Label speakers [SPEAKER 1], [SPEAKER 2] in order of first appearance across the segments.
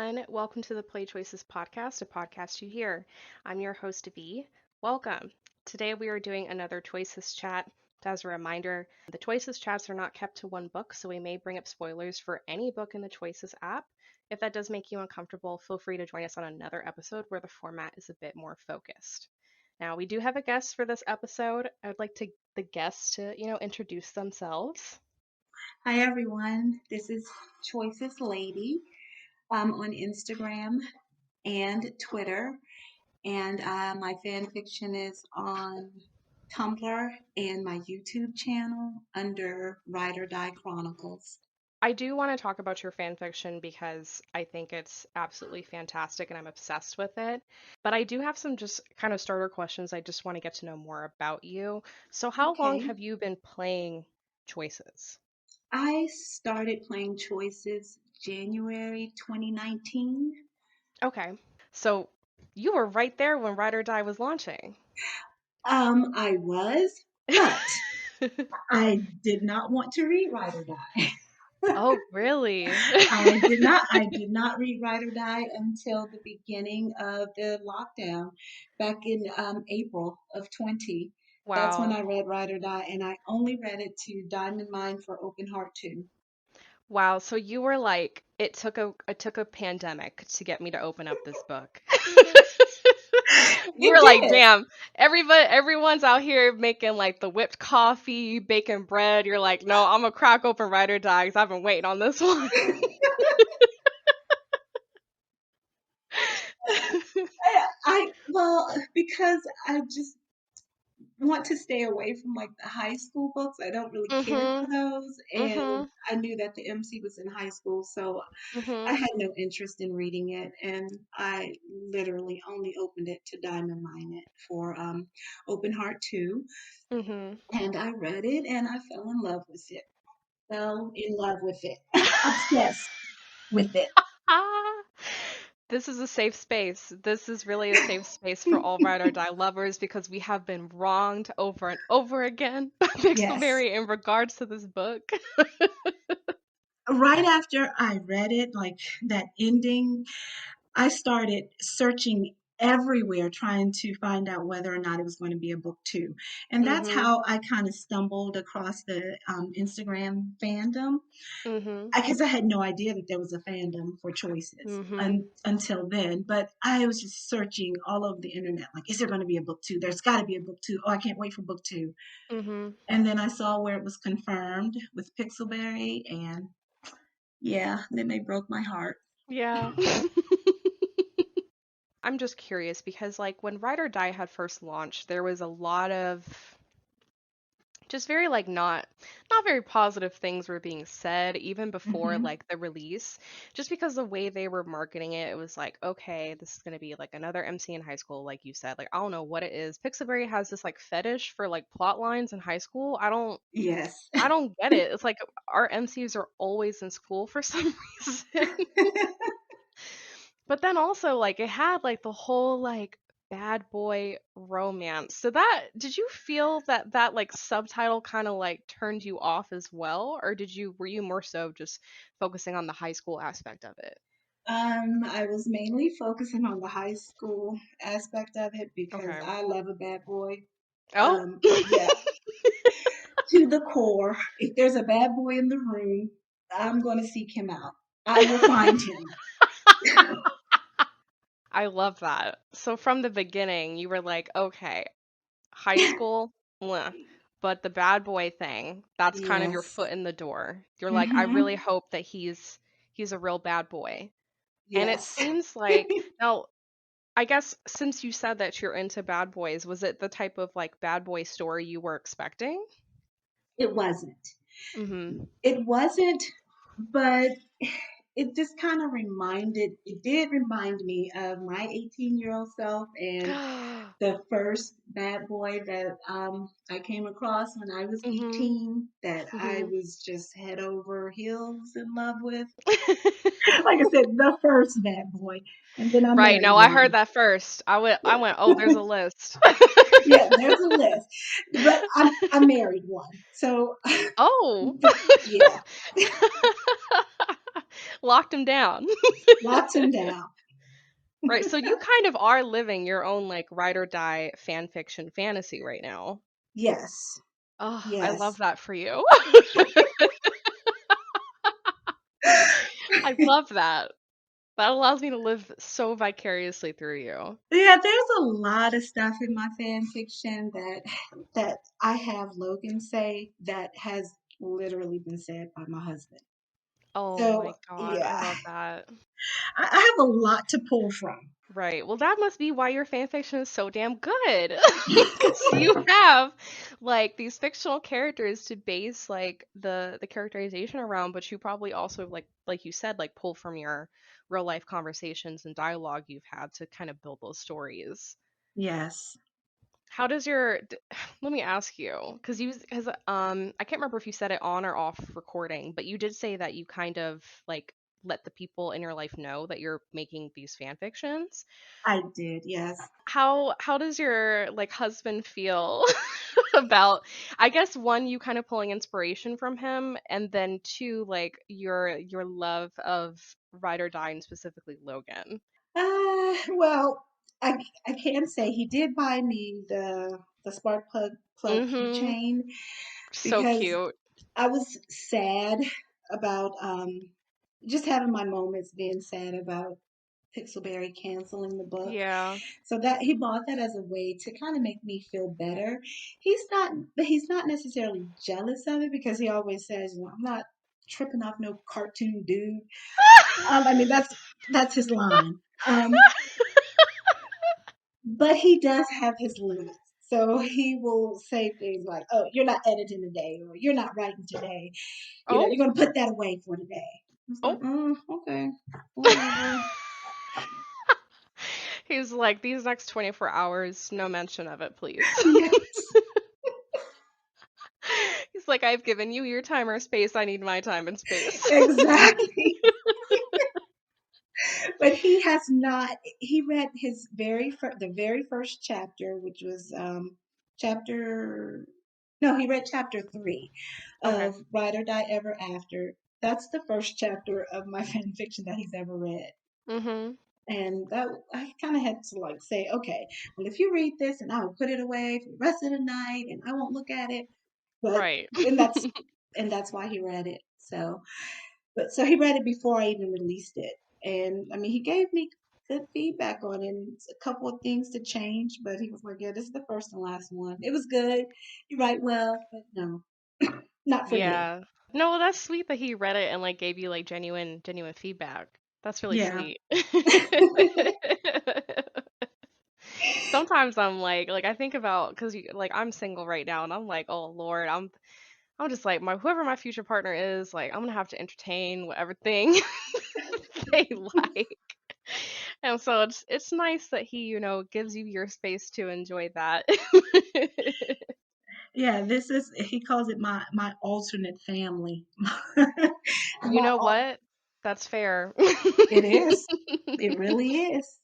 [SPEAKER 1] everyone. Welcome to the Play Choices podcast, a podcast you hear. I'm your host, V. Welcome. Today we are doing another Choices chat. As a reminder, the Choices chats are not kept to one book, so we may bring up spoilers for any book in the Choices app. If that does make you uncomfortable, feel free to join us on another episode where the format is a bit more focused. Now, we do have a guest for this episode. I would like the guests to, introduce themselves.
[SPEAKER 2] Hi everyone, this is Choices.Lady on Instagram and Twitter, and my fan fiction is on Tumblr and my YouTube channel under Ride-Or-Die Chronicles.
[SPEAKER 1] I do want to talk about your fan fiction because I think it's absolutely fantastic and I'm obsessed with it. But I do have some just kind of starter questions. I just want to get to know more about you. So, how long
[SPEAKER 2] Okay,
[SPEAKER 1] have you been playing Choices?
[SPEAKER 2] I started playing Choices January 2019.
[SPEAKER 1] Okay. So, you were right there when Ride or Die was launching.
[SPEAKER 2] I was, but I did not want to read Ride-Or-Die.
[SPEAKER 1] Oh, really?
[SPEAKER 2] I did not read Ride-Or-Die until the beginning of the lockdown back in April of 20. That's when
[SPEAKER 1] Wow.
[SPEAKER 2] I read Ride-Or-Die, and I only read it to Diamond Mine for Open Heart 2.
[SPEAKER 1] Wow. So you were like, it took a pandemic to get me to open up this book. You
[SPEAKER 2] It
[SPEAKER 1] were like,
[SPEAKER 2] did.
[SPEAKER 1] damn, everyone's out here making like the whipped coffee, baking bread. You're like, no, I'm gonna crack open Ride or Die 'cause I've been waiting on this one.
[SPEAKER 2] Because I just want to stay away from like the high school books. I don't really care for
[SPEAKER 1] Mhm.
[SPEAKER 2] those, and
[SPEAKER 1] Mhm.
[SPEAKER 2] I knew that the MC was in high school, so I
[SPEAKER 1] Mhm.
[SPEAKER 2] had no interest in reading it, and I literally only opened it to Diamond Mine it for Open Heart 2,
[SPEAKER 1] Mhm.
[SPEAKER 2] and I read it and I fell in love with it. Fell in love with it. Obsessed with it.
[SPEAKER 1] Ah. This is a safe space. This is really a safe space for all Ride or Die lovers because we have been wronged over and over again by
[SPEAKER 2] Yes.
[SPEAKER 1] Pixelberry in regards to this book.
[SPEAKER 2] Right after I read it, like that ending, I started searching everywhere trying to find out whether or not it was going to be a book two. And that's
[SPEAKER 1] Mhm.
[SPEAKER 2] how I kind of stumbled across the Instagram fandom
[SPEAKER 1] Mhm.
[SPEAKER 2] because I had no idea that there was a fandom for Choices
[SPEAKER 1] Mhm.
[SPEAKER 2] until then. But I was just searching all over the internet, like, is there going to be a book two? There's got to be a book two. Oh, I can't wait for book two.
[SPEAKER 1] Mhm.
[SPEAKER 2] And then I saw where it was confirmed with Pixelberry, and yeah, then they broke my heart.
[SPEAKER 1] Yeah. I'm just curious because like when Ride or Die had first launched, there was a lot of just very like not very positive things were being said even before
[SPEAKER 2] Hmm.
[SPEAKER 1] like the release, just because the way they were marketing it, it was like, okay, this is going to be like another MC in high school, like you said. Like, I don't know what it is. Pixelberry has this like fetish for like plot lines in high school.
[SPEAKER 2] Yes.
[SPEAKER 1] I don't get it. It's like our MCs are always in school for some reason. But then also like it had like the whole like bad boy romance. So that did you feel that that like subtitle kind of like turned you off as well, or were you more so just focusing on the high school aspect of it?
[SPEAKER 2] I was mainly focusing on the high school aspect of it because
[SPEAKER 1] Okay.
[SPEAKER 2] I love a bad boy.
[SPEAKER 1] Oh.
[SPEAKER 2] Yeah, to the core. If there's a bad boy in the room, I'm going to seek him out. I will find him.
[SPEAKER 1] I love that. So from the beginning, you were like, okay, high school, mwah. But the bad boy thing, that's kind of your
[SPEAKER 2] Yes.
[SPEAKER 1] foot in the door. You're like, I
[SPEAKER 2] Hmm.
[SPEAKER 1] really hope that he's a real bad boy. And it
[SPEAKER 2] Yes.
[SPEAKER 1] seems like now, I guess since you said that you're into bad boys, was it the type of like bad boy story you were expecting?
[SPEAKER 2] It wasn't.
[SPEAKER 1] Mhm.
[SPEAKER 2] It wasn't, but it just kind of it did remind me of my 18-year-old self and the first bad boy that I came across when I was
[SPEAKER 1] Mhm.
[SPEAKER 2] 18 that I
[SPEAKER 1] Mhm.
[SPEAKER 2] was just head over heels in love with. Like I said, the first bad boy. And then I
[SPEAKER 1] Right.
[SPEAKER 2] married
[SPEAKER 1] No, I heard
[SPEAKER 2] one.
[SPEAKER 1] that first. I went, "Oh, there's a list."
[SPEAKER 2] Yeah, there's a list. But I married one. So
[SPEAKER 1] Oh.
[SPEAKER 2] yeah.
[SPEAKER 1] Locked him down.
[SPEAKER 2] Locked him down.
[SPEAKER 1] Right, so you kind of are living your own like ride or die fan fiction fantasy right now.
[SPEAKER 2] Yes.
[SPEAKER 1] Oh, I love
[SPEAKER 2] Yes.
[SPEAKER 1] that for you. I love that. That allows me to live so vicariously through you.
[SPEAKER 2] Yeah, there's a lot of stuff in my fan fiction that I have Logan say that has literally been said by my husband.
[SPEAKER 1] Oh
[SPEAKER 2] So
[SPEAKER 1] my God, I
[SPEAKER 2] yeah,
[SPEAKER 1] love that.
[SPEAKER 2] I have a lot to pull from.
[SPEAKER 1] Right. Well, that must be why your fan fiction is so damn good. Because you have like these fictional characters to base like the characterization around, but you probably also like you said, like pull from your real life conversations and dialogue you've had to kind of build those stories.
[SPEAKER 2] Yes,
[SPEAKER 1] How does let me ask you, because I can't remember if you said it on or off recording, but you did say that you kind of like let the people in your life know that you're making these fan fictions.
[SPEAKER 2] I did. Yes.
[SPEAKER 1] How does your like husband feel about, I guess, one, you kind of pulling inspiration from him, and then two, like your love of Ride or Die and specifically Logan?
[SPEAKER 2] Well, I can say he did buy me the spark plug
[SPEAKER 1] Mm-hmm.
[SPEAKER 2] keychain
[SPEAKER 1] So
[SPEAKER 2] because
[SPEAKER 1] cute.
[SPEAKER 2] I was sad about just having my moments being sad about Pixelberry canceling the book.
[SPEAKER 1] Yeah.
[SPEAKER 2] So that he bought that as a way to kind of make me feel better. He's not necessarily jealous of it because he always says, you know, I'm not tripping off no cartoon dude. I mean that's his line. But he does have his limits. So he will say things like, "Oh, you're not editing today," or "You're not writing today. You know,
[SPEAKER 1] Oh,
[SPEAKER 2] you're going to put that away for today." It's
[SPEAKER 1] oh.
[SPEAKER 2] like, okay, whatever."
[SPEAKER 1] He's like, these next 24 hours, no mention of it, please.
[SPEAKER 2] Yes,
[SPEAKER 1] He's like, I've given you your time or space. I need my time and space.
[SPEAKER 2] exactly. But he has not. He read the very first chapter, which was chapter. No, he read chapter 3
[SPEAKER 1] Okay.
[SPEAKER 2] of Ride or Die Ever After. That's the first chapter of my fan fiction that he's ever read.
[SPEAKER 1] Mm-hmm.
[SPEAKER 2] And that I kind of had to like say, okay, well, if you read this, and I will put it away for the rest of the night, and I won't look at it. But
[SPEAKER 1] Right.
[SPEAKER 2] and that's and that's why he read it. So he read it before I even released it, and I mean, he gave me good feedback on it, and a couple of things to change. But he was like, "Yeah, this is the first and last one. It was good. You write well, but no, not for me."
[SPEAKER 1] Yeah. No, well, that's sweet that he read it and like gave you like genuine feedback. That's really
[SPEAKER 2] Yeah.
[SPEAKER 1] sweet. Sometimes I'm like I think about, because like I'm single right now and I'm like, oh Lord, I'm just like, my whoever my future partner is, like I'm gonna have to entertain whatever thing they like. And so it's nice that he, gives you your space to enjoy that.
[SPEAKER 2] Yeah, this is he calls it my alternate family.
[SPEAKER 1] You
[SPEAKER 2] my
[SPEAKER 1] know
[SPEAKER 2] al-
[SPEAKER 1] what? That's fair.
[SPEAKER 2] it is. It really is.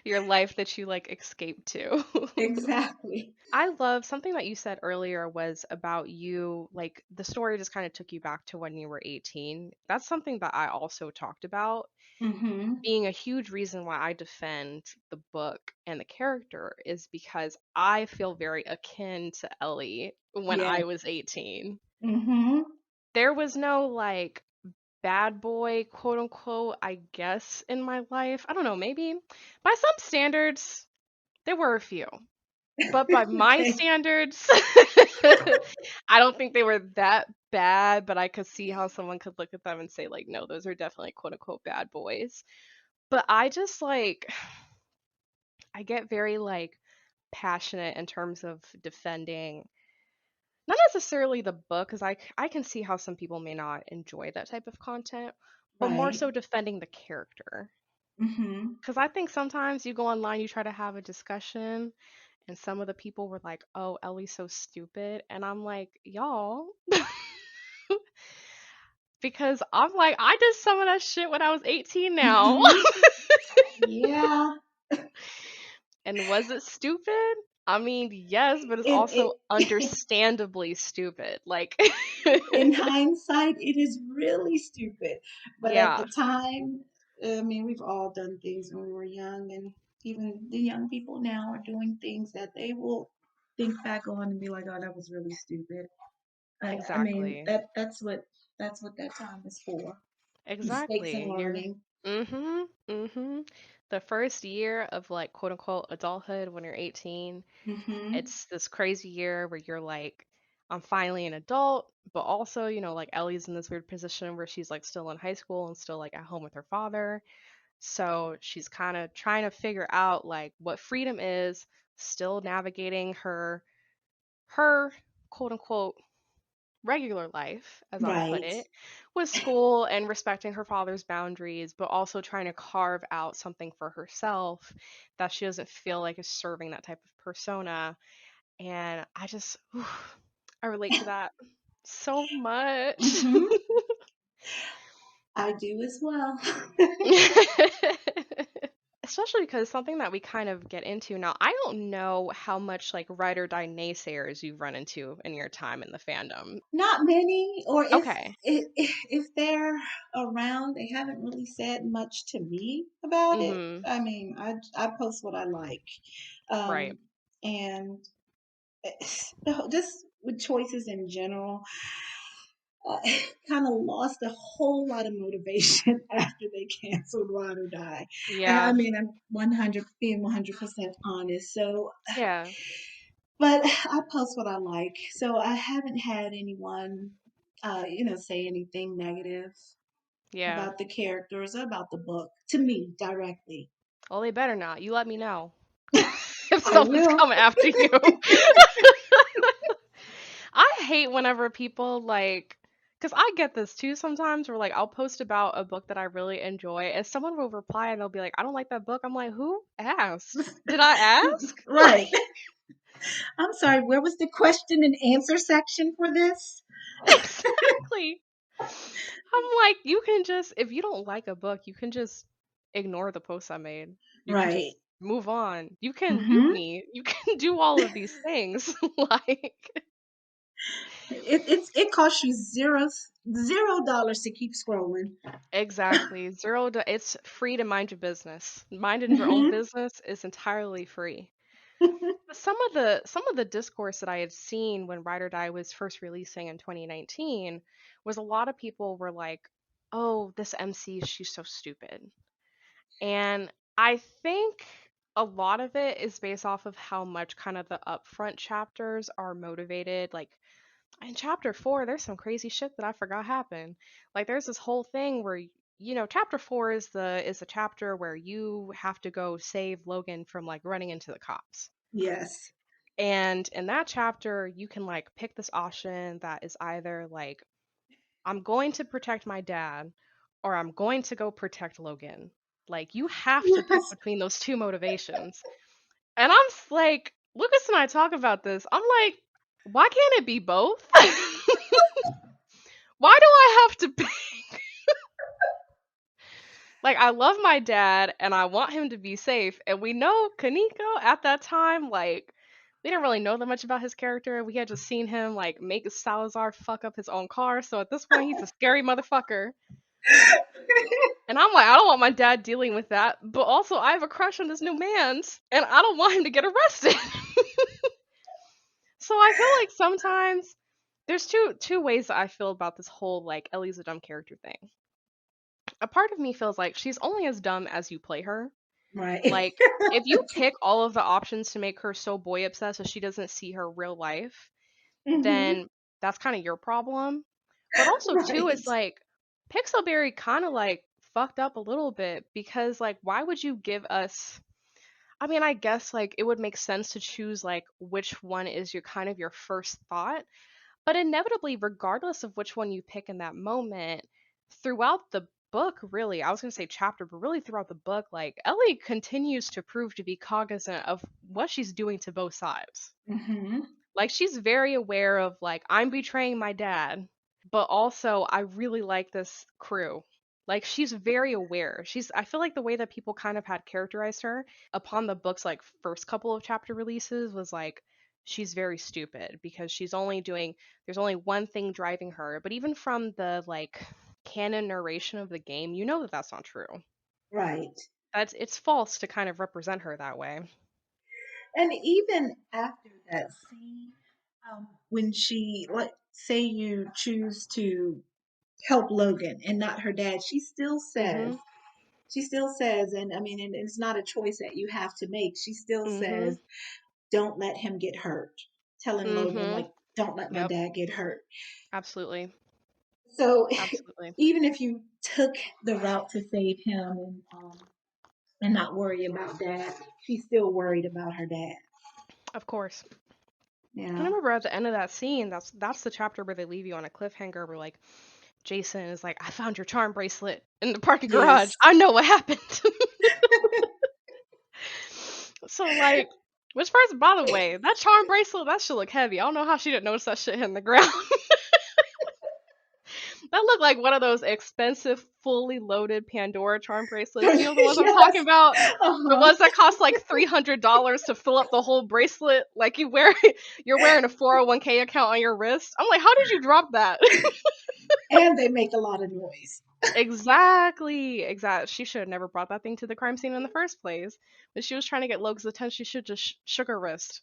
[SPEAKER 1] Your life that you like escape to.
[SPEAKER 2] Exactly.
[SPEAKER 1] I love something that you said earlier was about you, like the story just kind of took you back to when you were 18. That's something that I also talked about
[SPEAKER 2] Mhm.
[SPEAKER 1] being a huge reason why I defend the book and the character is because I feel very akin to Ellie when
[SPEAKER 2] Yeah.
[SPEAKER 1] I was 18.
[SPEAKER 2] Mhm.
[SPEAKER 1] There was no like bad boy, quote unquote, I guess, in my life. I don't know, maybe by some standards, there were a few. But by my
[SPEAKER 2] Okay.
[SPEAKER 1] standards, I don't think they were that bad, but I could see how someone could look at them and say, like, no, those are definitely quote unquote bad boys. But I just like, I get very like passionate in terms of defending not necessarily the book, because I can see how some people may not enjoy that type of content, but more
[SPEAKER 2] Right.
[SPEAKER 1] so defending the character.
[SPEAKER 2] Mhm.
[SPEAKER 1] Because I think sometimes you go online, you try to have a discussion, and some of the people were like, "Oh, Ellie's so stupid," and I'm like, "Y'all," because I'm like, I did some of that shit when I was 18 now.
[SPEAKER 2] Mhm. Yeah.
[SPEAKER 1] And was it stupid? I mean, yes, but it's also
[SPEAKER 2] It
[SPEAKER 1] understandably stupid. Like,
[SPEAKER 2] in hindsight, it is really stupid. But at
[SPEAKER 1] yeah,
[SPEAKER 2] the time, I mean, we've all done things when we were young, and even the young people now are doing things that they will think back on and be like, "Oh, that was really stupid." I mean,
[SPEAKER 1] exactly.
[SPEAKER 2] that's what that time is for. Mistakes and
[SPEAKER 1] Exactly.
[SPEAKER 2] learning.
[SPEAKER 1] Mm-hmm. Mm-hmm. The first year of like quote unquote adulthood when you're 18,
[SPEAKER 2] Hmm.
[SPEAKER 1] it's this crazy year where you're like, I'm finally an adult, but also, like Ellie's in this weird position where she's like still in high school and still like at home with her father. So she's kind of trying to figure out like what freedom is, still navigating her quote unquote regular life, as I'll put
[SPEAKER 2] Right.
[SPEAKER 1] it, with school and respecting her father's boundaries, but also trying to carve out something for herself that she doesn't feel like is serving that type of persona. And I just, I relate to that so much.
[SPEAKER 2] Hmm. I do as well.
[SPEAKER 1] Especially because something that we kind of get into now, I don't know how much like ride or die naysayers you've run into in your time in the fandom.
[SPEAKER 2] Not many, or
[SPEAKER 1] Okay.
[SPEAKER 2] if they're around, they haven't really said much to me about it.
[SPEAKER 1] Mm-hmm.
[SPEAKER 2] I mean, I post what I like,
[SPEAKER 1] Right.
[SPEAKER 2] um, and just with choices in general, uh, kind of lost a whole lot of motivation after they canceled Ride or Die. I
[SPEAKER 1] Yeah.
[SPEAKER 2] mean, I'm 100 being 100% honest. So,
[SPEAKER 1] Yeah.
[SPEAKER 2] but I post what I like. So I haven't had anyone, say anything negative
[SPEAKER 1] Yeah.
[SPEAKER 2] about the characters or about the book to me directly.
[SPEAKER 1] Well, they better not. You let me know if
[SPEAKER 2] I
[SPEAKER 1] someone's
[SPEAKER 2] will.
[SPEAKER 1] coming after you. I hate whenever people like, because I get this too sometimes where like I'll post about a book that I really enjoy and someone will reply and they'll be like, I don't like that book. I'm like, who asked? Did I ask?
[SPEAKER 2] Right. I'm sorry, where was the question and answer section for this?
[SPEAKER 1] Exactly. I'm like, you can just, if you don't like a book, you can just ignore the post I made. You can
[SPEAKER 2] Right.
[SPEAKER 1] just move on. You can mute
[SPEAKER 2] Hmm.
[SPEAKER 1] me. You can do all of these things. Like,
[SPEAKER 2] It costs you $0 to keep scrolling.
[SPEAKER 1] exactly. It's free to mind your business. Minding your own
[SPEAKER 2] Hmm.
[SPEAKER 1] business is entirely free. But some of the discourse that I had seen when Ride or Die was first releasing in 2019 was a lot of people were like, "Oh, this MC, she's so stupid." And I think a lot of it is based off of how much kind of the upfront chapters are motivated. Like in chapter 4, there's some crazy shit that I forgot happened. Like there's this whole thing where chapter 4 is the chapter where you have to go save Logan from like running into the cops.
[SPEAKER 2] Yes.
[SPEAKER 1] And in that chapter, you can like pick this option that is either like I'm going to protect my dad or I'm going to go protect Logan. Like you have to pick
[SPEAKER 2] Yes.
[SPEAKER 1] between those two motivations. And like, Lucas and I talk about this. I'm like, why can't it be both? Why do I have to pick? Like, I love my dad and I want him to be safe. And we know Kaneko at that time, like, we didn't really know that much about his character. We had just seen him, like, make Salazar fuck up his own car. So at this point, he's a scary motherfucker. And I'm like, I don't want my dad dealing with that. But also, I have a crush on this new man's, and I don't want him to get arrested. So I feel like sometimes there's two ways that I feel about this whole like Ellie's a dumb character thing. A part of me feels like she's only as dumb as you play her.
[SPEAKER 2] Right.
[SPEAKER 1] Like if you pick all of the options to make her so boy obsessed that she doesn't see her real life,
[SPEAKER 2] Hmm.
[SPEAKER 1] then that's kind of your problem. But also too,
[SPEAKER 2] Right.
[SPEAKER 1] it's like Pixelberry kind of like fucked up a little bit because like why would you give us, I mean, I guess like it would make sense to choose like which one is your kind of your first thought, but inevitably, regardless of which one you pick in that moment, throughout the book, really, I was going to say chapter, but really throughout the book, like Ellie continues to prove to be cognizant of what she's doing to both sides.
[SPEAKER 2] Hmm.
[SPEAKER 1] Like she's very aware of like I'm betraying my dad, but also I really like this crew. Like, she's very aware. I feel like the way that people kind of had characterized her upon the book's like first couple of chapter releases was like she's very stupid because there's only one thing driving her. But even from the like canon narration of the game, you know that that's not true.
[SPEAKER 2] Right.
[SPEAKER 1] It's false to kind of represent her that way.
[SPEAKER 2] And even after that scene, when she, like, say you choose to help Logan and not her dad,
[SPEAKER 1] Mhm.
[SPEAKER 2] she still says, and I mean, and it's not a choice that you have to make. She still
[SPEAKER 1] Mhm.
[SPEAKER 2] says, don't let him get hurt. Telling Logan,
[SPEAKER 1] Mhm.
[SPEAKER 2] like, don't let my
[SPEAKER 1] Yep.
[SPEAKER 2] dad get hurt.
[SPEAKER 1] Absolutely.
[SPEAKER 2] So
[SPEAKER 1] Absolutely.
[SPEAKER 2] even if you took the route to save him and not worry about dad, she's still worried about her dad.
[SPEAKER 1] Of course. I
[SPEAKER 2] Yeah.
[SPEAKER 1] remember at the end of that scene, that's the chapter where they leave you on a cliffhanger where like Jason is like, I found your charm bracelet in the parking garage.
[SPEAKER 2] Yes.
[SPEAKER 1] I know what happened. So like, which first, by the way, that charm bracelet, that should look heavy. I don't know how she didn't notice that shit hitting the ground. That looked like one of those expensive, fully loaded Pandora charm bracelets. You know the ones I'm talking
[SPEAKER 2] Yes.
[SPEAKER 1] about? The
[SPEAKER 2] Uh-huh.
[SPEAKER 1] ones that cost like $300 to fill up the whole bracelet. Like you're wearing a 401k account on your wrist. I'm like, how did you drop that?
[SPEAKER 2] And they make a lot of noise.
[SPEAKER 1] Exactly. Exactly. She should have never brought that thing to the crime scene in the first place. When she was trying to get Logan's attention, she should just shook her wrist.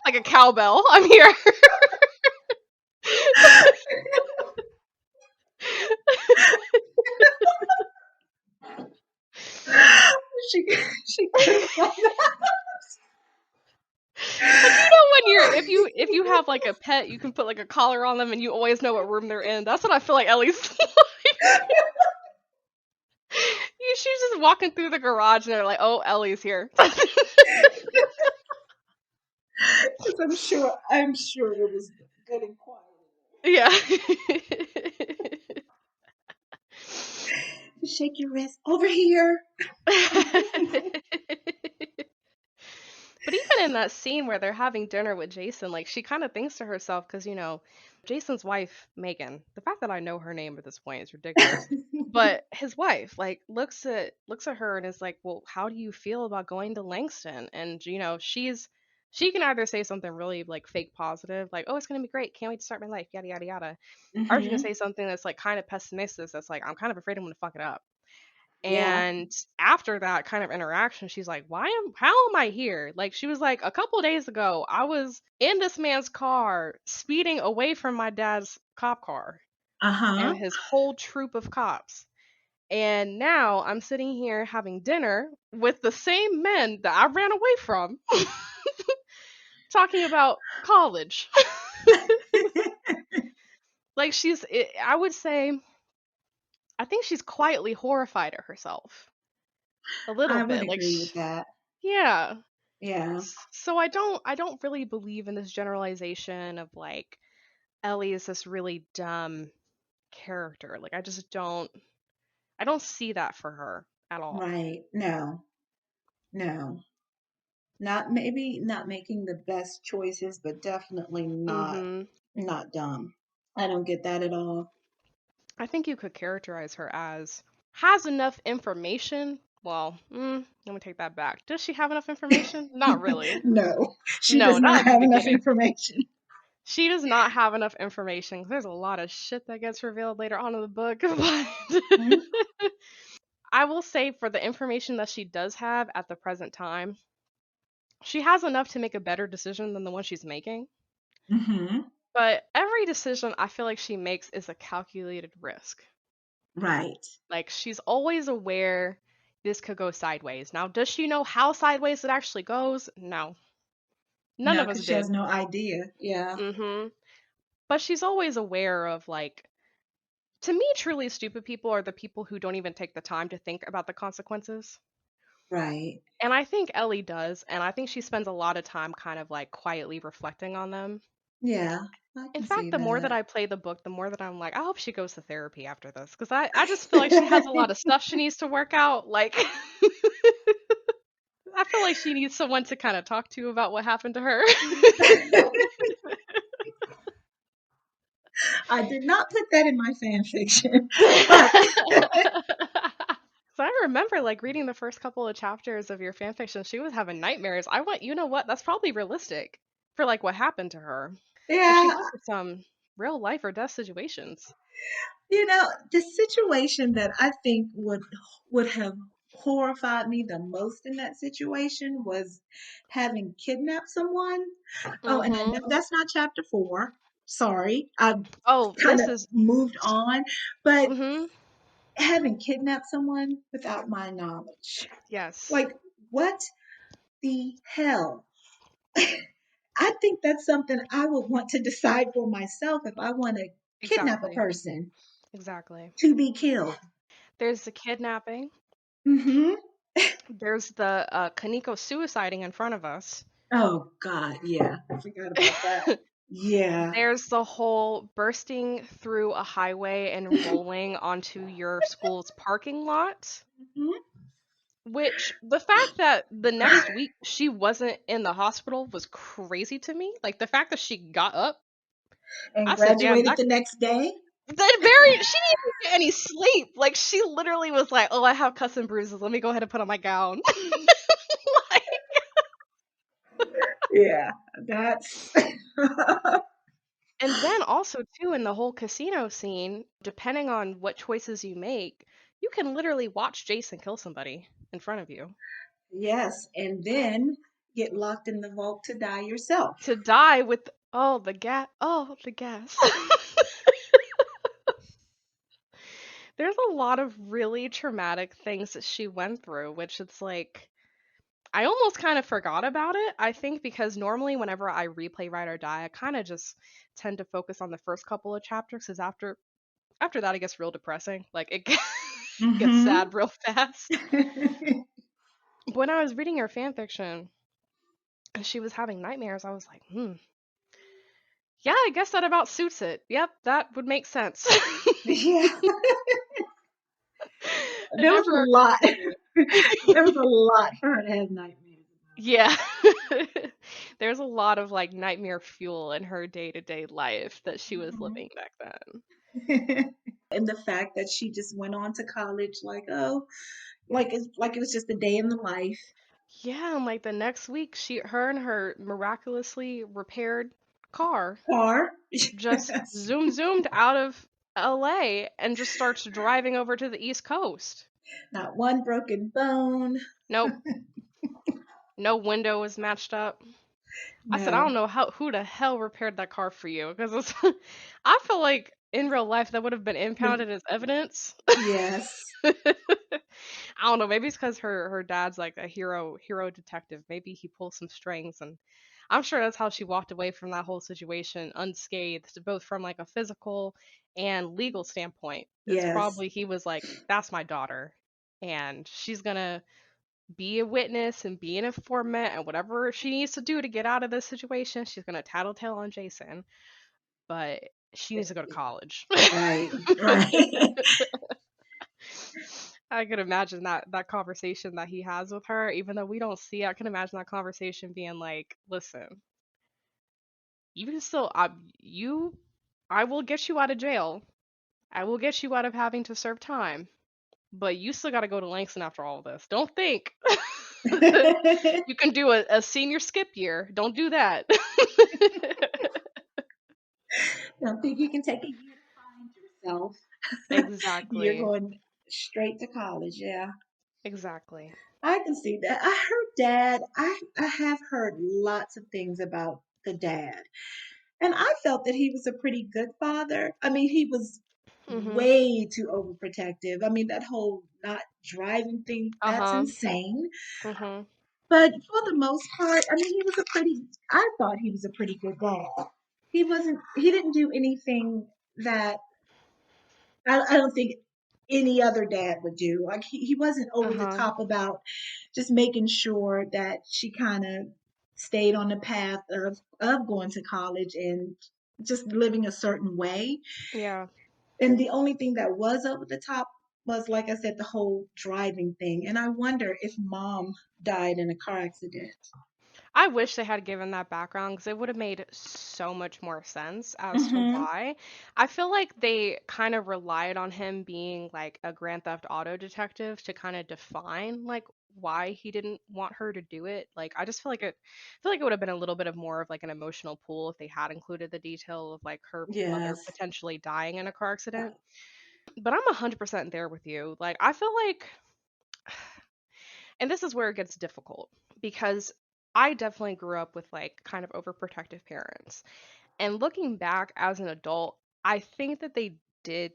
[SPEAKER 1] Like a cowbell. I'm here.
[SPEAKER 2] she she could have done
[SPEAKER 1] Like, you know, when you're
[SPEAKER 2] that.
[SPEAKER 1] if you have like a pet, you can put like a collar on them and you always know what room they're in. That's what I feel like Ellie's like. She's just walking through the garage and they're like, "Oh, Ellie's here."
[SPEAKER 2] Because I'm sure it was good and quiet.
[SPEAKER 1] Yeah.
[SPEAKER 2] Shake your wrist over here.
[SPEAKER 1] But even in that scene where they're having dinner with Jason, like she kind of thinks to herself, because you know, Jason's wife, Megan, the fact that I know her name at this point is ridiculous. But his wife, like, looks at her and is like, "Well, how do you feel about going to Langston?" And you know, she can either say something really like fake positive, like, "Oh, it's gonna be great, can't wait to start my life," yada yada yada, or she can
[SPEAKER 2] Hmm.
[SPEAKER 1] say something that's like kind of pessimistic, that's like, "I'm kind of afraid I'm gonna fuck it up."
[SPEAKER 2] Yeah.
[SPEAKER 1] And after that kind of interaction, she's like, how am I here? Like, she was like, a couple days ago, I was in this man's car speeding away from my dad's cop car
[SPEAKER 2] Uh-huh.
[SPEAKER 1] and his whole troop of cops. And now I'm sitting here having dinner with the same men that I ran away from, talking about college. Like, I would say, I think she's quietly horrified at herself. A little
[SPEAKER 2] I would
[SPEAKER 1] bit. Like,
[SPEAKER 2] agree with that.
[SPEAKER 1] yeah.
[SPEAKER 2] Yeah.
[SPEAKER 1] So I don't really believe in this generalization of like Ellie is this really dumb character. Like, I don't see that for her at all.
[SPEAKER 2] Right. No. No. Not maybe not making the best choices, but definitely
[SPEAKER 1] Mhm.
[SPEAKER 2] not dumb. I don't get that at all.
[SPEAKER 1] I think you could characterize her as has enough information. Well, let me take that back. Does she have enough information? Not really.
[SPEAKER 2] No, she
[SPEAKER 1] No,
[SPEAKER 2] does
[SPEAKER 1] not
[SPEAKER 2] not
[SPEAKER 1] at the
[SPEAKER 2] have enough
[SPEAKER 1] beginning.
[SPEAKER 2] information.
[SPEAKER 1] She does not have enough information. There's a lot of shit that gets revealed later on in the book.
[SPEAKER 2] Mhm.
[SPEAKER 1] But I will say for the information that she does have at the present time, she has enough to make a better decision than the one she's making.
[SPEAKER 2] Mhm.
[SPEAKER 1] But every decision I feel like she makes is a calculated risk.
[SPEAKER 2] Right.
[SPEAKER 1] Like, she's always aware this could go sideways. Now, does she know how sideways it actually goes? No. None
[SPEAKER 2] No,
[SPEAKER 1] of us
[SPEAKER 2] because she has
[SPEAKER 1] did.
[SPEAKER 2] no idea. Yeah.
[SPEAKER 1] But she's always aware of, like, to me, truly stupid people are the people who don't even take the time to think about the consequences.
[SPEAKER 2] Right.
[SPEAKER 1] And I think Ellie does, and I think she spends a lot of time kind of like quietly reflecting on them.
[SPEAKER 2] Yeah, I
[SPEAKER 1] In
[SPEAKER 2] can
[SPEAKER 1] fact,
[SPEAKER 2] see
[SPEAKER 1] the more that
[SPEAKER 2] that.
[SPEAKER 1] I play the book, the more that I'm like, I hope she goes to therapy after this. Because I just feel like she has a lot of stuff she needs to work out. Like, I feel like she needs someone to kind of talk to about what happened to her.
[SPEAKER 2] I did not put that in my fan fiction, but
[SPEAKER 1] So I remember like reading the first couple of chapters of your fan fiction. She was having nightmares. I went, you know what? That's probably realistic for like what happened to her, because she
[SPEAKER 2] yeah,
[SPEAKER 1] went through some real life or death situations.
[SPEAKER 2] the situation that I think would have horrified me the most in that situation was having kidnapped someone. Oh, and I
[SPEAKER 1] Mm-hmm.
[SPEAKER 2] know that's not chapter 4. Sorry, I
[SPEAKER 1] Oh,
[SPEAKER 2] kind
[SPEAKER 1] this
[SPEAKER 2] of
[SPEAKER 1] is.
[SPEAKER 2] moved on, but
[SPEAKER 1] Mm-hmm.
[SPEAKER 2] having kidnapped someone without my knowledge,
[SPEAKER 1] Yes.
[SPEAKER 2] like what the hell? I think that's something I would want to decide for myself if I want to kidnap a
[SPEAKER 1] Exactly.
[SPEAKER 2] person
[SPEAKER 1] Exactly.
[SPEAKER 2] to be killed.
[SPEAKER 1] There's the kidnapping.
[SPEAKER 2] Hmm.
[SPEAKER 1] There's the Kaneko suiciding in front of us.
[SPEAKER 2] Oh God, yeah, I forgot about that. Yeah.
[SPEAKER 1] There's the whole bursting through a highway and rolling onto your school's parking lot.
[SPEAKER 2] Mhm.
[SPEAKER 1] Which the fact that the next week she wasn't in the hospital was crazy to me. Like the fact that she got up,
[SPEAKER 2] And
[SPEAKER 1] I said, "Damn,
[SPEAKER 2] graduated
[SPEAKER 1] that
[SPEAKER 2] the next day.
[SPEAKER 1] she didn't even get any sleep. Like she literally was like, "Oh, I have cuts and bruises. Let me go ahead and put on my gown." Like,
[SPEAKER 2] Yeah, that's
[SPEAKER 1] and then also too in the whole casino scene, depending on what choices you make, you can literally watch Jason kill somebody in front of you.
[SPEAKER 2] yes, and then get locked in the vault to die yourself.
[SPEAKER 1] To die with the gas. There's a lot of really traumatic things that she went through, which it's like I almost kind of forgot about it. I think because normally whenever I replay Ride or Die, I kind of just tend to focus on the first couple of chapters because after that it gets real depressing. Like it gets
[SPEAKER 2] Hmm.
[SPEAKER 1] sad real fast. But when I was reading her fan fiction and she was having nightmares, I was like, yeah, I guess that about suits it. Yep, that would make sense.
[SPEAKER 2] Yeah,
[SPEAKER 1] It
[SPEAKER 2] there was a
[SPEAKER 1] never
[SPEAKER 2] lot.
[SPEAKER 1] occurred to me.
[SPEAKER 2] There was a lot for her to have nightmares
[SPEAKER 1] Yeah. There's a lot of like nightmare fuel in her day-to-day life that she was
[SPEAKER 2] about.
[SPEAKER 1] living back then.
[SPEAKER 2] And the fact that she just went on to college, like, oh, like it was just a day in the life.
[SPEAKER 1] Yeah, and like the next week her and her miraculously repaired car
[SPEAKER 2] Car,
[SPEAKER 1] just
[SPEAKER 2] yes,
[SPEAKER 1] zoomed out of LA and just starts driving over to the East Coast.
[SPEAKER 2] not one broken bone.
[SPEAKER 1] Nope, no window was matched up. I said, I don't
[SPEAKER 2] No,
[SPEAKER 1] know who the hell repaired that car for you because it's I feel like in real life that would have been impounded as evidence.
[SPEAKER 2] yes,
[SPEAKER 1] I don't know. Maybe it's because her dad's like a hero detective. Maybe he pulls some strings, and I'm sure that's how she walked away from that whole situation unscathed, both from like a physical and legal standpoint. It's
[SPEAKER 2] yes,
[SPEAKER 1] probably he was like, "That's my daughter, and she's gonna be a witness and be an informant, and whatever she needs to do to get out of this situation, she's gonna tattletale on Jason, but she needs to go to college."
[SPEAKER 2] right, right.
[SPEAKER 1] I could imagine that conversation that he has with her, even though we don't see it. I can imagine that conversation being like, "Listen, you can still, I will get you out of jail. I will get you out of having to serve time, but you still got to go to Langston after all of this. Don't think you can do a senior skip year. Don't do that."
[SPEAKER 2] Don't think you can take a year to find yourself. You're
[SPEAKER 1] Exactly.
[SPEAKER 2] going straight to college. Yeah,
[SPEAKER 1] Exactly.
[SPEAKER 2] I can see that. I heard dad. I have heard lots of things about the dad. And I felt that he was a pretty good father. I mean, he was
[SPEAKER 1] Mhm.
[SPEAKER 2] way too overprotective. I mean, that whole not driving thing, that's
[SPEAKER 1] Uh-huh.
[SPEAKER 2] insane.
[SPEAKER 1] Mhm.
[SPEAKER 2] But for the most part, I mean, I thought he was a pretty good dad. He didn't do anything that I don't think any other dad would do. Like, he wasn't over the
[SPEAKER 1] Uh-huh.
[SPEAKER 2] top about just making sure that she kind of stayed on the path of going to college and just living a certain way.
[SPEAKER 1] Yeah.
[SPEAKER 2] And the only thing that was over the top was, like I said, the whole driving thing. And I wonder if mom died in a car accident.
[SPEAKER 1] I wish they had given that background because it would have made so much more sense as to
[SPEAKER 2] Mhm.
[SPEAKER 1] why. I feel like they kind of relied on him being like a Grand Theft Auto detective to kind of define like why he didn't want her to do it. Like I just feel like it would have been a little bit of more of like an emotional pull if they had included the detail of like her mother
[SPEAKER 2] Yes.
[SPEAKER 1] potentially dying in a car accident.
[SPEAKER 2] Right.
[SPEAKER 1] But I'm 100% there with you. Like I feel like, and this is where it gets difficult because I definitely grew up with like kind of overprotective parents. And looking back as an adult, I think that they did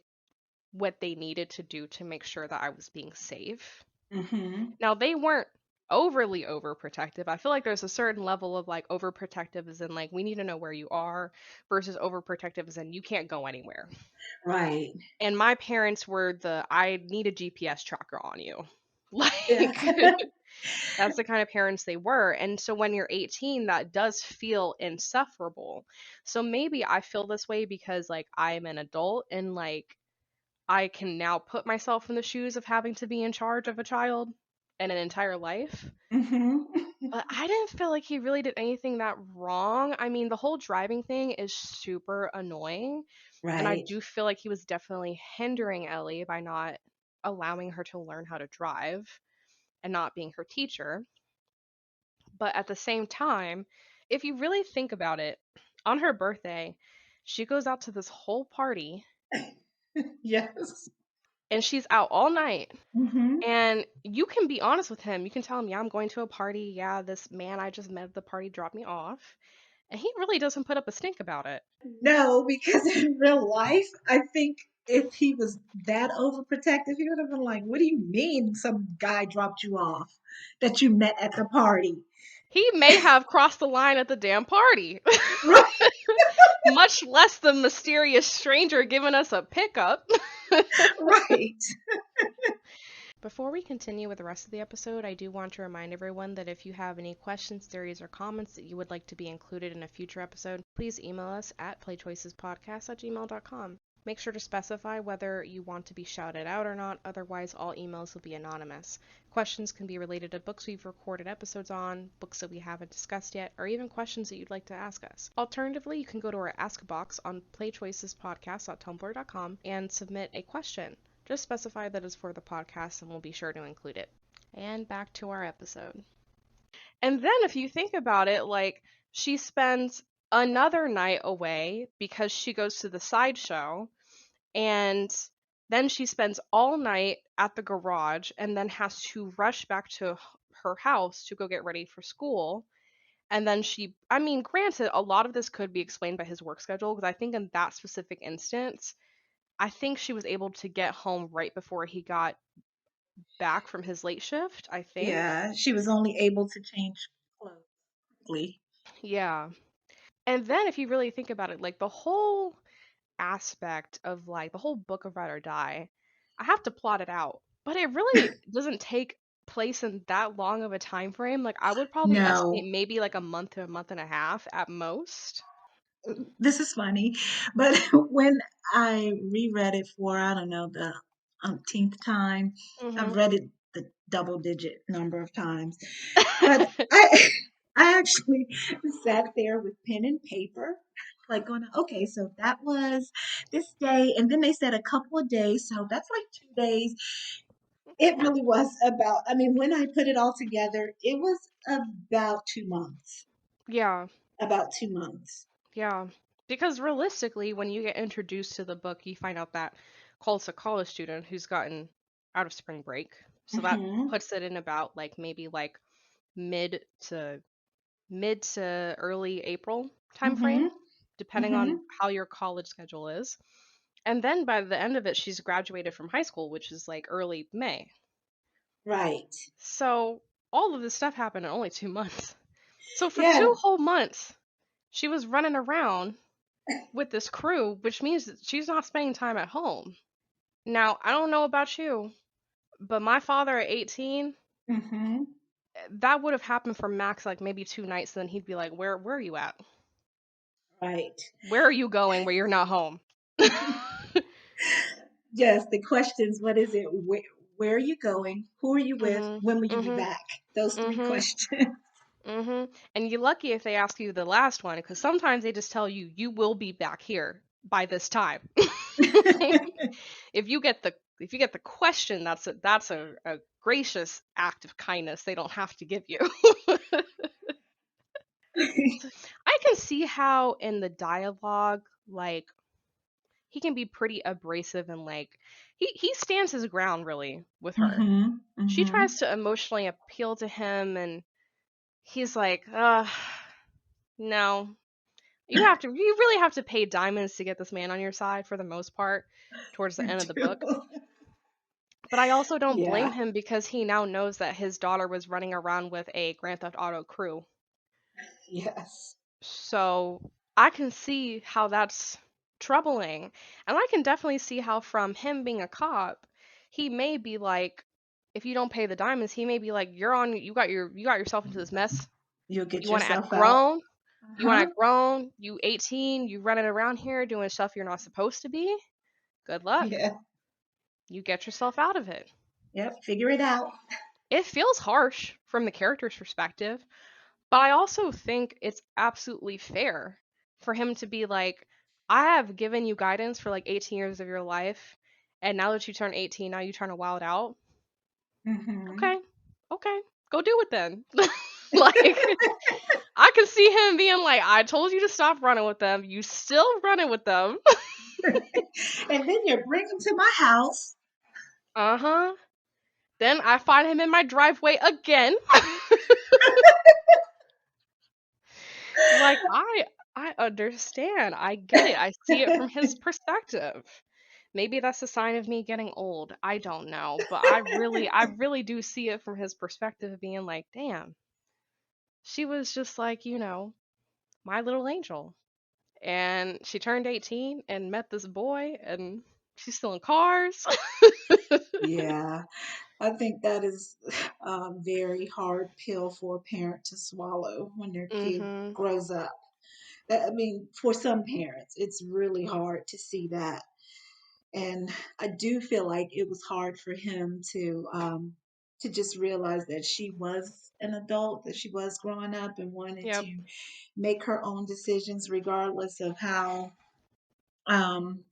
[SPEAKER 1] what they needed to do to make sure that I was being safe.
[SPEAKER 2] Mhm.
[SPEAKER 1] Now, they weren't overly overprotective. I feel like there's a certain level of like overprotective as in like we need to know where you are versus overprotective as in you can't go anywhere.
[SPEAKER 2] Right.
[SPEAKER 1] And my parents were the I need a GPS tracker on you.
[SPEAKER 2] Yeah.
[SPEAKER 1] Like that's the kind of parents they were. And so when you're 18, that does feel insufferable. So maybe I feel this way because like I'm an adult and like I can now put myself in the shoes of having to be in charge of a child and an entire life.
[SPEAKER 2] Mhm.
[SPEAKER 1] But I didn't feel like he really did anything that wrong. I mean, the whole driving thing is super annoying. And I
[SPEAKER 2] Right.
[SPEAKER 1] do feel like he was definitely hindering Ellie by not allowing her to learn how to drive and not being her teacher. But at the same time, if you really think about it, on her birthday, she goes out to this whole party
[SPEAKER 2] Yes.
[SPEAKER 1] and she's out all night.
[SPEAKER 2] Mhm.
[SPEAKER 1] And you can be honest with him. You can tell him, yeah, I'm going to a party. Yeah, this man I just met at the party dropped me off. And he really doesn't put up a stink about it.
[SPEAKER 2] No, because in real life, I think if he was that overprotective, he would have been like, "What do you mean some guy dropped you off that you met at the party?"
[SPEAKER 1] He may have crossed the line at the damn party,
[SPEAKER 2] Right.
[SPEAKER 1] much less the mysterious stranger giving us a pickup.
[SPEAKER 2] Right.
[SPEAKER 1] Before we continue with the rest of the episode, I do want to remind everyone that if you have any questions, theories, or comments that you would like to be included in a future episode, please email us at playchoicespodcast@gmail.com. Make sure to specify whether you want to be shouted out or not, otherwise all emails will be anonymous. Questions can be related to books we've recorded episodes on, books that we haven't discussed yet, or even questions that you'd like to ask us. Alternatively, you can go to our Ask box on playchoicespodcast.tumblr.com and submit a question. Just specify that it's for the podcast and we'll be sure to include it. And back to our episode. And then if you think about it, like she spends another night away because she goes to the sideshow and then she spends all night at the garage and then has to rush back to her house to go get ready for school. And then I mean, granted, a lot of this could be explained by his work schedule because I think in that specific instance, I think she was able to get home right before he got back from his late shift, I think.
[SPEAKER 2] Yeah, she was only able to change clothes quickly.
[SPEAKER 1] Yeah. And then if you really think about it, like the whole aspect of like the whole book of Ride or Die, I have to plot it out. But it really doesn't take place in that long of a time frame. Like I would probably estimate
[SPEAKER 2] No,
[SPEAKER 1] maybe like a month to a month and a half at most.
[SPEAKER 2] this is funny, but when I reread it for, I don't know, the umpteenth time, I've
[SPEAKER 1] Mhm.
[SPEAKER 2] read it the double digit number of times, but I I actually sat there with pen and paper, like going, okay, so that was this day, and then they said a couple of days, so that's like 2 days. It really was about, I mean, when I put it all together, it was about 2 months.
[SPEAKER 1] Yeah.
[SPEAKER 2] About 2 months.
[SPEAKER 1] Yeah. Because realistically, when you get introduced to the book, you find out that Cole's a college student who's gotten out of spring break. So that
[SPEAKER 2] Mm-hmm.
[SPEAKER 1] puts it in about like maybe like mid to mid to early April
[SPEAKER 2] Mm-hmm.
[SPEAKER 1] timeframe, depending
[SPEAKER 2] Mm-hmm.
[SPEAKER 1] on how your college schedule is. And then by the end of it, she's graduated from high school, which is like early May.
[SPEAKER 2] Right.
[SPEAKER 1] So all of this stuff happened in only 2 months. So for
[SPEAKER 2] Yeah.
[SPEAKER 1] 2 whole months, she was running around with this crew, which means that she's not spending time at home. Now, I don't know about you, but my father at 18,
[SPEAKER 2] Mm-hmm.
[SPEAKER 1] that would have happened for max like maybe 2 nights, and then he'd be like, where are you at?
[SPEAKER 2] Right.
[SPEAKER 1] Where are you going where you're not home?
[SPEAKER 2] Yes, the questions, what is it? Where are you going? Who are you with?
[SPEAKER 1] Mhm.
[SPEAKER 2] When will you be
[SPEAKER 1] Mhm.
[SPEAKER 2] back? Those three
[SPEAKER 1] Mhm.
[SPEAKER 2] questions.
[SPEAKER 1] And you're lucky if they ask you the last one, because sometimes they just tell you you will be back here by this time. If you get the question, that's a gracious act of kindness they don't have to give you. I can see how in the dialogue, like, he can be pretty abrasive and like he stands his ground really with her.
[SPEAKER 2] Mhm.
[SPEAKER 1] She
[SPEAKER 2] Mhm.
[SPEAKER 1] tries to emotionally appeal to him and he's like, no. You really have to pay diamonds to get this man on your side for the most part towards the
[SPEAKER 2] You
[SPEAKER 1] end of the book.
[SPEAKER 2] do.
[SPEAKER 1] But I also don't blame
[SPEAKER 2] Yeah.
[SPEAKER 1] him because he now knows that his daughter was running around with a Grand Theft Auto crew.
[SPEAKER 2] Yes.
[SPEAKER 1] So I can see how that's troubling. And I can definitely see how, from him being a cop, he may be like, if you don't pay the diamonds, he may be like, you got yourself into this mess.
[SPEAKER 2] You'll
[SPEAKER 1] You
[SPEAKER 2] get
[SPEAKER 1] want to act
[SPEAKER 2] yourself out.
[SPEAKER 1] grown? You want to
[SPEAKER 2] Uh-huh.
[SPEAKER 1] act grown? You 18, you running around here doing stuff you're not supposed to be? Good luck.
[SPEAKER 2] Yeah.
[SPEAKER 1] You get yourself out of it.
[SPEAKER 2] Yep. Figure it out.
[SPEAKER 1] It feels harsh from the character's perspective, but I also think it's absolutely fair for him to be like, I have given you guidance for like 18 years of your life, and now that you turn 18, now you're trying to wild out.
[SPEAKER 2] Mhm.
[SPEAKER 1] Okay, okay, go do it then. Like, I can see him being like, I told you to stop running with them. You still running with them.
[SPEAKER 2] And then you bring them to my house.
[SPEAKER 1] Uh huh. Then I find him in my driveway again. Like, I understand. I get it. I see it from his perspective. Maybe that's a sign of me getting old. I don't know, but I really do see it from his perspective of being like, damn, she was just like, my little angel. And she turned 18 and met this boy and she's still in cars.
[SPEAKER 2] Yeah. I think that is a very hard pill for a parent to swallow when their kid
[SPEAKER 1] Mhm.
[SPEAKER 2] grows up. I mean, for some parents, it's really hard to see that. And I do feel like it was hard for him to just realize that she was an adult, that she was growing up and wanted
[SPEAKER 1] Yep.
[SPEAKER 2] to make her own decisions regardless of how um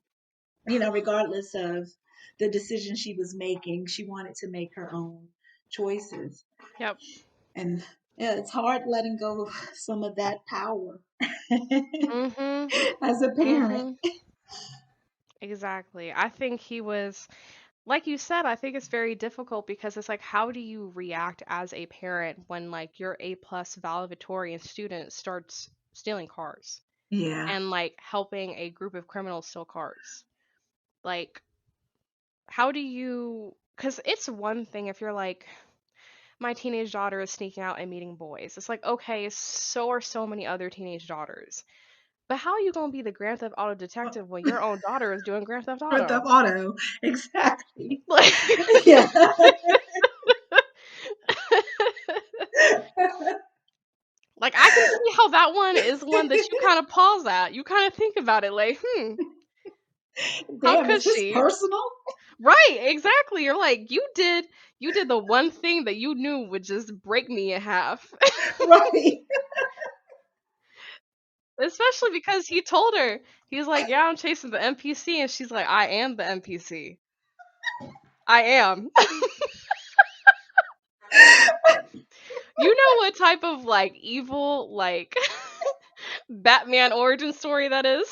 [SPEAKER 2] regardless of the decision she was making, she wanted to make her own choices.
[SPEAKER 1] Yep.
[SPEAKER 2] And yeah, it's hard letting go of some of that power
[SPEAKER 1] Mhm.
[SPEAKER 2] as a parent.
[SPEAKER 1] Mhm. Exactly. I think he was, like you said, I think it's very difficult because it's like, how do you react as a parent when like your A plus valedictorian student starts stealing cars
[SPEAKER 2] Yeah.
[SPEAKER 1] and like helping a group of criminals steal cars? Like, how do you? Because it's one thing if you're like, my teenage daughter is sneaking out and meeting boys. It's like, okay, so are so many other teenage daughters. But how are you gonna be the Grand Theft Auto detective when your own daughter is doing Grand Theft
[SPEAKER 2] Grand Theft
[SPEAKER 1] Auto?
[SPEAKER 2] Auto. Exactly.
[SPEAKER 1] Like,
[SPEAKER 2] Yeah.
[SPEAKER 1] like I can see how that one is one that you kind of pause at. You kind of think about it, like, how
[SPEAKER 2] Damn,
[SPEAKER 1] could
[SPEAKER 2] is this
[SPEAKER 1] she?
[SPEAKER 2] personal?
[SPEAKER 1] Right, exactly. You're like, you did the one thing that you knew would just break me in half.
[SPEAKER 2] Right.
[SPEAKER 1] Especially because he told her, he's like, yeah, I'm chasing the NPC, and she's like, I am the NPC. I am. You know what type of like evil like Batman origin story that is?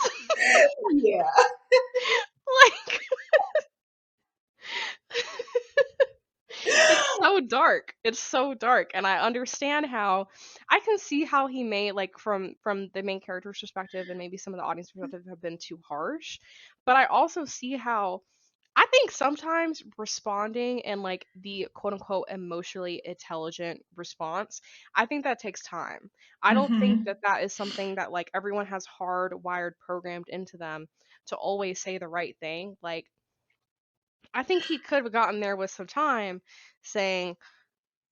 [SPEAKER 2] Yeah.
[SPEAKER 1] Like, it's so dark. It's so dark, and I understand how I can see how he may like from the main character's perspective and maybe some of the audience perspective have been too harsh, but I also see how I think sometimes responding and like the quote unquote emotionally intelligent response, I think that takes time. I don't think
[SPEAKER 2] Hmm.
[SPEAKER 1] that that is something that like everyone has hardwired programmed into them to always say the right thing. Like, I think he could have gotten there with some time saying,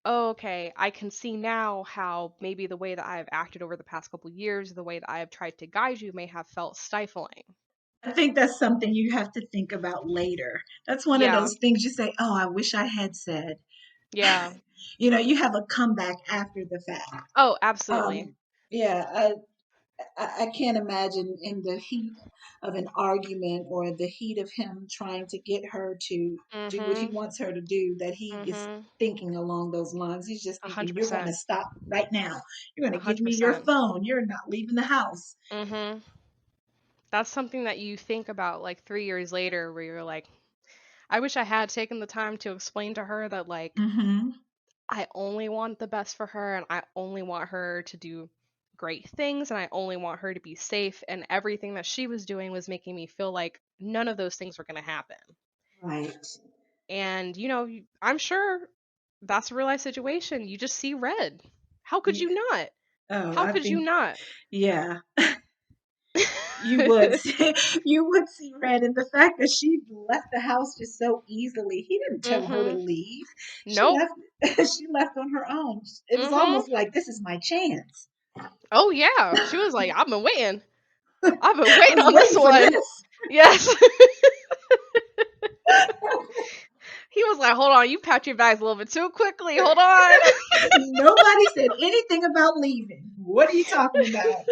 [SPEAKER 1] oh, okay, I can see now how maybe the way that I have acted over the past couple years, the way that I have tried to guide you may have felt stifling.
[SPEAKER 2] I think that's something you have to think about later. That's one of
[SPEAKER 1] Yeah.
[SPEAKER 2] those things you say, oh, I wish I had said.
[SPEAKER 1] Yeah.
[SPEAKER 2] You have a comeback after the fact.
[SPEAKER 1] Oh, absolutely.
[SPEAKER 2] Yeah, I can't imagine in the heat of an argument or the heat of him trying to get her to do what he
[SPEAKER 1] Mhm.
[SPEAKER 2] wants her to do that he is
[SPEAKER 1] Mhm.
[SPEAKER 2] thinking along those lines. He's just
[SPEAKER 1] A
[SPEAKER 2] thinking,
[SPEAKER 1] hundred
[SPEAKER 2] you're going to
[SPEAKER 1] percent.
[SPEAKER 2] stop right now. You're
[SPEAKER 1] A
[SPEAKER 2] going to give
[SPEAKER 1] hundred
[SPEAKER 2] me your
[SPEAKER 1] percent.
[SPEAKER 2] phone. You're not leaving the house.
[SPEAKER 1] Mhm. That's something that you think about like 3 years later, where you're like, I wish I had taken the time to explain to her that like
[SPEAKER 2] Mm-hmm.
[SPEAKER 1] I only want the best for her and I only want her to do great things and I only want her to be safe, and everything that she was doing was making me feel like none of those things were going to happen.
[SPEAKER 2] Right.
[SPEAKER 1] And I'm sure that's a real life situation. You just see red. How could
[SPEAKER 2] Yeah.
[SPEAKER 1] you not?
[SPEAKER 2] Oh,
[SPEAKER 1] How
[SPEAKER 2] I
[SPEAKER 1] could you
[SPEAKER 2] think,
[SPEAKER 1] not?
[SPEAKER 2] yeah, you would you would see red, and the fact that she left the house just so easily. He didn't tell her to
[SPEAKER 1] Mhm.
[SPEAKER 2] leave. She
[SPEAKER 1] Nope.
[SPEAKER 2] left. She left on her own. It was
[SPEAKER 1] Mhm.
[SPEAKER 2] almost like this is my chance.
[SPEAKER 1] Oh yeah. She was like, I've been waiting. I've been
[SPEAKER 2] I
[SPEAKER 1] waiting
[SPEAKER 2] was
[SPEAKER 1] on this
[SPEAKER 2] waiting for
[SPEAKER 1] one.
[SPEAKER 2] this.
[SPEAKER 1] Yes. He was like, hold on, you packed your bags a little bit too quickly. Hold on.
[SPEAKER 2] Nobody said anything about leaving. What are you talking about?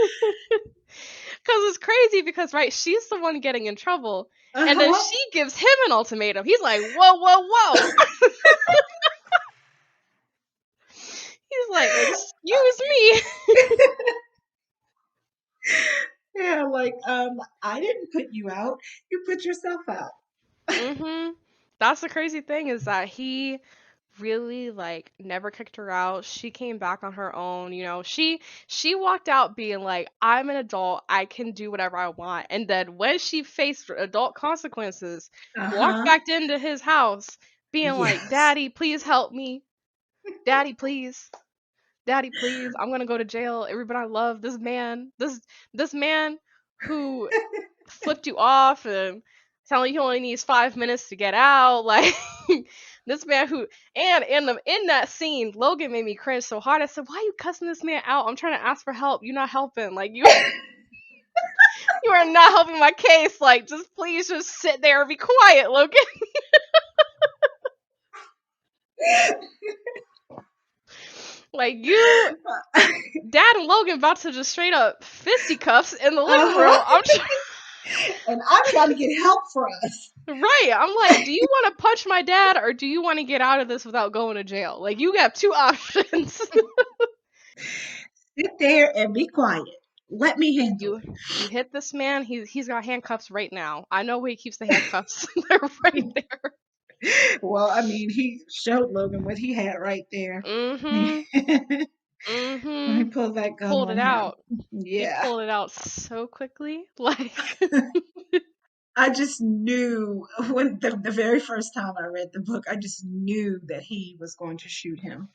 [SPEAKER 1] Because it's crazy because, right, she's the one getting in trouble. And then
[SPEAKER 2] Uh-huh.
[SPEAKER 1] she gives him an ultimatum. He's like, whoa, whoa, whoa. He's like, excuse me.
[SPEAKER 2] Yeah, like, I didn't put you out. You put yourself out.
[SPEAKER 1] Mm-hmm. That's the crazy thing, is that he really like never kicked her out. She came back on her own. She walked out being like, I'm an adult, I can do whatever I want. And then when she faced adult consequences, walked
[SPEAKER 2] Uh-huh.
[SPEAKER 1] back into his house being like,
[SPEAKER 2] Yes.
[SPEAKER 1] Daddy, please help me. Daddy, please. Daddy, please. I'm gonna go to jail. Everybody, I love this man. This man who flipped you off and telling you he only needs 5 minutes to get out. Like this man who, and in that scene, Logan made me cringe so hard. I said, "Why are you cussing this man out? I'm trying to ask for help. You're not helping. Like you are not helping my case. Like just please just sit there and be quiet, Logan." Like you, Dad and Logan about to just straight up fisticuffs in the living
[SPEAKER 2] Uh-huh.
[SPEAKER 1] room. I'm trying.
[SPEAKER 2] And I'm trying to get help for us.
[SPEAKER 1] Right. I'm like, do you want to punch my dad or do you want to get out of this without going to jail? Like, you got two options.
[SPEAKER 2] Sit there and be quiet. Let me handle
[SPEAKER 1] you you hit this man. He's got handcuffs right now. I know where he keeps the handcuffs. They're right
[SPEAKER 2] it.
[SPEAKER 1] there.
[SPEAKER 2] Well, I mean, he showed Logan what he had right there. He
[SPEAKER 1] Mm-hmm.
[SPEAKER 2] when he
[SPEAKER 1] Mm-hmm.
[SPEAKER 2] pulled that gun
[SPEAKER 1] Pulled it
[SPEAKER 2] on him.
[SPEAKER 1] out. He
[SPEAKER 2] Yeah.
[SPEAKER 1] pulled it out so quickly. Like,
[SPEAKER 2] I just knew when the very first time I read the book, I just knew that he was going to shoot him.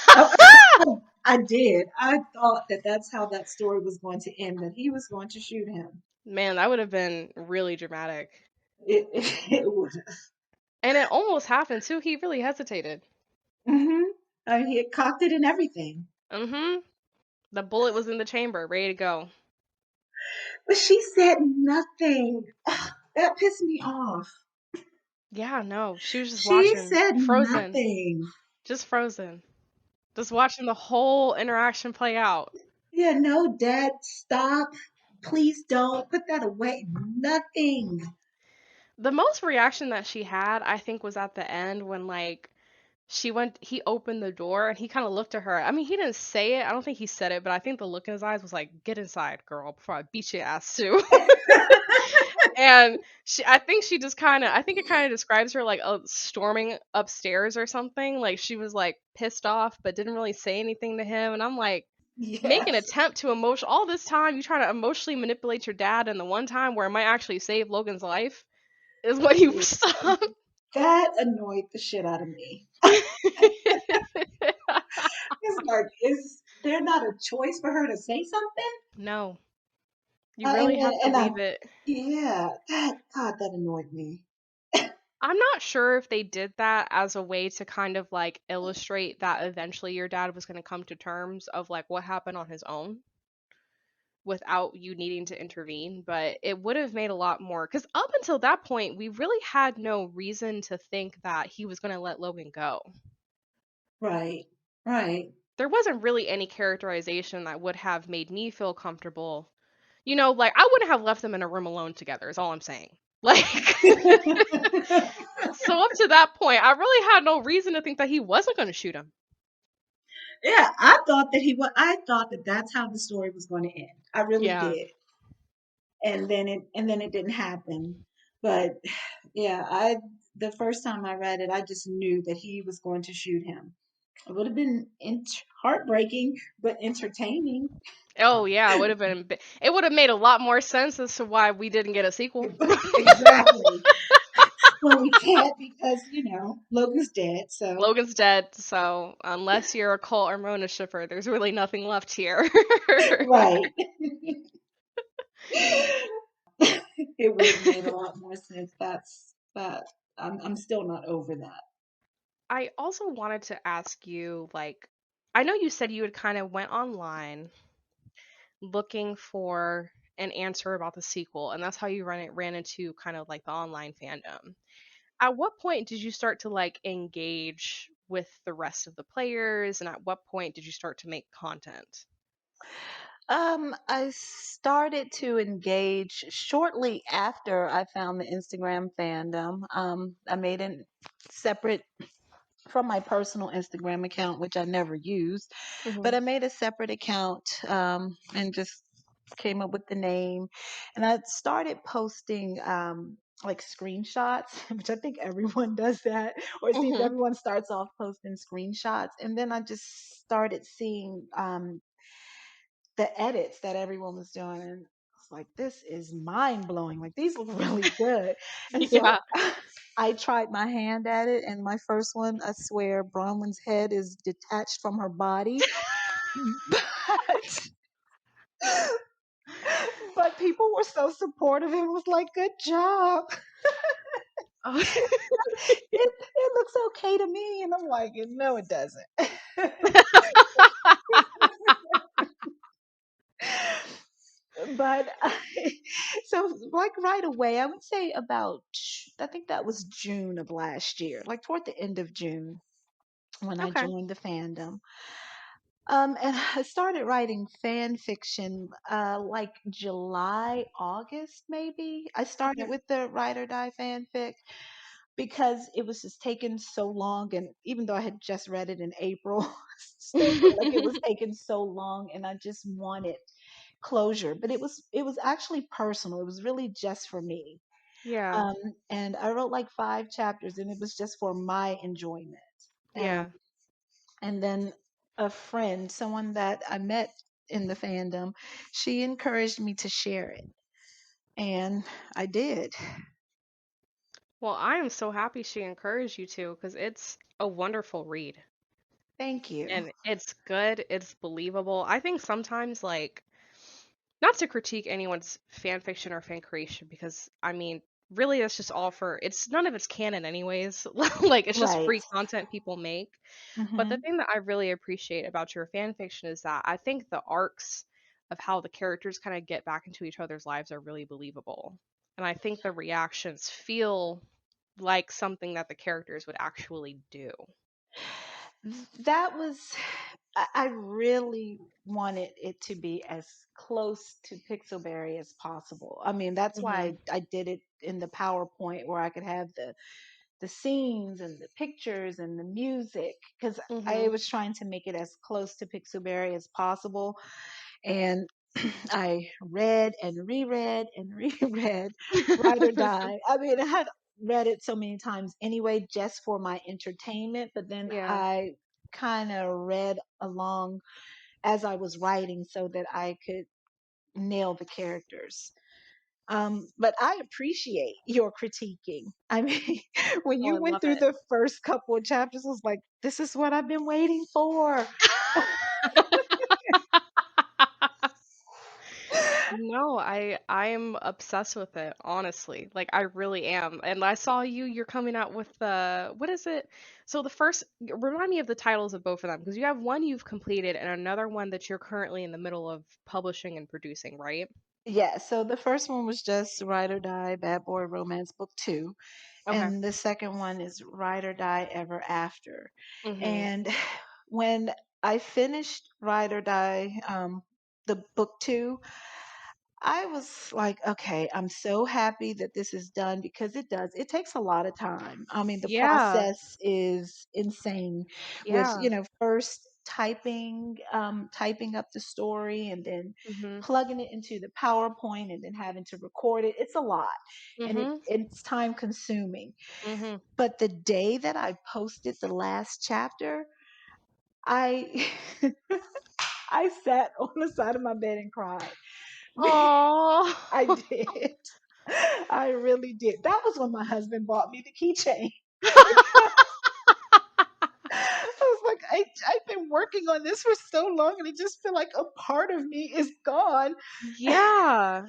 [SPEAKER 2] I, I did. I thought that that's how that story was going to end, that he was going to shoot him.
[SPEAKER 1] man, that would have been really dramatic.
[SPEAKER 2] It was.
[SPEAKER 1] And it almost happened too. He really hesitated.
[SPEAKER 2] Hmm. I mean, he had cocked it and everything.
[SPEAKER 1] Mm-hmm. The bullet was in the chamber, ready to go.
[SPEAKER 2] But she said nothing. That pissed me off.
[SPEAKER 1] Yeah, no, she was just
[SPEAKER 2] She
[SPEAKER 1] watching,
[SPEAKER 2] said
[SPEAKER 1] frozen,
[SPEAKER 2] nothing.
[SPEAKER 1] just frozen, just watching the whole interaction play out.
[SPEAKER 2] Yeah, no, Dad, stop. Please don't put that away. Nothing.
[SPEAKER 1] The most reaction that she had, I think, was at the end when like he opened the door and he kind of looked at her. I mean, he didn't say it. I don't think he said it, but I think the look in his eyes was like, "Get inside, girl, before I beat your ass too." And I think she just kind of, I think it kind of describes her like storming upstairs or something. Like she was like pissed off, but didn't really say anything to him. And I'm like, make an
[SPEAKER 2] Yes.
[SPEAKER 1] attempt to emotion all this time. You try to emotionally manipulate your dad, and the one time where it might actually save Logan's life is when you stop.
[SPEAKER 2] That annoyed the shit out of me. It's like, is there not a choice for her to say something?
[SPEAKER 1] No, you really
[SPEAKER 2] And
[SPEAKER 1] have to
[SPEAKER 2] I,
[SPEAKER 1] leave it.
[SPEAKER 2] yeah, that annoyed me.
[SPEAKER 1] I'm not sure if they did that as a way to kind of like illustrate that eventually your dad was going to come to terms of like what happened on his own without you needing to intervene, but it would have made a lot more, because up until that point we really had no reason to think that he was going to let Logan go.
[SPEAKER 2] Right. Right.
[SPEAKER 1] There wasn't really any characterization that would have made me feel comfortable. You know, like I wouldn't have left them in a room alone together, is all I'm saying. Like, so up to that point, I really had no reason to think that he wasn't going to shoot him.
[SPEAKER 2] Yeah, I thought that he was. I thought that that's how the story was going to end. I really
[SPEAKER 1] Yeah.
[SPEAKER 2] did. And then it didn't happen. But yeah, I the first time I read it, I just knew that he was going to shoot him. It would have been heartbreaking, but entertaining.
[SPEAKER 1] Oh yeah, it would have been. It would have made a lot more sense as to why we didn't get a sequel.
[SPEAKER 2] Exactly. Well, we can't because Logan's dead. So
[SPEAKER 1] Logan's dead, so unless you're a Colt or Mona shipper, there's really nothing left here.
[SPEAKER 2] right. It would have made a lot more sense. That I'm still not over that.
[SPEAKER 1] I also wanted to ask you, like, I know you said you had kind of went online looking for an answer about the sequel, and that's how you ran into kind of like the online fandom. At what point did you start to like engage with the rest of the players, and at what point did you start to make content?
[SPEAKER 3] I started to engage shortly after I found the Instagram fandom. I made a separate from my personal Instagram account, which I never used, but
[SPEAKER 1] Hmm.
[SPEAKER 3] I made a separate account and just came up with the name. And I started posting like screenshots, which I think everyone does that, or it seems
[SPEAKER 1] Hmm.
[SPEAKER 3] everyone starts off posting screenshots. And then I just started seeing the edits that everyone was doing. And I was like, this is mind blowing. Like, these look really good. And so
[SPEAKER 1] Yeah.
[SPEAKER 3] I tried my hand at it. And my first one, I swear, Bronwyn's head is detached from her body. But, but people were so supportive. It was like, good job.
[SPEAKER 1] Oh.
[SPEAKER 3] It looks okay to me. And I'm like, no, it doesn't. But so like right away, I would say about I think that was June of last year, like toward the end of June when I
[SPEAKER 1] Okay.
[SPEAKER 3] joined the fandom. And I started writing fan fiction like July, August maybe. I started
[SPEAKER 1] Okay.
[SPEAKER 3] with the Ride or Die fanfic because it was just taking so long, and even though I had just read it in April, still feel like it was taking so long, and I just wanted closure. But it was actually personal. It was really just for me.
[SPEAKER 1] Yeah.
[SPEAKER 3] Um, and I wrote like 5 chapters, and it was just for my enjoyment. Um,
[SPEAKER 1] Yeah.
[SPEAKER 3] and then a friend, someone that I met in the fandom, she encouraged me to share it, and I did.
[SPEAKER 1] Well, I am so happy she encouraged you to because it's a wonderful read.
[SPEAKER 3] Thank you.
[SPEAKER 1] And it's good, it's believable. I think sometimes, like, not to critique anyone's fan fiction or fan creation, because I mean, really, that's just all for it's none of it's canon, anyways. Like, it's just
[SPEAKER 3] Right.
[SPEAKER 1] free content people make. But the
[SPEAKER 3] Hmm.
[SPEAKER 1] thing that I really appreciate about your fan fiction is that I think the arcs of how the characters kind of get back into each other's lives are really believable. And I think the reactions feel like something that the characters would actually do.
[SPEAKER 3] That was, I really wanted it to be as close to Pixelberry as possible. I mean, that's
[SPEAKER 1] Hmm.
[SPEAKER 3] why I did it in the PowerPoint where I could have the scenes and the pictures and the music because I
[SPEAKER 1] Hmm.
[SPEAKER 3] was trying to make it as close to Pixelberry as possible. And I read and reread and reread Ride or Die. I mean, I had read it so many times anyway, just for my entertainment, but then
[SPEAKER 1] Yeah.
[SPEAKER 3] I kind of read along as I was writing so that I could nail the characters. But I appreciate your critiquing. I mean, when
[SPEAKER 1] Oh, I
[SPEAKER 3] you went
[SPEAKER 1] love
[SPEAKER 3] through the first couple of chapters, I was like, this is what I've been waiting for.
[SPEAKER 1] it. No, I'm obsessed with it, honestly. Like I really am. And I saw you're coming out with the what is it? So the first remind me of the titles of both of them because you have one you've completed and another one that you're currently in the middle of publishing and producing, right?
[SPEAKER 3] Yeah, so the first one was just Ride or Die Bad Boy Romance Book 2,
[SPEAKER 1] Okay.
[SPEAKER 3] and the second one is Ride or Die Ever After.
[SPEAKER 1] Mhm.
[SPEAKER 3] And when I finished Ride or Die, the book 2, I was like, okay, I'm so happy that this is done because it does. It takes a lot of time. I mean, the
[SPEAKER 1] Yeah.
[SPEAKER 3] process is insane with,
[SPEAKER 1] Yeah.
[SPEAKER 3] first typing up the story and then
[SPEAKER 1] Mhm.
[SPEAKER 3] plugging it into the PowerPoint and then having to record it. It's a lot and
[SPEAKER 1] Mhm.
[SPEAKER 3] it's time consuming.
[SPEAKER 1] Mhm.
[SPEAKER 3] But the day that I posted the last chapter, I I sat on the side of my bed and cried.
[SPEAKER 1] Oh.
[SPEAKER 3] I did. I really did. That was when my husband bought me the keychain. I was like, I've been working on this for so long, and I just feel like a part of me is gone.
[SPEAKER 1] Yeah.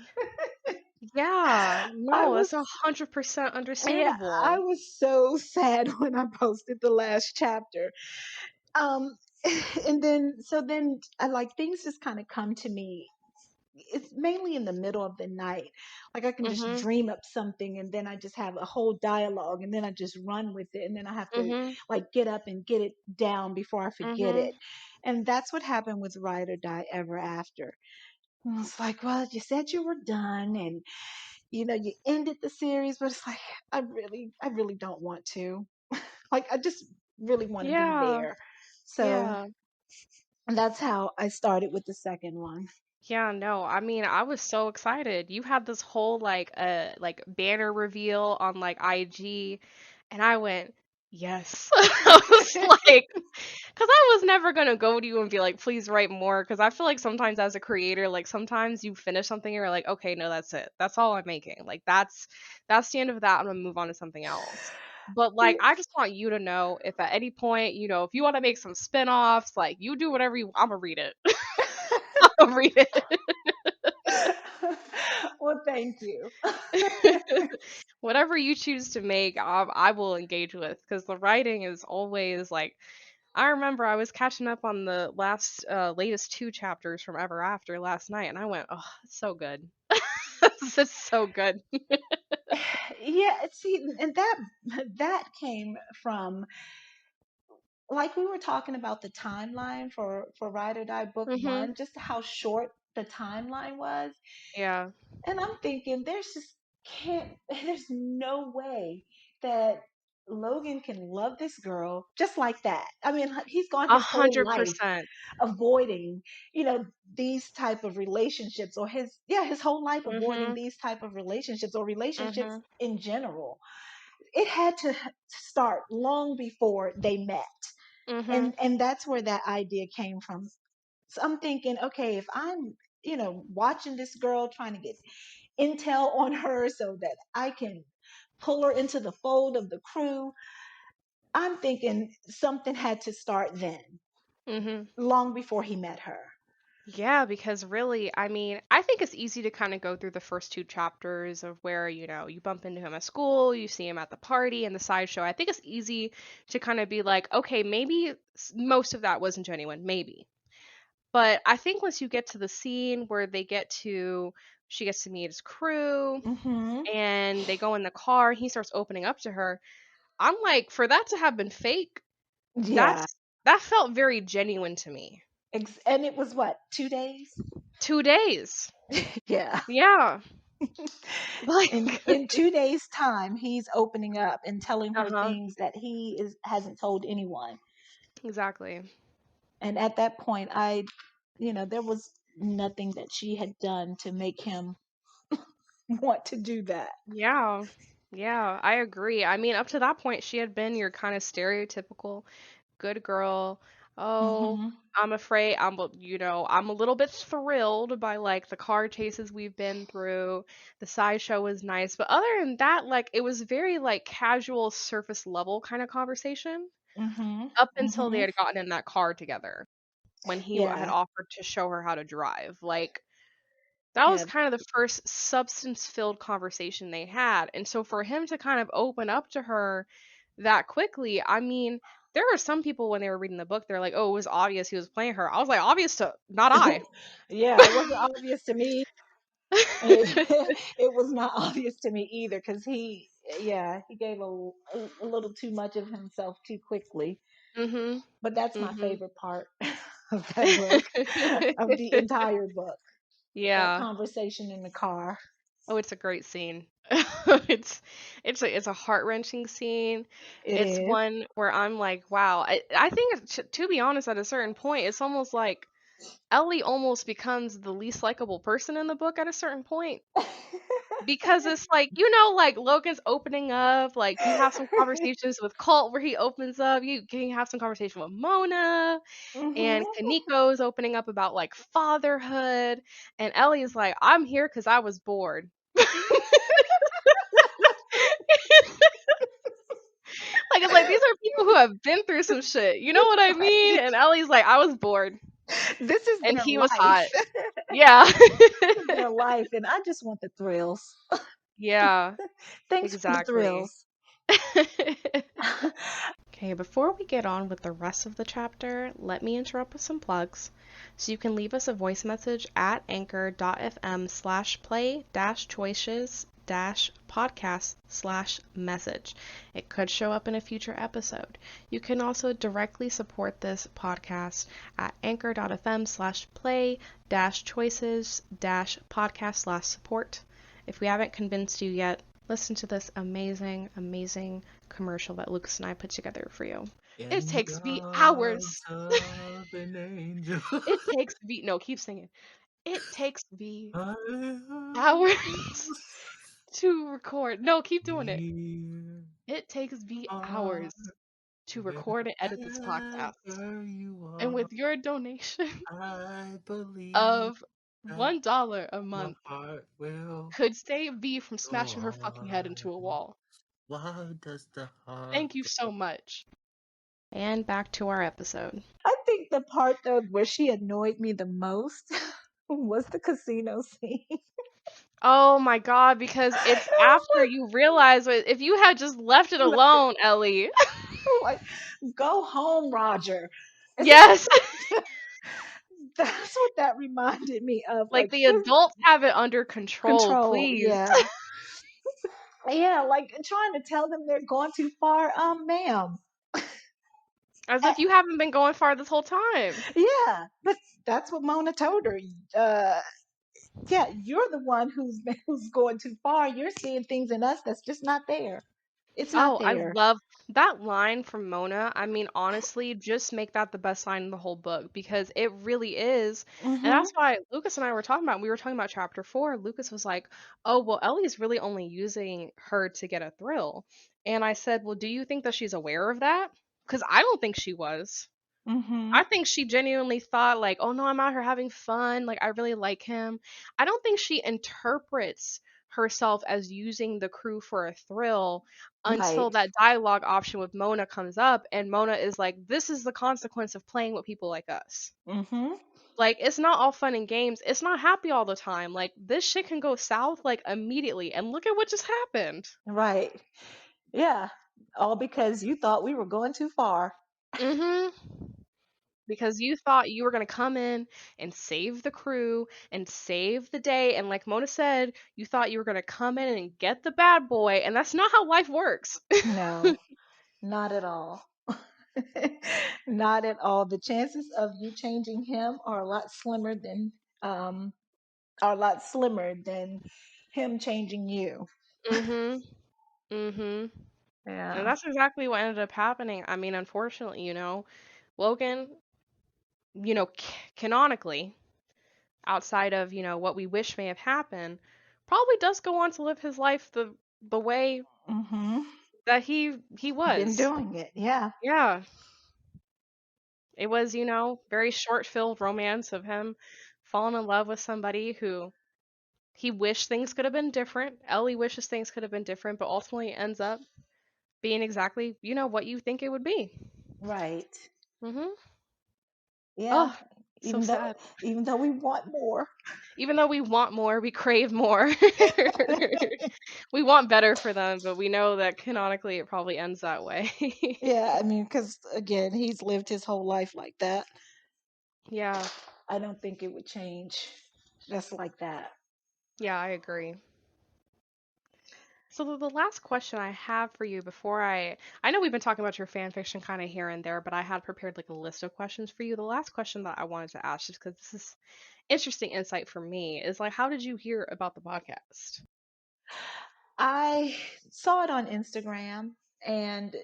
[SPEAKER 1] Yeah.
[SPEAKER 3] I
[SPEAKER 1] No,
[SPEAKER 3] was,
[SPEAKER 1] that's 100%
[SPEAKER 3] yeah, I
[SPEAKER 1] understandable.
[SPEAKER 3] was so sad when I posted the last chapter. Um, and then I like things just kind of come to me. It's mainly in the middle of the night. Like I can just
[SPEAKER 1] Mhm.
[SPEAKER 3] dream up something and then I just have a whole dialogue and then I just run with it and then I have to
[SPEAKER 1] Mhm.
[SPEAKER 3] like get up and get it down before I forget
[SPEAKER 1] Mhm.
[SPEAKER 3] it. And that's what happened with Ride or Die Ever After. And it's like, well, you said you were done and you ended the series, but it's like I really don't want to. Like I just really want to be
[SPEAKER 1] Yeah.
[SPEAKER 3] there. So
[SPEAKER 1] Yeah.
[SPEAKER 3] that's how I started with the second one.
[SPEAKER 1] Yeah, no. I mean, I was so excited. You had this whole like banner reveal on like IG and I went, "Yes." I was like, cuz I was never going to go to you and be like, "Please write more," cuz I feel like sometimes as a creator, like sometimes you finish something and you're like, "Okay, no, that's it. That's all I'm making." Like that's the end of that. I'm going to move on to something else. But like I just want you to know if at any point, if you want to make some spin-offs, like you do whatever you I'm going to read it. I'll read it.
[SPEAKER 3] Well, thank you.
[SPEAKER 1] Whatever you choose to make, I will engage with because the writing is always like. I remember I was catching up on the latest two chapters from Ever After last night, and I went, "Oh, it's so good! It's so good."
[SPEAKER 3] Yeah, see, and that came from like we were talking about the timeline for Ride or Die Book
[SPEAKER 1] Mhm.
[SPEAKER 3] One, just how short the timeline was.
[SPEAKER 1] Yeah.
[SPEAKER 3] And I'm thinking, there's no way that Logan can love this girl just like that. I mean, he's gone
[SPEAKER 1] A
[SPEAKER 3] his whole
[SPEAKER 1] hundred
[SPEAKER 3] life
[SPEAKER 1] percent.
[SPEAKER 3] avoiding, these type of relationships, or his whole life avoiding
[SPEAKER 1] Mhm.
[SPEAKER 3] these type of relationships or relationships
[SPEAKER 1] Mhm.
[SPEAKER 3] in general. It had to start long before they met.
[SPEAKER 1] Mhm.
[SPEAKER 3] And that's where that idea came from. So I'm thinking, okay, if I'm, watching this girl trying to get intel on her so that I can pull her into the fold of the crew, I'm thinking something had to start then,
[SPEAKER 1] Mhm.
[SPEAKER 3] long before he met her.
[SPEAKER 1] Yeah, because really, I mean, I think it's easy to kind of go through the first two chapters of where, you bump into him at school, you see him at the party and the sideshow. I think it's easy to kind of be like, okay, maybe most of that wasn't genuine, maybe. But I think once you get to the scene where she gets to meet his crew
[SPEAKER 3] Mm-hmm.
[SPEAKER 1] and they go in the car, he starts opening up to her. I'm like, for that to have been fake,
[SPEAKER 3] Yeah.
[SPEAKER 1] that felt very genuine to me.
[SPEAKER 3] And it was what, 2 days?
[SPEAKER 1] 2 days.
[SPEAKER 3] Yeah.
[SPEAKER 1] Yeah.
[SPEAKER 3] In
[SPEAKER 1] Like,
[SPEAKER 3] in 2 days' time, he's opening up and telling her
[SPEAKER 1] uh-huh.
[SPEAKER 3] things that he hasn't told anyone.
[SPEAKER 1] Exactly.
[SPEAKER 3] And at that point, there was nothing that she had done to make him want to do that.
[SPEAKER 1] Yeah. Yeah, I agree. I mean, up to that point, she had been your kind of stereotypical good girl. Oh,
[SPEAKER 3] Mm-hmm.
[SPEAKER 1] I'm afraid I'm a little bit thrilled by like the car chases we've been through. The sideshow was nice, but other than that, like it was very like casual surface level kind of conversation
[SPEAKER 3] Mm-hmm.
[SPEAKER 1] up until they
[SPEAKER 3] Mm-hmm.
[SPEAKER 1] had gotten in that car together when he had
[SPEAKER 3] Yeah.
[SPEAKER 1] offered to show her how to drive. Like that was
[SPEAKER 3] Yeah.
[SPEAKER 1] kind of the first substance-filled conversation they had. And so for him to kind of open up to her that quickly, I mean, there were some people when they were reading the book, they're like, "Oh, it was obvious he was playing her." I was like, "Obvious to not I."
[SPEAKER 3] Yeah, it wasn't obvious to me. It was not obvious to me either because he gave a little too much of himself too quickly.
[SPEAKER 1] Mhm.
[SPEAKER 3] But that's my
[SPEAKER 1] Mhm.
[SPEAKER 3] favorite part of that book, of the entire book. That
[SPEAKER 1] Yeah.
[SPEAKER 3] conversation in the car.
[SPEAKER 1] Oh, it's a great scene. It's it's a heart-wrenching scene.
[SPEAKER 3] It
[SPEAKER 1] It's
[SPEAKER 3] is.
[SPEAKER 1] one where I'm like, wow. I think to be honest, at a certain point, it's almost like Ellie almost becomes the least likable person in the book at a certain point. Because it's like, like Logan's opening up, like you have some conversations with Colt where he opens up, you can have some conversation with Mona, and
[SPEAKER 3] Mhm.
[SPEAKER 1] Kaniko's opening up about like fatherhood, and Ellie is like, I'm here because I was bored. Like it's like these are people who have been through some shit. You know what I mean?
[SPEAKER 3] Right.
[SPEAKER 1] And Ellie's like, I was bored.
[SPEAKER 3] This is
[SPEAKER 1] And
[SPEAKER 3] their
[SPEAKER 1] he was hot.
[SPEAKER 3] life.
[SPEAKER 1] Yeah.
[SPEAKER 3] This is their life, and I just want the thrills.
[SPEAKER 1] Yeah,
[SPEAKER 3] Thanks for the
[SPEAKER 1] exactly.
[SPEAKER 3] thrills.
[SPEAKER 1] Okay, before we get on with the rest of the chapter, let me interrupt with some plugs. So you can leave us a voice message at anchor.fm/play-choices-podcast/message. It could show up in a future episode. You can also directly support this podcast at anchor.fm/play-choices-podcast/support. If we haven't convinced you yet, listen to this amazing, amazing commercial that Lucas and I put together for you. It
[SPEAKER 4] In
[SPEAKER 1] takes
[SPEAKER 4] the
[SPEAKER 1] me
[SPEAKER 4] arms
[SPEAKER 1] hours.
[SPEAKER 4] of an angel.
[SPEAKER 1] It takes me, no, keep singing. It takes me
[SPEAKER 4] I
[SPEAKER 1] hours to record. No, keep doing it.
[SPEAKER 4] Here
[SPEAKER 1] It takes me
[SPEAKER 4] are
[SPEAKER 1] hours to record and edit this podcast.
[SPEAKER 4] wherever you
[SPEAKER 1] And
[SPEAKER 4] are.
[SPEAKER 1] with your donation
[SPEAKER 4] I believe
[SPEAKER 1] of
[SPEAKER 4] that
[SPEAKER 1] $1 a
[SPEAKER 4] your
[SPEAKER 1] month
[SPEAKER 4] heart will
[SPEAKER 1] could save V from
[SPEAKER 4] go
[SPEAKER 1] smashing her fucking head into a
[SPEAKER 4] on.
[SPEAKER 1] wall.
[SPEAKER 4] Why does the heart
[SPEAKER 1] Thank you so much. And back to our episode.
[SPEAKER 3] I think the part though where she annoyed me the most was the casino scene.
[SPEAKER 1] Oh my god, because
[SPEAKER 3] It
[SPEAKER 1] it's
[SPEAKER 3] was
[SPEAKER 1] after you realize if you had just left it
[SPEAKER 3] like,
[SPEAKER 1] alone, Ellie.
[SPEAKER 3] like, go home, Roger. It's
[SPEAKER 1] Yes.
[SPEAKER 3] like, that's what that reminded me of.
[SPEAKER 1] Like
[SPEAKER 3] Like
[SPEAKER 1] the
[SPEAKER 3] this
[SPEAKER 1] adults have it under control,
[SPEAKER 3] control,
[SPEAKER 1] please.
[SPEAKER 3] yeah. Yeah, like trying to tell them they're going too far, ma'am.
[SPEAKER 1] As
[SPEAKER 3] Eh,
[SPEAKER 1] if you haven't been going far this whole time.
[SPEAKER 3] yeah, but that's what Mona told her. Yeah, you're the one who's going too far. You're seeing things in us that's just not there. It's not
[SPEAKER 1] Oh, I
[SPEAKER 3] there.
[SPEAKER 1] love that line from Mona. I mean, honestly, just make that the best line in the whole book because it really is. And
[SPEAKER 3] Mhm.
[SPEAKER 1] that's why Lucas and I were talking about, we were talking about chapter 4. Lucas was like, oh, well, Ellie's really only using her to get a thrill. And I said, well, do you think that she's aware of that? Because I don't think she was.
[SPEAKER 3] Mhm.
[SPEAKER 1] I think she genuinely thought like, "Oh no, I'm out here having fun. Like I really like him." I don't think she interprets herself as using the crew for a thrill until
[SPEAKER 3] Right.
[SPEAKER 1] that dialogue option with Mona comes up and Mona is like, "This is the consequence of playing with people like us."
[SPEAKER 3] Mhm.
[SPEAKER 1] Like it's not all fun and games. It's not happy all the time. Like this shit can go south like immediately. And look at what just happened.
[SPEAKER 3] Right. Yeah. All because you thought we were going too far.
[SPEAKER 1] Mhm. Because you thought you were going to come in and save the crew and save the day. And like Mona said, you thought you were going to come in and get the bad boy. And that's not how life works.
[SPEAKER 3] No, not at all. Not at all. The chances of you changing him um are a lot slimmer than him changing you.
[SPEAKER 1] Mm hmm. Mm hmm. And
[SPEAKER 3] Yeah.
[SPEAKER 1] that's exactly what ended up happening. I mean, unfortunately, Logan, canonically, outside of, what we wish may have happened, probably does go on to live his life the way
[SPEAKER 3] Mhm.
[SPEAKER 1] that he
[SPEAKER 3] Been
[SPEAKER 1] was.
[SPEAKER 3] doing it. Yeah.
[SPEAKER 1] Yeah. It was, very short-filled romance of him falling in love with somebody who he wished things could have been different. Ellie wishes things could have been different, but ultimately ends up being exactly, what you think it would be.
[SPEAKER 3] Right.
[SPEAKER 1] Mhm.
[SPEAKER 3] Yeah.
[SPEAKER 1] Oh, so
[SPEAKER 3] Even though
[SPEAKER 1] sad.
[SPEAKER 3] even though we want more.
[SPEAKER 1] Even though we want more, we crave more. We want better for them, but we know that canonically it probably ends that way.
[SPEAKER 3] Yeah, I mean, because again, he's lived his whole life like that.
[SPEAKER 1] Yeah.
[SPEAKER 3] I don't think it would change just like that.
[SPEAKER 1] Yeah, I agree. So the last question I have for you before I know we've been talking about your fan fiction kind of here and there, but I had prepared like a list of questions for you. The last question that I wanted to ask, just because this is interesting insight for me, is like, how did you hear about the podcast?
[SPEAKER 3] I saw it on Instagram and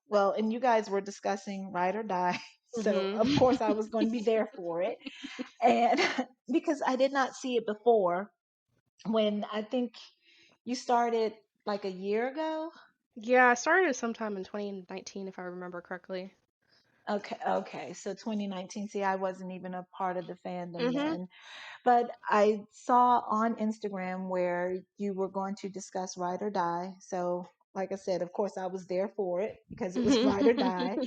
[SPEAKER 3] well, and you guys were discussing Ride or Die. So, of
[SPEAKER 1] Mm-hmm.
[SPEAKER 3] course, I was going to be there for it. And because I did not see it before when I think you started like a year ago.
[SPEAKER 1] Yeah, I started sometime in 2019, if I remember correctly.
[SPEAKER 3] Okay, okay. So 2019. See, I wasn't even a part of the fandom
[SPEAKER 1] Mm-hmm.
[SPEAKER 3] then. But I saw on Instagram where you were going to discuss Ride or Die. So, like I said, of course, I was there for it because it was Ride or Die.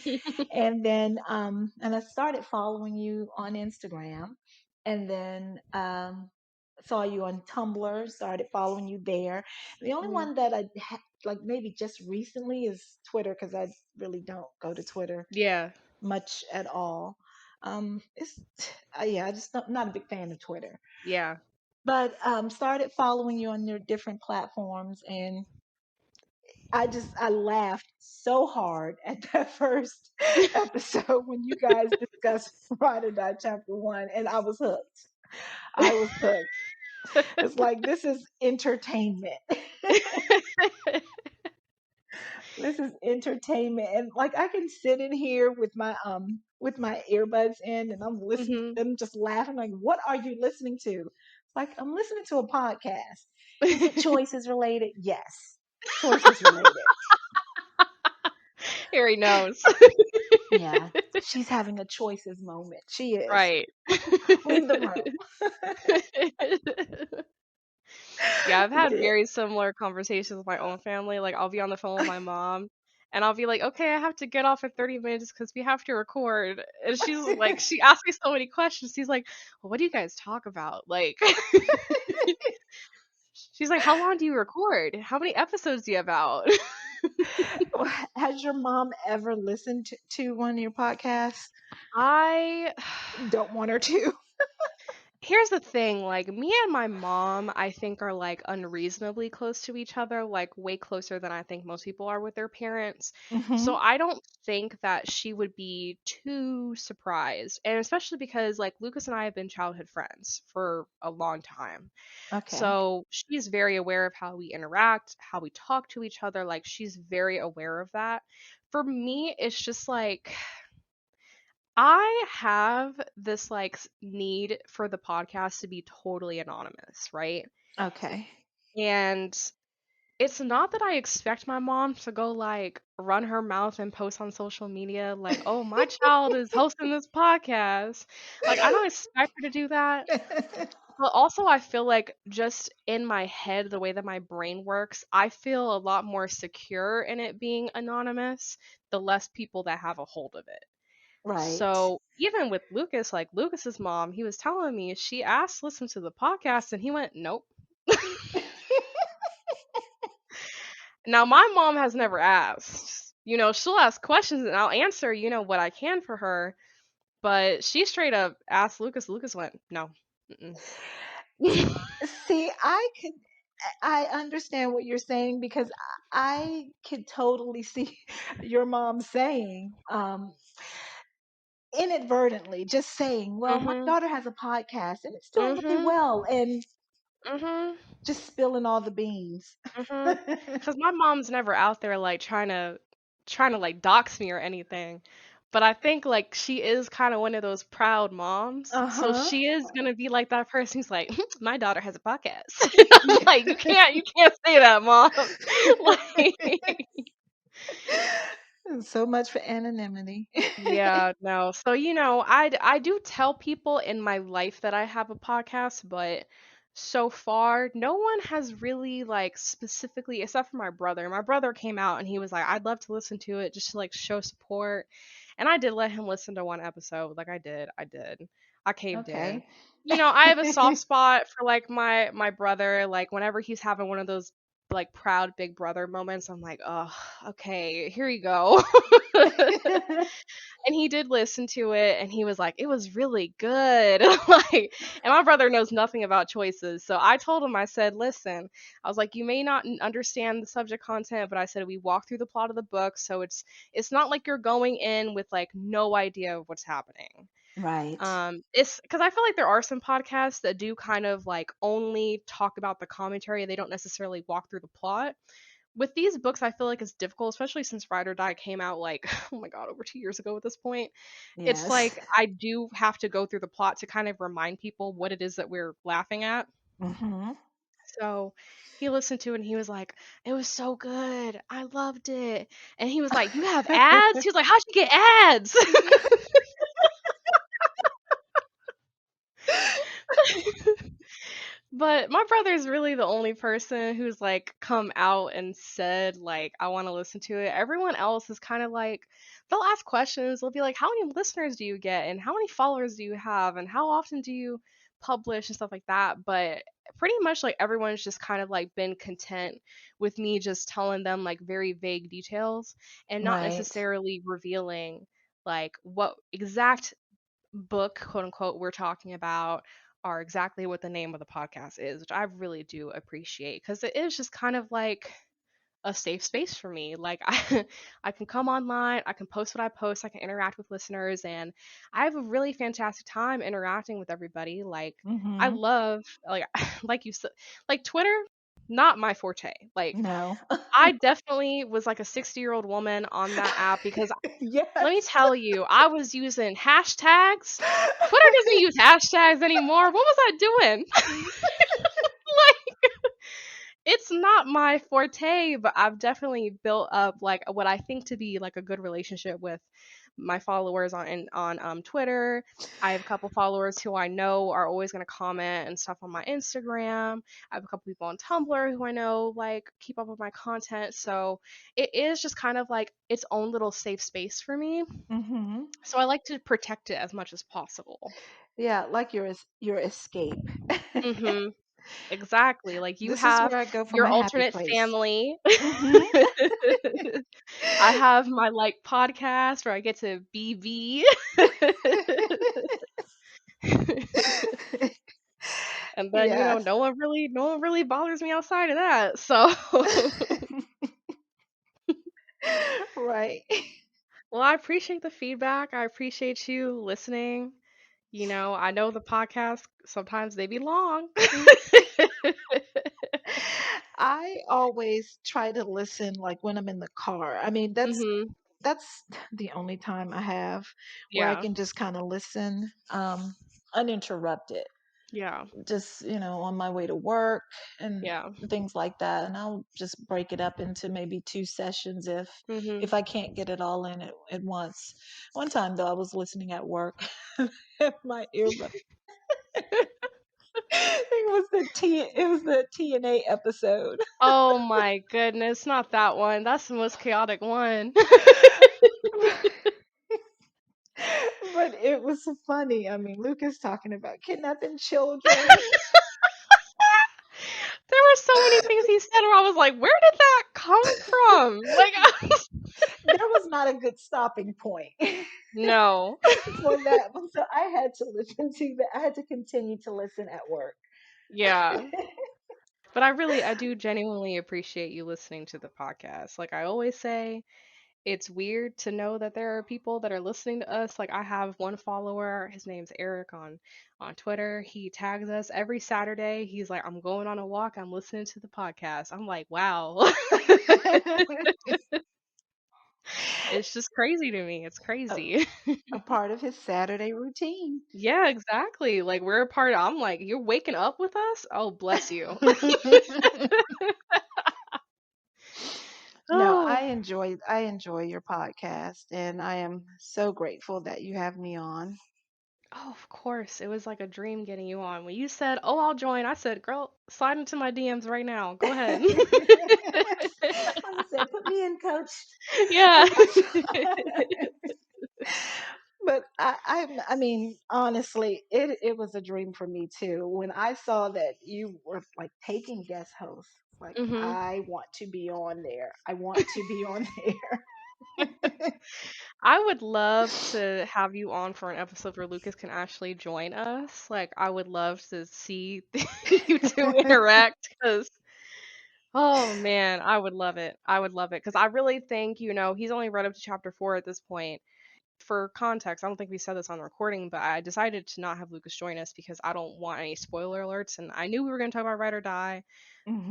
[SPEAKER 3] And then and I started following you on Instagram, and then saw you on Tumblr, started following you there. The only
[SPEAKER 1] Mhm.
[SPEAKER 3] one that like maybe just recently is Twitter, because I really don't go to Twitter
[SPEAKER 1] Yeah.
[SPEAKER 3] much at all. It's yeah, I just not a big fan of Twitter.
[SPEAKER 1] Yeah.
[SPEAKER 3] But started following you on your different platforms, and I laughed so hard at that first episode when you guys discussed Ride or Die Chapter One, and I was hooked. I was hooked. It's like this is entertainment. This is entertainment, and like I can sit in here with my earbuds in, and
[SPEAKER 1] Mhm.
[SPEAKER 3] I'm just laughing. Like, what are you listening to? It's like I'm listening to a podcast. Is it choices related? Yes, choices related.
[SPEAKER 1] Harry knows.
[SPEAKER 3] Yeah, she's having a choices moment. She is.
[SPEAKER 1] Right.
[SPEAKER 3] Leave the room.
[SPEAKER 1] Yeah, I've
[SPEAKER 3] But
[SPEAKER 1] had very similar conversations with my own family. Like, I'll be on the phone with my mom, and I'll be like, "Okay, I have to get off in 30 minutes because we have to record." And she's like, she asked me so many questions. She's like, "Well, what do you guys talk about?" Like, she's like, "How long do you record? How many episodes do you have out?"
[SPEAKER 3] has your mom ever listened to one of your podcasts?
[SPEAKER 1] I
[SPEAKER 3] Don't want her to.
[SPEAKER 1] Here's the thing, like me and my mom, I think are like unreasonably close to each other, like way closer than I think most people are with their parents. So
[SPEAKER 3] Hmm.
[SPEAKER 1] I don't think that she would be too surprised. And especially because like Lucas and I have been childhood friends for a long time.
[SPEAKER 3] Okay.
[SPEAKER 1] So she's very aware of how we interact, how we talk to each other, like she's very aware of that. For me, it's just like I have this like need for the podcast to be totally anonymous, right?
[SPEAKER 3] Okay.
[SPEAKER 1] And it's not that I expect my mom to go like run her mouth and post on social media like, "Oh, my child is hosting this podcast." Like I don't expect her to do that. But also I feel like just in my head, the way that my brain works, I feel a lot more secure in it being anonymous, the less people that have a hold of it.
[SPEAKER 3] Right.
[SPEAKER 1] So even with Lucas, like Lucas's mom, he was telling me she asked to listen to the podcast and he went, nope. Now my mom has never asked. You know, she'll ask questions and I'll answer, you know, what I can for her. But she straight up asked Lucas. Lucas went, no. Mm-mm.
[SPEAKER 3] See, I understand what you're saying because I could totally see your mom saying, inadvertently, just saying, "Well, my
[SPEAKER 1] Mhm.
[SPEAKER 3] daughter has a podcast and it's doing really
[SPEAKER 1] Mhm.
[SPEAKER 3] well," and
[SPEAKER 1] Mhm.
[SPEAKER 3] just spilling all the beans.
[SPEAKER 1] Mhm. Cuz my mom's never out there like trying to like dox me or anything. But I think like she is kind of one of those proud moms. So
[SPEAKER 3] Uh-huh.
[SPEAKER 1] she is going to be like that person who's like, my daughter has a podcast.
[SPEAKER 3] Yeah.
[SPEAKER 1] Like you can't say that, mom. Like
[SPEAKER 3] So much for anonymity.
[SPEAKER 1] yeah, no. So, you know, I do tell people in my life that I have a podcast, but so far no one has really like specifically except for my brother. My brother came out and he was like, "I'd love to listen to it just to like show support." And I did let him listen to one episode. Like I did. I did. I caved in.
[SPEAKER 3] Okay.
[SPEAKER 1] You know, I have a soft spot for like my brother like whenever he's having one of those like proud big brother moments. I'm like, oh, okay, here you go. And he did listen to it, and he was like, it was really good. Like, and my brother knows nothing about choices, so I told him, I said, listen, I was like, you may not understand the subject content, but I said we walk through the plot of the book, so it's not like you're going in with like no idea of what's happening.
[SPEAKER 3] Right.
[SPEAKER 1] It's because I feel like there are some podcasts that do kind of like only talk about the commentary. They don't necessarily walk through the plot. With these books, I feel like it's difficult, especially since Ride-Or-Die came out like, oh my god, over 2 years ago at this point. It's
[SPEAKER 3] Yes.
[SPEAKER 1] like I do have to go through the plot to kind of remind people what it is that we're laughing at.
[SPEAKER 3] Mm-hmm.
[SPEAKER 1] So he listened to it and he was like, it was so good. I loved it. And he was like, you have ads? He was like, how'd you get ads? But my brother's really the only person who's like come out and said like I want to listen to it. Everyone else is kind of like they'll ask questions. They'll be like, "How many listeners do you get? And how many followers do you have? And how often do you publish and stuff like that?" But pretty much like everyone's just kind of like been content with me just telling them like very vague details and not
[SPEAKER 3] Right.
[SPEAKER 1] necessarily revealing like what exact book, quote unquote, we're talking about are exactly what the name of the podcast is, which I really do appreciate because it is just kind of like a safe space for me. Like I can come online, I can post what I post, I can interact with listeners, and I have a really fantastic time interacting with everybody. Like I
[SPEAKER 3] Mm-hmm.
[SPEAKER 1] love like like you said, like Twitter, not my forte. Like
[SPEAKER 3] No.
[SPEAKER 1] I definitely was like a 60-year-old woman on that app because let me
[SPEAKER 3] Yes.
[SPEAKER 1] tell you, I was using hashtags. Twitter doesn't use hashtags anymore. What was I doing? Like, it's not my forte, but I've definitely built up like what I think to be like a good relationship with my followers on Twitter. I have a couple followers who I know are always going to comment and stuff on my Instagram. I have a couple people on Tumblr who I know like keep up with my content. So it is just kind of like its own little safe space for me.
[SPEAKER 3] Mm-hmm.
[SPEAKER 1] So I like to protect it as much as possible.
[SPEAKER 3] Yeah, like your escape.
[SPEAKER 1] Mhm. Exactly. Like you
[SPEAKER 3] This is
[SPEAKER 1] have
[SPEAKER 3] where I go for
[SPEAKER 1] your
[SPEAKER 3] my happy
[SPEAKER 1] alternate
[SPEAKER 3] place.
[SPEAKER 1] family.
[SPEAKER 3] Mm-hmm.
[SPEAKER 1] I have my like podcast where I get to be. And then,
[SPEAKER 3] Yes.
[SPEAKER 1] no one really bothers me outside of that. So,
[SPEAKER 3] Right.
[SPEAKER 1] well, I appreciate the feedback. I appreciate you listening. I know the podcast sometimes they be long.
[SPEAKER 3] I always try to listen like when I'm in the car. I mean,
[SPEAKER 1] Mhm.
[SPEAKER 3] that's the only time I have where I
[SPEAKER 1] Yeah.
[SPEAKER 3] can just kind of listen uninterrupted.
[SPEAKER 1] Yeah.
[SPEAKER 3] Just, on my way to work and
[SPEAKER 1] Yeah.
[SPEAKER 3] things like that. And I'll just break it up into maybe two sessions if
[SPEAKER 1] Mhm.
[SPEAKER 3] I can't get it all in at once. One time though, I was listening at work. My earbud. It was the TNA episode.
[SPEAKER 1] Oh my goodness, not that one. That's the most chaotic one.
[SPEAKER 3] But it was funny. I mean, Lucas talking about kidnapping children.
[SPEAKER 1] There were so many things he said where I was like, where did that come from? Like,
[SPEAKER 3] There was not a good stopping point
[SPEAKER 1] no.
[SPEAKER 3] for that one. So I had to listen to that. I had to continue to listen at work.
[SPEAKER 1] Yeah. But I do genuinely appreciate you listening to the podcast. Like I always say, it's weird to know that there are people that are listening to us. Like I have one follower, his name's Eric on Twitter. He tags us every Saturday. He's like, I'm going on a walk, I'm listening to the podcast. I'm like, wow. It's just crazy to me. It's
[SPEAKER 3] a,
[SPEAKER 1] crazy.
[SPEAKER 3] a part of his Saturday routine.
[SPEAKER 1] Yeah, exactly. Like we're a part of, I'm like, you're waking up with us? Oh, bless you.
[SPEAKER 3] No,
[SPEAKER 1] Oh,
[SPEAKER 3] I enjoy your podcast and I am so grateful that you have me on.
[SPEAKER 1] oh, of course. It was like a dream getting you on. When you said, "Oh, I'll join," I said, "Girl, slide into my DMs right now. Go ahead."
[SPEAKER 3] I said, put me in, coach.
[SPEAKER 1] Yeah.
[SPEAKER 3] But I mean, honestly, it was a dream for me too. When I saw that you were like taking guest hosts, Like,
[SPEAKER 1] Mhm.
[SPEAKER 3] I want to be on there. I want to be on there.
[SPEAKER 1] I would love to have you on for an episode where Lucas can actually join us. Like, I would love to see you two interact because, oh man, I would love it. I would love it because I really think, he's only read up to chapter 4 at this point. For context, I don't think we said this on the recording, but I decided to not have Lucas join us because I don't want any spoiler alerts. And I knew we were going to talk about Ride or Die.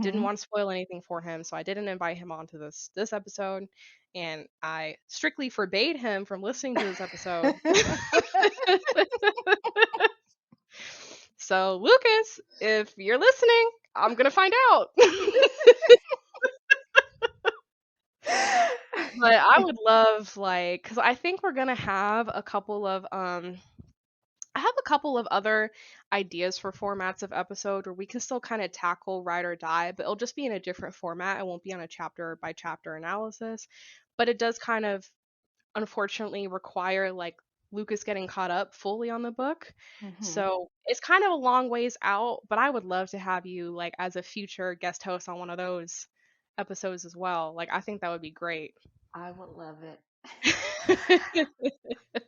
[SPEAKER 1] Didn't
[SPEAKER 3] Hmm.
[SPEAKER 1] want to spoil anything for him, so I didn't invite him onto this episode. And I strictly forbade him from listening to this episode. So, Lucas, if you're listening, I'm going to find out. But I would love, like, because I think we're going to have a couple of, I have a couple of other ideas for formats of episode where we can still kind of tackle Ride or Die, but it'll just be in a different format. It won't be on a chapter by chapter analysis. But it does kind of unfortunately require like Lucas getting caught up fully on the book.
[SPEAKER 3] Hmm.
[SPEAKER 1] So it's kind of a long ways out, but I would love to have you like as a future guest host on one of those episodes as well. Like I think that would be great.
[SPEAKER 3] I would love it.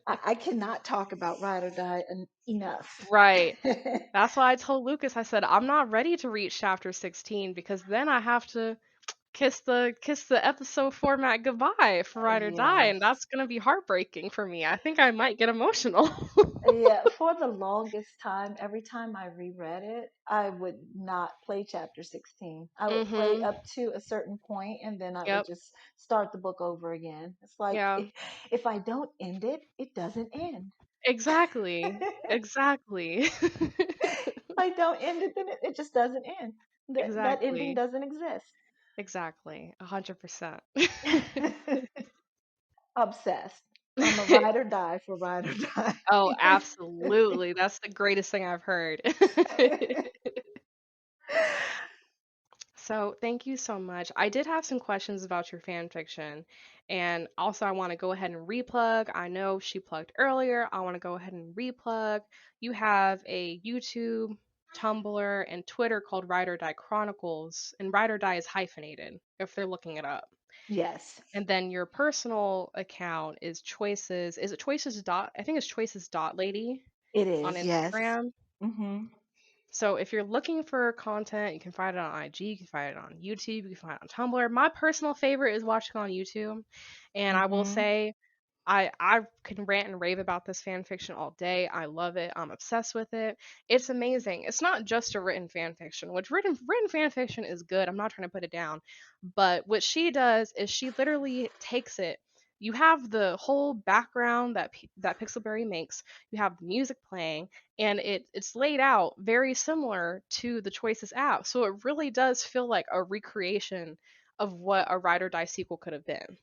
[SPEAKER 3] I cannot talk about Ride or Die enough.
[SPEAKER 1] Right. That's why I told Lucas, I said, I'm not ready to reach chapter 16 because then I have to kiss the episode format goodbye for Ride or Die,
[SPEAKER 3] Yes.
[SPEAKER 1] and that's gonna be heartbreaking for me. I think I might get emotional.
[SPEAKER 3] Yeah, for the longest time, every time I reread it, I would not play chapter 16. I would play
[SPEAKER 1] Mhm.
[SPEAKER 3] up to a certain point and then I would
[SPEAKER 1] Yep.
[SPEAKER 3] just start the book over again. It's like
[SPEAKER 1] Yeah.
[SPEAKER 3] if I don't end it, it doesn't end.
[SPEAKER 1] Exactly.
[SPEAKER 3] If
[SPEAKER 1] Exactly.
[SPEAKER 3] I don't end it, then it just doesn't end. That ending
[SPEAKER 1] Exactly.
[SPEAKER 3] doesn't exist.
[SPEAKER 1] Exactly. 100%.
[SPEAKER 3] Obsessed. I'm a ride or die for ride or
[SPEAKER 1] Oh,
[SPEAKER 3] die.
[SPEAKER 1] absolutely. That's the greatest thing I've heard. So, thank you so much. I did have some questions about your fan fiction, and also I want to go ahead and replug. I know she plugged earlier. I want to go ahead and replug. You have a YouTube, Tumblr, and Twitter called Ride-Or-Die Chronicles, and Ride-Or-Die is hyphenated if they're looking it up.
[SPEAKER 3] Yes,
[SPEAKER 1] And then your personal account is Choices. Is it Choices dot? I think it's Choices.Lady
[SPEAKER 3] it
[SPEAKER 1] on
[SPEAKER 3] is. Yes.
[SPEAKER 1] Instagram.
[SPEAKER 3] Mhm.
[SPEAKER 1] So if you're looking for content, you can find it on IG, you can find it on YouTube, you can find it on Tumblr. My personal favorite is watching on YouTube. And I will
[SPEAKER 3] Mhm.
[SPEAKER 1] say I can rant and rave about this fan fiction all day. I love it. I'm obsessed with it. It's amazing. It's not just a written fan fiction, which written fan fiction is good. I'm not trying to put it down. But what she does is she literally takes it. You have the whole background that Pixelberry makes. You have the music playing, and it's laid out very similar to the Choices app. So it really does feel like a recreation of what a Ride or Die sequel could have been.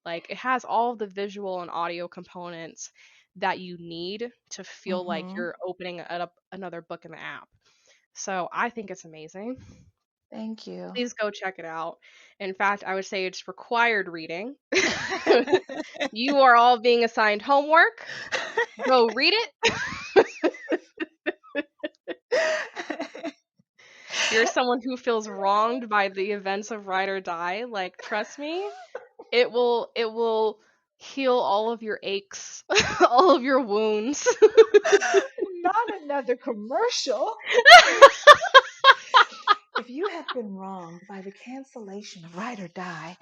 [SPEAKER 1] Like it has all the visual and audio components that you need to feel like
[SPEAKER 3] Mhm.
[SPEAKER 1] you're opening up another book in the app. So I think it's amazing.
[SPEAKER 3] Thank you.
[SPEAKER 1] Please go check it out. In fact, I would say it's required reading. You are all being assigned homework. Go read it. If you're someone who feels wronged by the events of Ride or Die, like trust me, it will heal all of your aches, all of your wounds.
[SPEAKER 3] Not another commercial. If you have been wronged by the cancellation of Ride or Die,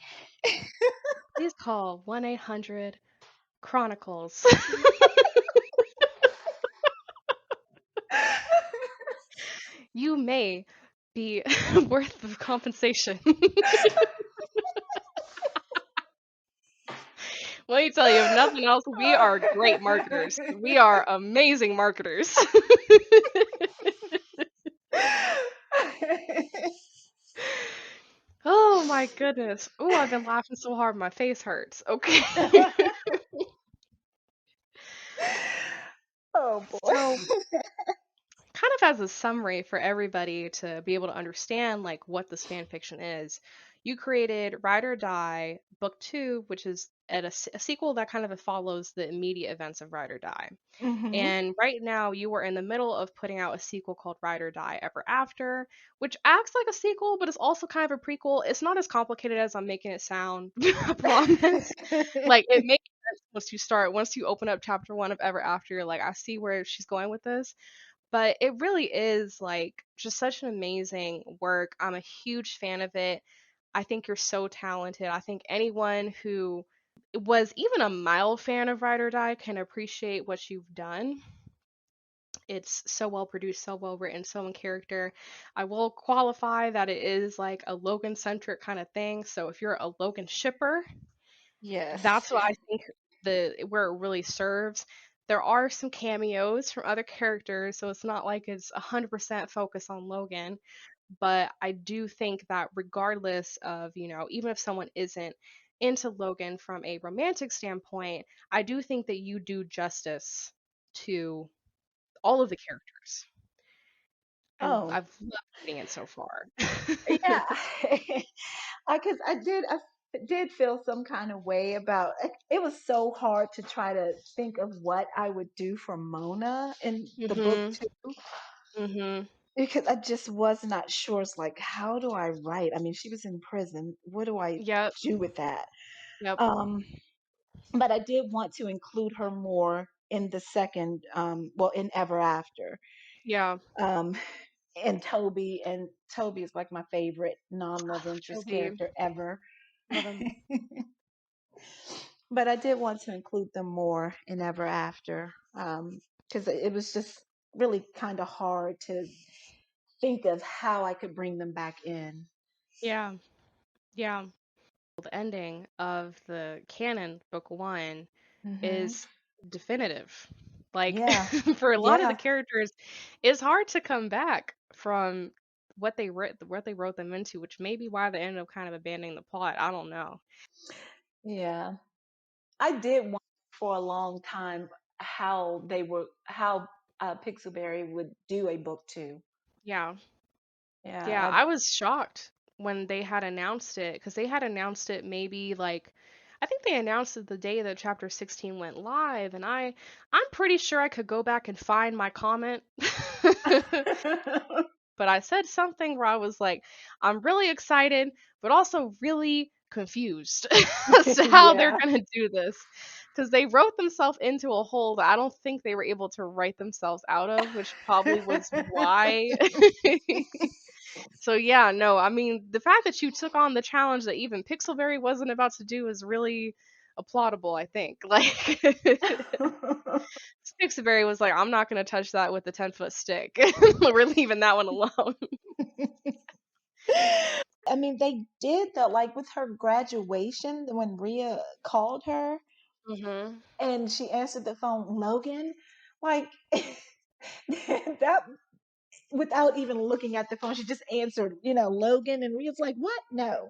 [SPEAKER 1] Please call 1-800 Chronicles. You may be worth the compensation. Let me tell you, if nothing else, we are great marketers. We are amazing marketers. Oh my goodness. Oh, I've been laughing so hard my face hurts. Okay.
[SPEAKER 3] Oh boy.
[SPEAKER 1] So, kind of as a summary for everybody to be able to understand like what this fan fiction is, you created Ride or Die Book 2, which is at a sequel that kind of follows the immediate events of Ride-or-Die.
[SPEAKER 3] Mm-hmm.
[SPEAKER 1] And right now, you are in the middle of putting out a sequel called Ride-or-Die Ever After, which acts like a sequel, but is also kind of a prequel. It's not as complicated as I'm making it sound, I promise. Like, it makes sense once you open up chapter one of Ever After, you're like, I see where she's going with this. But it really is, like, just such an amazing work. I'm a huge fan of it. I think you're so talented. I think anyone who was even a mild fan of Ride-or-Die can appreciate what you've done. It's so well produced, so well written, so in character. I will qualify that it is like a Logan centric kind of thing. So if you're a Logan shipper,
[SPEAKER 3] Yes.
[SPEAKER 1] that's what I think where it really serves. There are some cameos from other characters, so it's not like it's 100% focused on Logan. But I do think that regardless of, even if someone isn't into Logan from a romantic standpoint, I do think that you do justice to all of the characters.
[SPEAKER 3] Oh,
[SPEAKER 1] I've loved reading it so far.
[SPEAKER 3] yeah. I did feel some kind of way about it. It was so hard to try to think of what I would do for Mona in the book
[SPEAKER 1] Mhm.
[SPEAKER 3] too,
[SPEAKER 1] Mhm.
[SPEAKER 3] because I just was not sure. It's like, how do I write? I mean, she was in prison. What do I
[SPEAKER 1] Yep.
[SPEAKER 3] do with that?
[SPEAKER 1] Yep.
[SPEAKER 3] Um, but I did want to include her more in the second, well, in Ever After.
[SPEAKER 1] Yeah.
[SPEAKER 3] Um, and Toby is like my favorite non-love interest
[SPEAKER 1] Toby.
[SPEAKER 3] character ever.
[SPEAKER 1] Love him.
[SPEAKER 3] But I did want to include them more in Ever After, because it was just really kind of hard to think of how I could bring them back in.
[SPEAKER 1] Yeah. Yeah. The ending of the canon book one
[SPEAKER 3] Hmm.
[SPEAKER 1] is definitive. Like
[SPEAKER 3] Yeah,
[SPEAKER 1] for a lot of the
[SPEAKER 3] yeah,
[SPEAKER 1] characters, it's hard to come back from what they wrote them into, which may be why they ended up kind of abandoning the plot. I don't know.
[SPEAKER 3] yeah. I did wonder for a long time how Pixelberry would do a book two.
[SPEAKER 1] Yeah. Yeah,
[SPEAKER 3] Yeah.
[SPEAKER 1] I was shocked when they had announced it because they had announced it maybe like I think they announced it the day that chapter 16 went live and I'm pretty sure I could go back and find my comment. But I said something where I was like, I'm really excited, but also really confused as to how they're
[SPEAKER 3] Yeah.
[SPEAKER 1] going to do this. Because they wrote themselves into a hole that I don't think they were able to write themselves out of, which probably was why. So yeah, no, I mean the fact that you took on the challenge that even Pixelberry wasn't about to do is really applaudable, I think. Like Pixelberry was like, I'm not gonna touch that with a 10-foot stick. We're leaving that one alone.
[SPEAKER 3] I mean, they did though, like with her graduation when Rhea called her
[SPEAKER 1] Mhm.
[SPEAKER 3] and she answered the phone, Logan, like that without even looking at the phone, she just answered, Logan, and Rhea's like, what? No.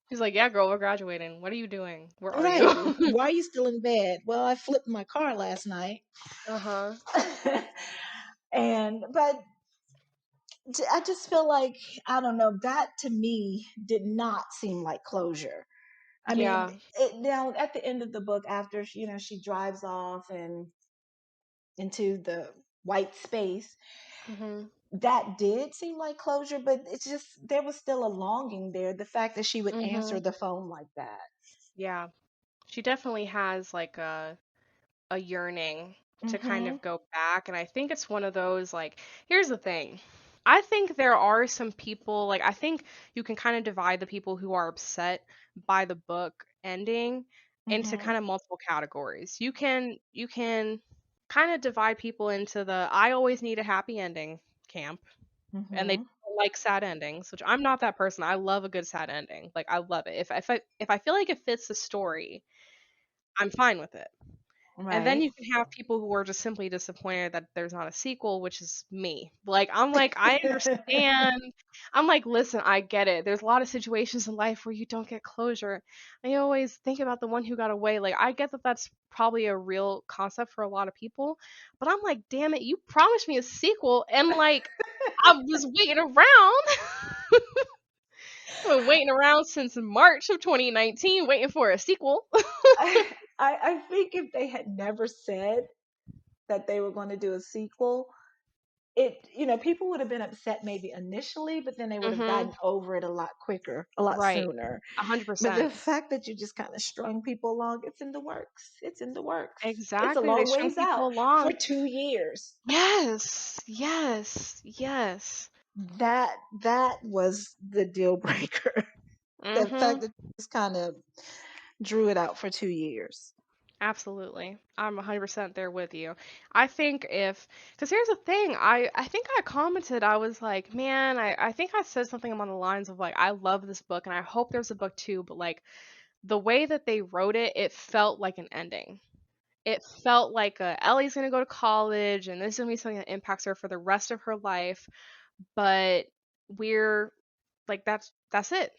[SPEAKER 1] He's like, yeah, girl, we're graduating. What are you doing? Where are
[SPEAKER 3] Right.
[SPEAKER 1] you?
[SPEAKER 3] Why are you still in bed? Well, I flipped my car last night.
[SPEAKER 1] Uh-huh.
[SPEAKER 3] But I just feel like, I don't know, that to me did not seem like closure. I mean,
[SPEAKER 1] Yeah.
[SPEAKER 3] now at the end of the book, after she drives off and into the white space,
[SPEAKER 1] Mhm.
[SPEAKER 3] that did seem like closure, but it's just there was still a longing there. The fact that she would answer
[SPEAKER 1] Mhm.
[SPEAKER 3] the phone like that.
[SPEAKER 1] Yeah. She definitely has like a yearning to kind
[SPEAKER 3] Mm-hmm.
[SPEAKER 1] of go back. And I think it's one of those like, here's the thing. I think there are some people, like, I think you can kind of divide the people who are upset by the book ending into
[SPEAKER 3] Mm-hmm.
[SPEAKER 1] kind of multiple categories. You can kind of divide people into the I always need a happy ending camp, and they
[SPEAKER 3] Mm-hmm.
[SPEAKER 1] don't like sad endings, which I'm not that person. I love a good sad ending. Like I love it. If I feel like it fits the story, I'm fine with it. And then
[SPEAKER 3] Right.
[SPEAKER 1] you can have people who are just simply disappointed that there's not a sequel, which is me. Like, I'm like, I understand. I'm like, listen, I get it. There's a lot of situations in life where you don't get closure. And you always think about the one who got away. Like, I get that that's probably a real concept for a lot of people. But I'm like, damn it, you promised me a sequel. And, like, I was waiting around. I've been waiting around since March of 2019, waiting for a sequel.
[SPEAKER 3] I think if they had never said that they were going to do a sequel, people would have been upset maybe initially, but then they would have
[SPEAKER 1] Mm-hmm.
[SPEAKER 3] gotten over it a lot quicker, a lot
[SPEAKER 1] Right.
[SPEAKER 3] sooner. But
[SPEAKER 1] 100%.
[SPEAKER 3] the fact that you just kind of strung people along, it's in the works. It's in the works. It's a
[SPEAKER 1] Exactly. They
[SPEAKER 3] long
[SPEAKER 1] strung
[SPEAKER 3] ways out
[SPEAKER 1] people
[SPEAKER 3] for
[SPEAKER 1] along.
[SPEAKER 3] 2 years.
[SPEAKER 1] Yes. Yes. Yes.
[SPEAKER 3] That was the deal breaker. The
[SPEAKER 1] Mm-hmm.
[SPEAKER 3] fact that you just kind of drew it out for 2 years.
[SPEAKER 1] Absolutely. I'm 100% there with you. I think because here's the thing, I think I commented, I was like, man, I think I said something along the lines of like, I love this book and I hope there's a book too, but like the way that they wrote it, it felt like an ending. It felt like Ellie's gonna go to college and this is gonna be something that impacts her for the rest of her life, but we're like, that's it.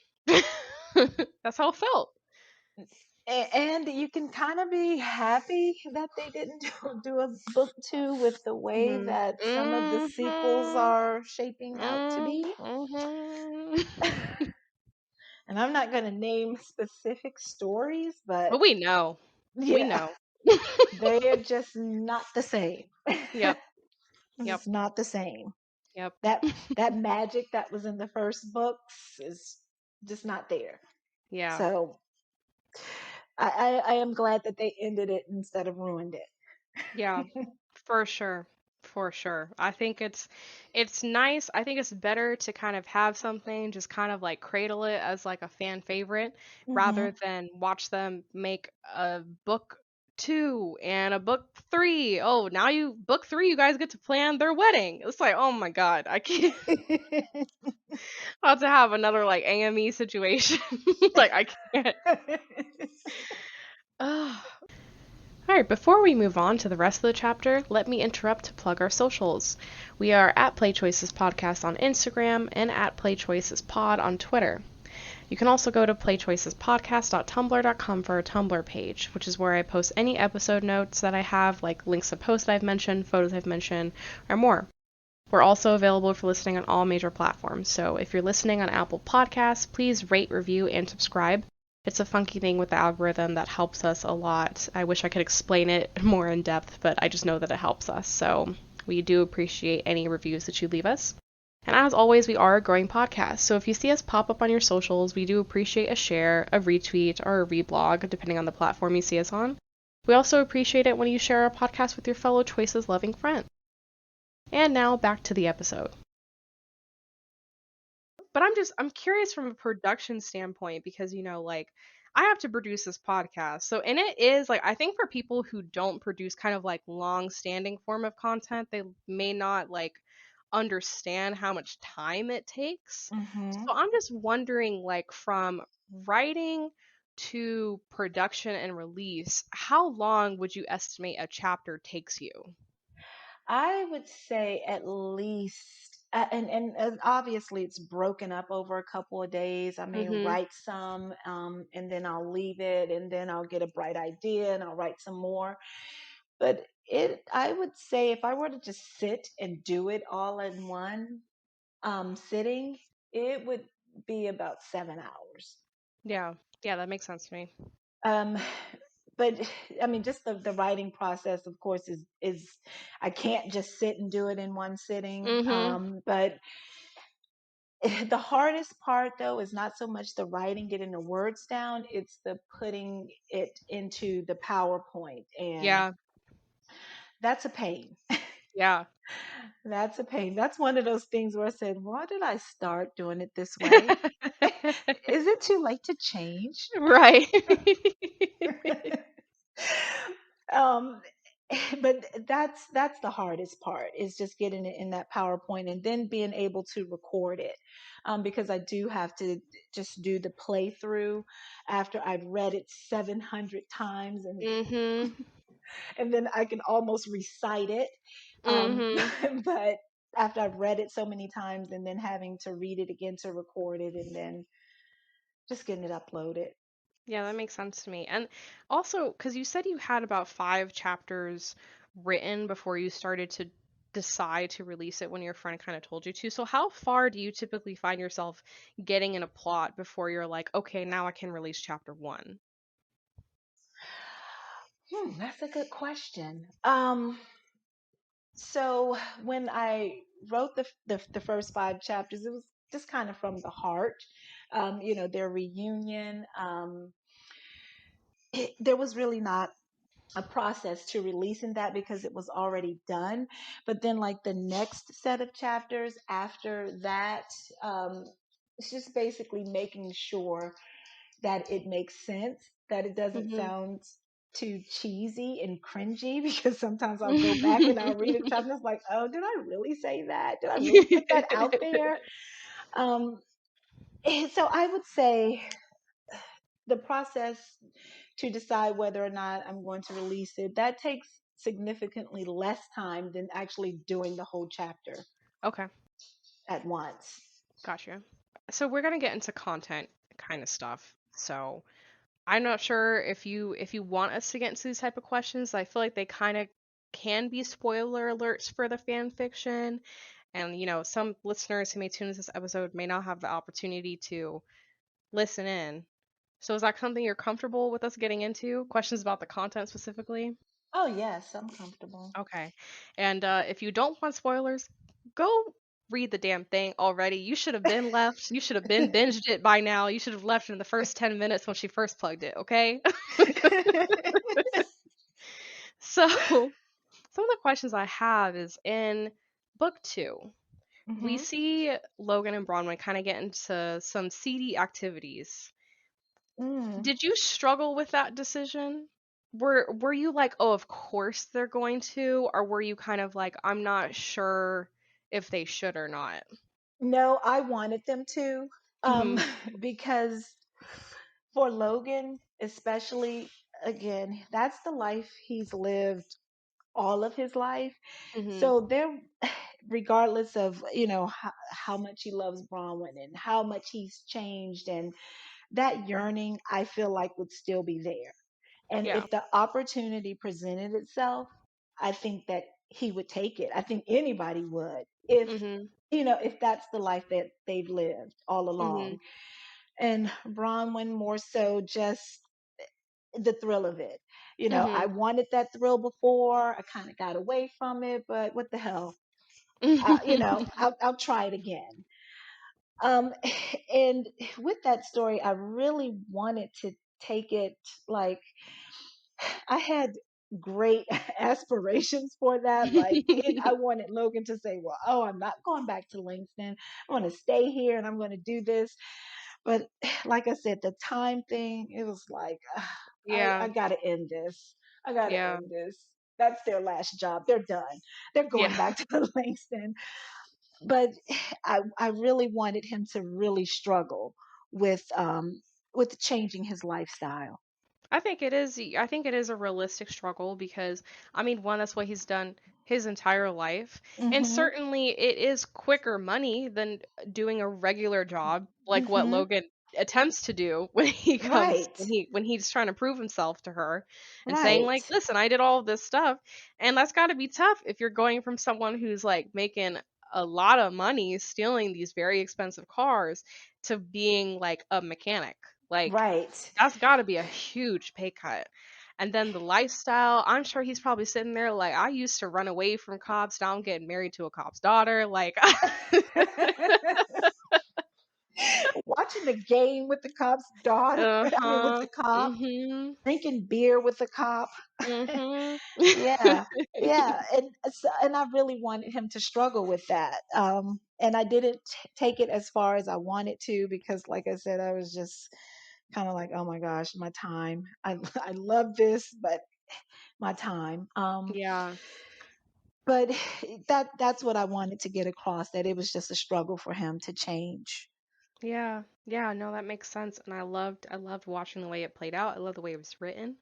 [SPEAKER 1] That's how it felt.
[SPEAKER 3] And you can kind of be happy that they didn't do a book two with the way
[SPEAKER 1] Mhm.
[SPEAKER 3] that some of the sequels
[SPEAKER 1] Mhm.
[SPEAKER 3] are shaping out to be.
[SPEAKER 1] Mhm.
[SPEAKER 3] And I'm not going to name specific stories, but
[SPEAKER 1] But we know. We
[SPEAKER 3] yeah,
[SPEAKER 1] know.
[SPEAKER 3] they're just not the same.
[SPEAKER 1] Yep. Yep.
[SPEAKER 3] It's not the same.
[SPEAKER 1] Yep.
[SPEAKER 3] That magic that was in the first books is just not there.
[SPEAKER 1] Yeah.
[SPEAKER 3] So I am glad that they ended it instead of ruined
[SPEAKER 1] Yeah.
[SPEAKER 3] it.
[SPEAKER 1] For sure. For sure. I think it's nice. I think it's better to kind of have something just kind of like cradle it as like a fan favorite
[SPEAKER 3] Hmm.
[SPEAKER 1] rather than watch them make a book 2 and a book 3. Oh, now book 3 you guys get to plan their wedding. It's like, "Oh my God, I can't about to have another like AME situation." Like I can't. Ugh. Alright, before we move on to the rest of the chapter, let me interrupt to plug our socials. We are at Play Choices Podcast on Instagram and at Play Choices Pod on Twitter. You can also go to playchoicespodcast.tumblr.com for our Tumblr page, which is where I post any episode notes that I have, like links to posts that I've mentioned, photos I've mentioned, or more. We're also available for listening on all major platforms, so if you're listening on Apple Podcasts, please rate, review, and subscribe. It's a funky thing with the algorithm that helps us a lot. I wish I could explain it more in depth, but I just know that it helps us, so we do appreciate any reviews that you leave us. And as always, we are a growing podcast, so if you see us pop up on your socials, we do appreciate a share, a retweet, or a reblog, depending on the platform you see us on. We also appreciate it when you share our podcast with your fellow choices-loving friends. And now back to the episode. But I'm curious from a production standpoint because like I have to produce this podcast. So and it is like I think for people who don't produce kind of like long standing form of content, they may not like understand how much time it takes.
[SPEAKER 3] Hmm.
[SPEAKER 1] So I'm just wondering like from writing to production and release, how long would you estimate a chapter takes you?
[SPEAKER 3] I would say at least, and obviously it's broken up over a couple of days. I may
[SPEAKER 1] Mhm.
[SPEAKER 3] write some, and then I'll leave it, and then I'll get a bright idea, and I'll write some more. But I would say if I were to just sit and do it all in one sitting, it would be about 7 hours.
[SPEAKER 1] Yeah. Yeah, that makes sense to me.
[SPEAKER 3] Um, but I mean, just the writing process, of course, is I can't just sit and do it in one sitting.
[SPEAKER 1] Mhm.
[SPEAKER 3] But the hardest part, though, is not so much the writing, getting the words down; it's the putting it into the PowerPoint, and
[SPEAKER 1] Yeah.
[SPEAKER 3] that's a pain.
[SPEAKER 1] Yeah.
[SPEAKER 3] That's a pain. That's one of those things where I said, "Why did I start doing it this way? Is it too late to change?"
[SPEAKER 1] Right.
[SPEAKER 3] um but that's the hardest part, is just getting it in that PowerPoint and then being able to record it, because I do have to just do the playthrough after I've read it 700 times,
[SPEAKER 1] Mhm.
[SPEAKER 3] and then I can almost recite it,
[SPEAKER 1] Mhm.
[SPEAKER 3] but after I've read it so many times and then having to read it again to record it and then just getting it uploaded.
[SPEAKER 1] Yeah, that makes sense to me. And also, because you said you had about 5 chapters written before you started to decide to release it when your friend kind of told you to. So how far do you typically find yourself getting in a plot before you're like, okay, now I can release chapter 1?
[SPEAKER 3] That's a good question. So when I wrote the first 5 chapters, it was just kind of from the heart. Their reunion. There was really not a process to releasing that because it was already done. But then, like the next set of chapters after that, it's just basically making sure that it makes sense, that it doesn't
[SPEAKER 1] Mhm.
[SPEAKER 3] sound too cheesy and cringy because sometimes I'll go back and I'll read a chapter and it's like, oh, did I really say that? Did I really put that out there? Um, so I would say the process to decide whether or not I'm going to release it, that takes significantly less time than actually doing the whole chapter
[SPEAKER 1] Okay,
[SPEAKER 3] at once.
[SPEAKER 1] gotcha. So we're gonna get into content kind of stuff. So I'm not sure if you want us to get into these type of questions. I feel like they kind of can be spoiler alerts for the fan fiction, and some listeners who may tune into this episode may not have the opportunity to listen in. So is that something you're comfortable with us getting into? Questions about the content specifically?
[SPEAKER 3] Oh, yes, I'm comfortable.
[SPEAKER 1] Okay. And if you don't want spoilers, go read the damn thing already. You should have been left. You should have been binged it by now. You should have left in the first 10 minutes when she first plugged it, okay? So, some of the questions I have is in book 2, we
[SPEAKER 3] hmm
[SPEAKER 1] see Logan and Bronwyn kind of get into some seedy activities.
[SPEAKER 3] mm.
[SPEAKER 1] Did you struggle with that decision? Were you like, "Oh, of course they're going to," or were you kind of like, "I'm not sure if they should or not?"
[SPEAKER 3] No, I wanted them to, um,
[SPEAKER 1] Mhm.
[SPEAKER 3] because for Logan, especially, again, that's the life he's lived all of his life.
[SPEAKER 1] Mhm.
[SPEAKER 3] So there, regardless of how much he loves Bronwyn and how much he's changed, and that yearning, I feel like would still be there. And
[SPEAKER 1] Yeah.
[SPEAKER 3] if the opportunity presented itself, I think that he would take it. I think anybody would
[SPEAKER 1] Mhm.
[SPEAKER 3] if that's the life that they've lived all along.
[SPEAKER 1] Mhm.
[SPEAKER 3] And Bronwyn more so just the thrill of it. I
[SPEAKER 1] Mhm.
[SPEAKER 3] wanted that thrill before. I kind of got away from it, but what the hell? I'll try it again. Um, and with that story, I really wanted to take it like I had great aspirations for that. Like I wanted Logan to say, "Well, oh, I'm not going back to Langston. I'm going to stay here and I'm going to do this." But like I said, the time thing, it was like, I
[SPEAKER 1] Yeah.
[SPEAKER 3] got to end this. I got to
[SPEAKER 1] Yeah.
[SPEAKER 3] end this. That's their last job. They're done. They're
[SPEAKER 1] Yeah.
[SPEAKER 3] going back to Langston. But I really wanted him to really struggle with changing his lifestyle.
[SPEAKER 1] I think it is a realistic struggle because I mean, one, that's what he's done his entire life. And
[SPEAKER 3] Mhm.
[SPEAKER 1] certainly it is quicker money than doing a regular job like what
[SPEAKER 3] Mhm.
[SPEAKER 1] Logan attempts to do when he comes
[SPEAKER 3] Right.
[SPEAKER 1] when he's trying to prove himself to her and saying
[SPEAKER 3] Right.
[SPEAKER 1] like, "Listen, I did all of this stuff." And that's got to be tough if you're going from someone who's like making a lot of money stealing these very expensive cars to being like a mechanic. Like
[SPEAKER 3] Right.
[SPEAKER 1] that's got to be a huge pay cut. And then the lifestyle, I'm sure he's probably sitting there like, I used to run away from cops. Now I'm getting married to a cop's daughter. Like,
[SPEAKER 3] Watching the game with the cop's daughter, I mean, with
[SPEAKER 1] uh-huh.
[SPEAKER 3] the cop,
[SPEAKER 1] Mhm.
[SPEAKER 3] drinking beer with the cop.
[SPEAKER 1] Mhm.
[SPEAKER 3] Yeah, yeah, and I really wanted him to struggle with that. And I didn't take it as far as I wanted to because, like I said, I was just kind of like, oh my gosh, my time. I I love this, but my time.
[SPEAKER 1] Yeah.
[SPEAKER 3] But that's what I wanted to get across, that it was just a struggle for him to change.
[SPEAKER 1] Yeah. Yeah, no, that makes sense. And I loved watching the way it played out. I love the way it was written.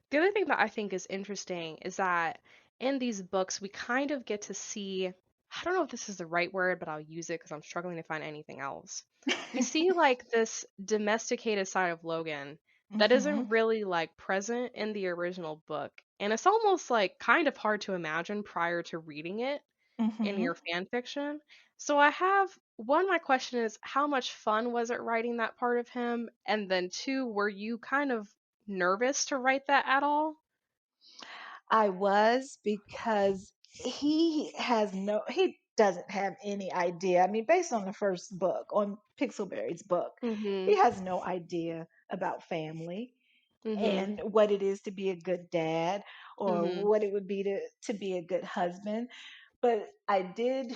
[SPEAKER 1] The other thing that I think is interesting is that in these books, we kind of get to see, I don't know if this is the right word, but I'll use it because I'm struggling to find anything else. We see like this domesticated side of Logan that
[SPEAKER 3] hmm
[SPEAKER 1] isn't really like present in the original book. and it's almost like kind of hard to imagine prior to reading it in
[SPEAKER 3] Mm-hmm.
[SPEAKER 1] your fan fiction. So I have one, my question is, how much fun was it writing that part of him? And then two, were you kind of nervous to write that at all?
[SPEAKER 3] I was, because he doesn't have any idea. I mean, based on the first book, on Pixelberry's book, he
[SPEAKER 1] Mhm.
[SPEAKER 3] has no idea about family
[SPEAKER 1] Mhm.
[SPEAKER 3] and what it is to be a good dad, or
[SPEAKER 1] Mhm.
[SPEAKER 3] what it would be to be a good husband. But I did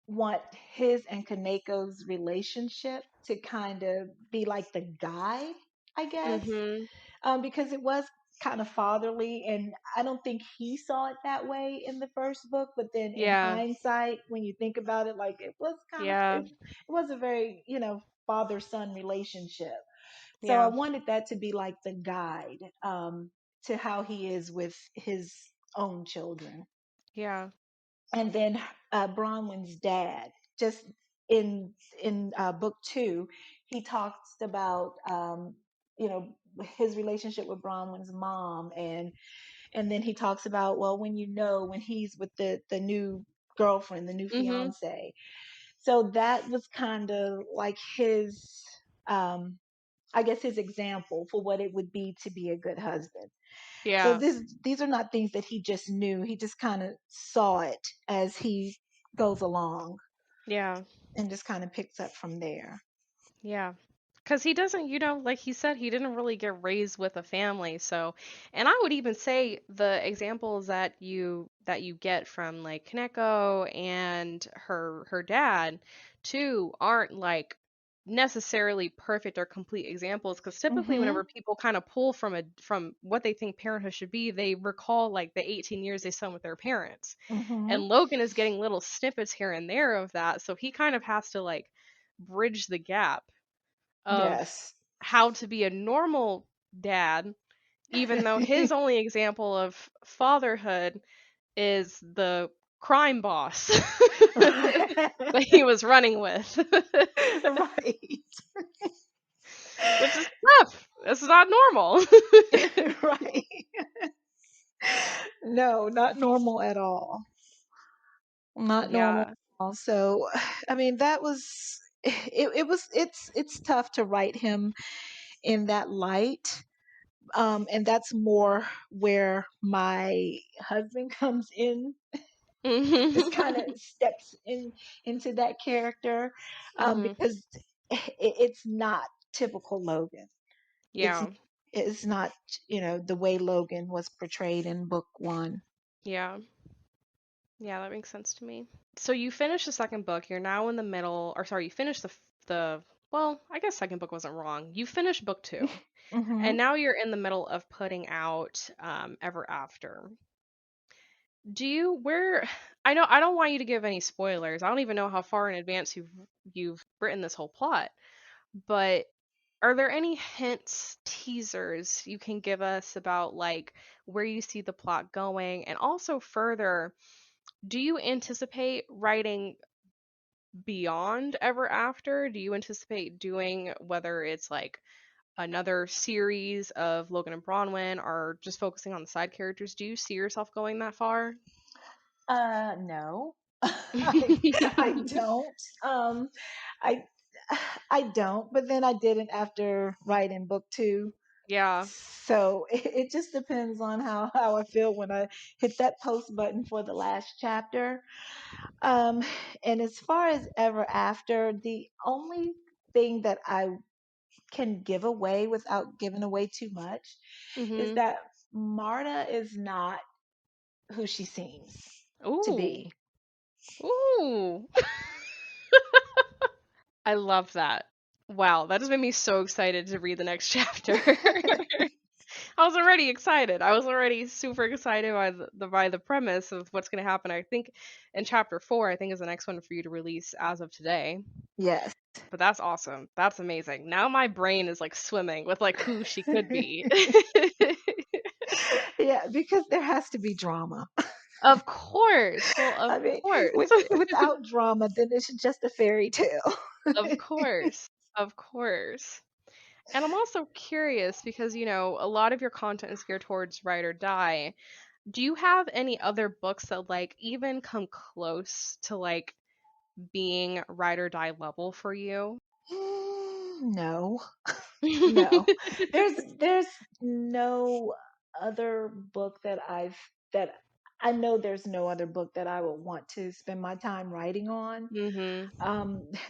[SPEAKER 3] want his and Kaneko's relationship to kind of be like the guide, I guess,
[SPEAKER 1] Mhm.
[SPEAKER 3] because it was kind of fatherly, and I don't think he saw it that way in the first book. But then in
[SPEAKER 1] Yeah.
[SPEAKER 3] hindsight, when you think about it, like
[SPEAKER 1] Yeah.
[SPEAKER 3] it was a very, father son relationship. So I
[SPEAKER 1] Yeah.
[SPEAKER 3] wanted that to be like the guide, to how he is with his own children.
[SPEAKER 1] Yeah.
[SPEAKER 3] And then Bronwyn's dad, just in book two, he talks about, you know his relationship with Bronwyn's mom, and then he talks about, well, when he's with the new girlfriend, the new
[SPEAKER 1] Mhm.
[SPEAKER 3] fiance. So that was kind of like his, um, I guess, his example for what it would be to be a good husband. So
[SPEAKER 1] Yeah.
[SPEAKER 3] these are not things that he just knew. He just kind of saw it as he goes along,
[SPEAKER 1] Yeah.
[SPEAKER 3] and just kind of picks up from there.
[SPEAKER 1] Yeah. Because he doesn't, like he said, he didn't really get raised with a family. So, and I would even say the examples that you get from like Kaneko and her dad too aren't like necessarily perfect or complete examples. Because typically,
[SPEAKER 3] Mhm.
[SPEAKER 1] whenever people kind of pull from what they think parenthood should be, they recall like the 18 years they spent with their parents. And
[SPEAKER 3] Mhm.
[SPEAKER 1] Logan is getting little snippets here and there of that, so he kind of has to like bridge the gap of
[SPEAKER 3] Yes.
[SPEAKER 1] how to be a normal dad, even though his only example of fatherhood is the crime boss that he was running with,
[SPEAKER 3] Right.
[SPEAKER 1] which is tough. It's not normal.
[SPEAKER 3] Right. No, not normal at all. Not normal
[SPEAKER 1] Yeah.
[SPEAKER 3] at all. So, I mean, that was it's tough to write him in that light. And that's more where my husband comes in, just kind of
[SPEAKER 1] Mhm.
[SPEAKER 3] steps into that character,
[SPEAKER 1] Mhm.
[SPEAKER 3] because it's not typical Logan. It's
[SPEAKER 1] Yeah.
[SPEAKER 3] it's not, the way Logan was portrayed in book one.
[SPEAKER 1] Yeah. Yeah, that makes sense to me. So you finished the second book. You're now in the middle, or sorry, you finished the well, I guess second book wasn't wrong. You finished book two,
[SPEAKER 3] Hmm.
[SPEAKER 1] and now you're in the middle of putting out Ever After. Do you where I know I don't want you to give any spoilers. I don't even know how far in advance you've written this whole plot, but are there any hints, teasers you can give us about like where you see the plot going? And also further, do you anticipate writing beyond Ever After? Do you anticipate doing whether it's like another series of Logan and Bronwyn or just focusing on the side characters? Do you see yourself going that far?
[SPEAKER 3] No, I don't. I I don't. But then I didn't after writing book two.
[SPEAKER 1] Yeah.
[SPEAKER 3] So it just depends on how I feel when I hit that post button for the last chapter. Um, and as far as Ever After, the only thing that I can give away without giving away too much is
[SPEAKER 1] Mhm.
[SPEAKER 3] that Marta is not who she seems to
[SPEAKER 1] Ooh.
[SPEAKER 3] be.
[SPEAKER 1] Ooh. I love that. Wow, that just made me so excited to read the next chapter. I was already excited. I was already super excited by the premise of what's going to happen. I think in chapter 4, I think is the next one for you to release as of today.
[SPEAKER 3] Yes.
[SPEAKER 1] But that's awesome. That's amazing. Now my brain is like swimming with like who she could be.
[SPEAKER 3] Yeah, because there has to be drama.
[SPEAKER 1] Of course. Well, of
[SPEAKER 3] I mean,
[SPEAKER 1] course.
[SPEAKER 3] without drama, then it's just a fairy tale.
[SPEAKER 1] Of course. Of course. And I'm also curious because, a lot of your content is geared towards Ride or Die. Do you have any other books that like even come close to like being Ride or Die level for you?
[SPEAKER 3] No, no. There's no other book that I know there's no other book that I would want to spend my time writing on.
[SPEAKER 1] Mhm.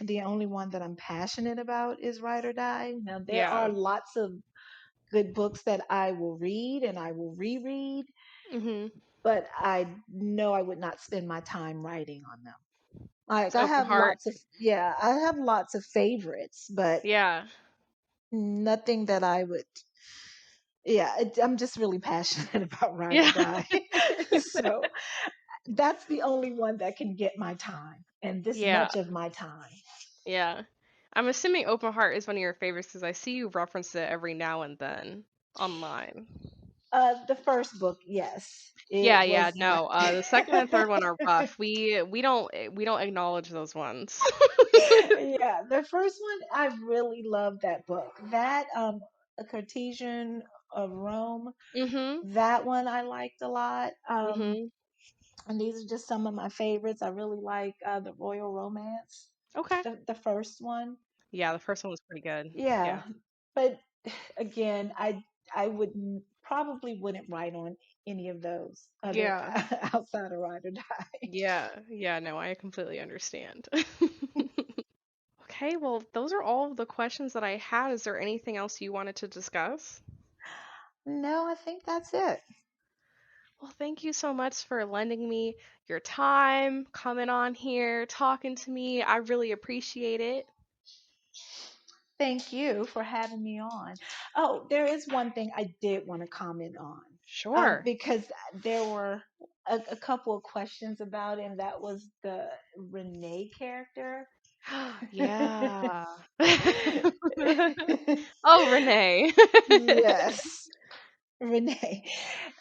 [SPEAKER 3] The only one that I'm passionate about is Ride or Die. Now there are
[SPEAKER 1] Yeah.
[SPEAKER 3] lots of good books that I will read and I will reread,
[SPEAKER 1] Mhm.
[SPEAKER 3] but I know I would not spend my time writing on them. Like I
[SPEAKER 1] Open
[SPEAKER 3] have
[SPEAKER 1] heart.
[SPEAKER 3] lots of, yeah, I have lots of favorites, but
[SPEAKER 1] Yeah.
[SPEAKER 3] nothing that I would, yeah, I'm just really passionate about Ride or
[SPEAKER 1] Yeah.
[SPEAKER 3] Die. So that's the only one that can get my time and this
[SPEAKER 1] Yeah.
[SPEAKER 3] much of my time.
[SPEAKER 1] Yeah. I'm assuming Open Heart is one of your favorites because I see you reference it every now and then online.
[SPEAKER 3] The first book, yes,
[SPEAKER 1] Yeah,
[SPEAKER 3] it
[SPEAKER 1] yeah,
[SPEAKER 3] was.
[SPEAKER 1] no. The second and third one are rough. We don't acknowledge those ones.
[SPEAKER 3] Yeah, the first one, I really loved that book. That A Cartesian of Rome,
[SPEAKER 1] Mhm.
[SPEAKER 3] that one I liked a lot.
[SPEAKER 1] Mhm.
[SPEAKER 3] And these are just some of my favorites. I really like the Royal Romance,
[SPEAKER 1] Okay.
[SPEAKER 3] the first one.
[SPEAKER 1] Yeah, the first one was pretty good.
[SPEAKER 3] Yeah,
[SPEAKER 1] Yeah.
[SPEAKER 3] but again, I wouldn't probably wouldn't write on any of those other
[SPEAKER 1] Yeah.
[SPEAKER 3] outside of Ride or Die.
[SPEAKER 1] Yeah. Yeah, no, I completely understand. Okay, well, those are all of the questions that I had. Is there anything else you wanted to discuss?
[SPEAKER 3] No, I think that's it.
[SPEAKER 1] Well, thank you so much for lending me your time, coming on here, talking to me. I really appreciate it.
[SPEAKER 3] Thank you for having me on. Oh, there is one thing I did want to comment on,
[SPEAKER 1] Sure.
[SPEAKER 3] because there were a couple of questions about it, and that was the Renee character.
[SPEAKER 1] Yeah. Oh, Renee.
[SPEAKER 3] Yes, Renee.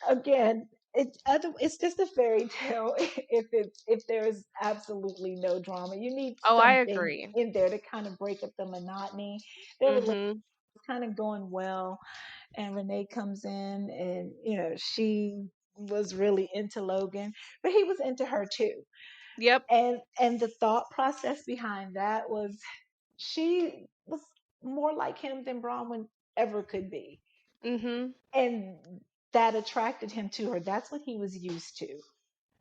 [SPEAKER 3] Again, it's just a fairy tale. If there's absolutely no drama, you need
[SPEAKER 1] Oh, I
[SPEAKER 3] something
[SPEAKER 1] agree.
[SPEAKER 3] in there to kind of break up the monotony. Their relationship
[SPEAKER 1] Mhm.
[SPEAKER 3] was kind of going well, and Renee comes in, and she was really into Logan, but he was into her too.
[SPEAKER 1] Yep.
[SPEAKER 3] And the thought process behind that was she was more like him than Bronwyn ever could be,
[SPEAKER 1] Mhm.
[SPEAKER 3] and that attracted him to her. That's what he was used to.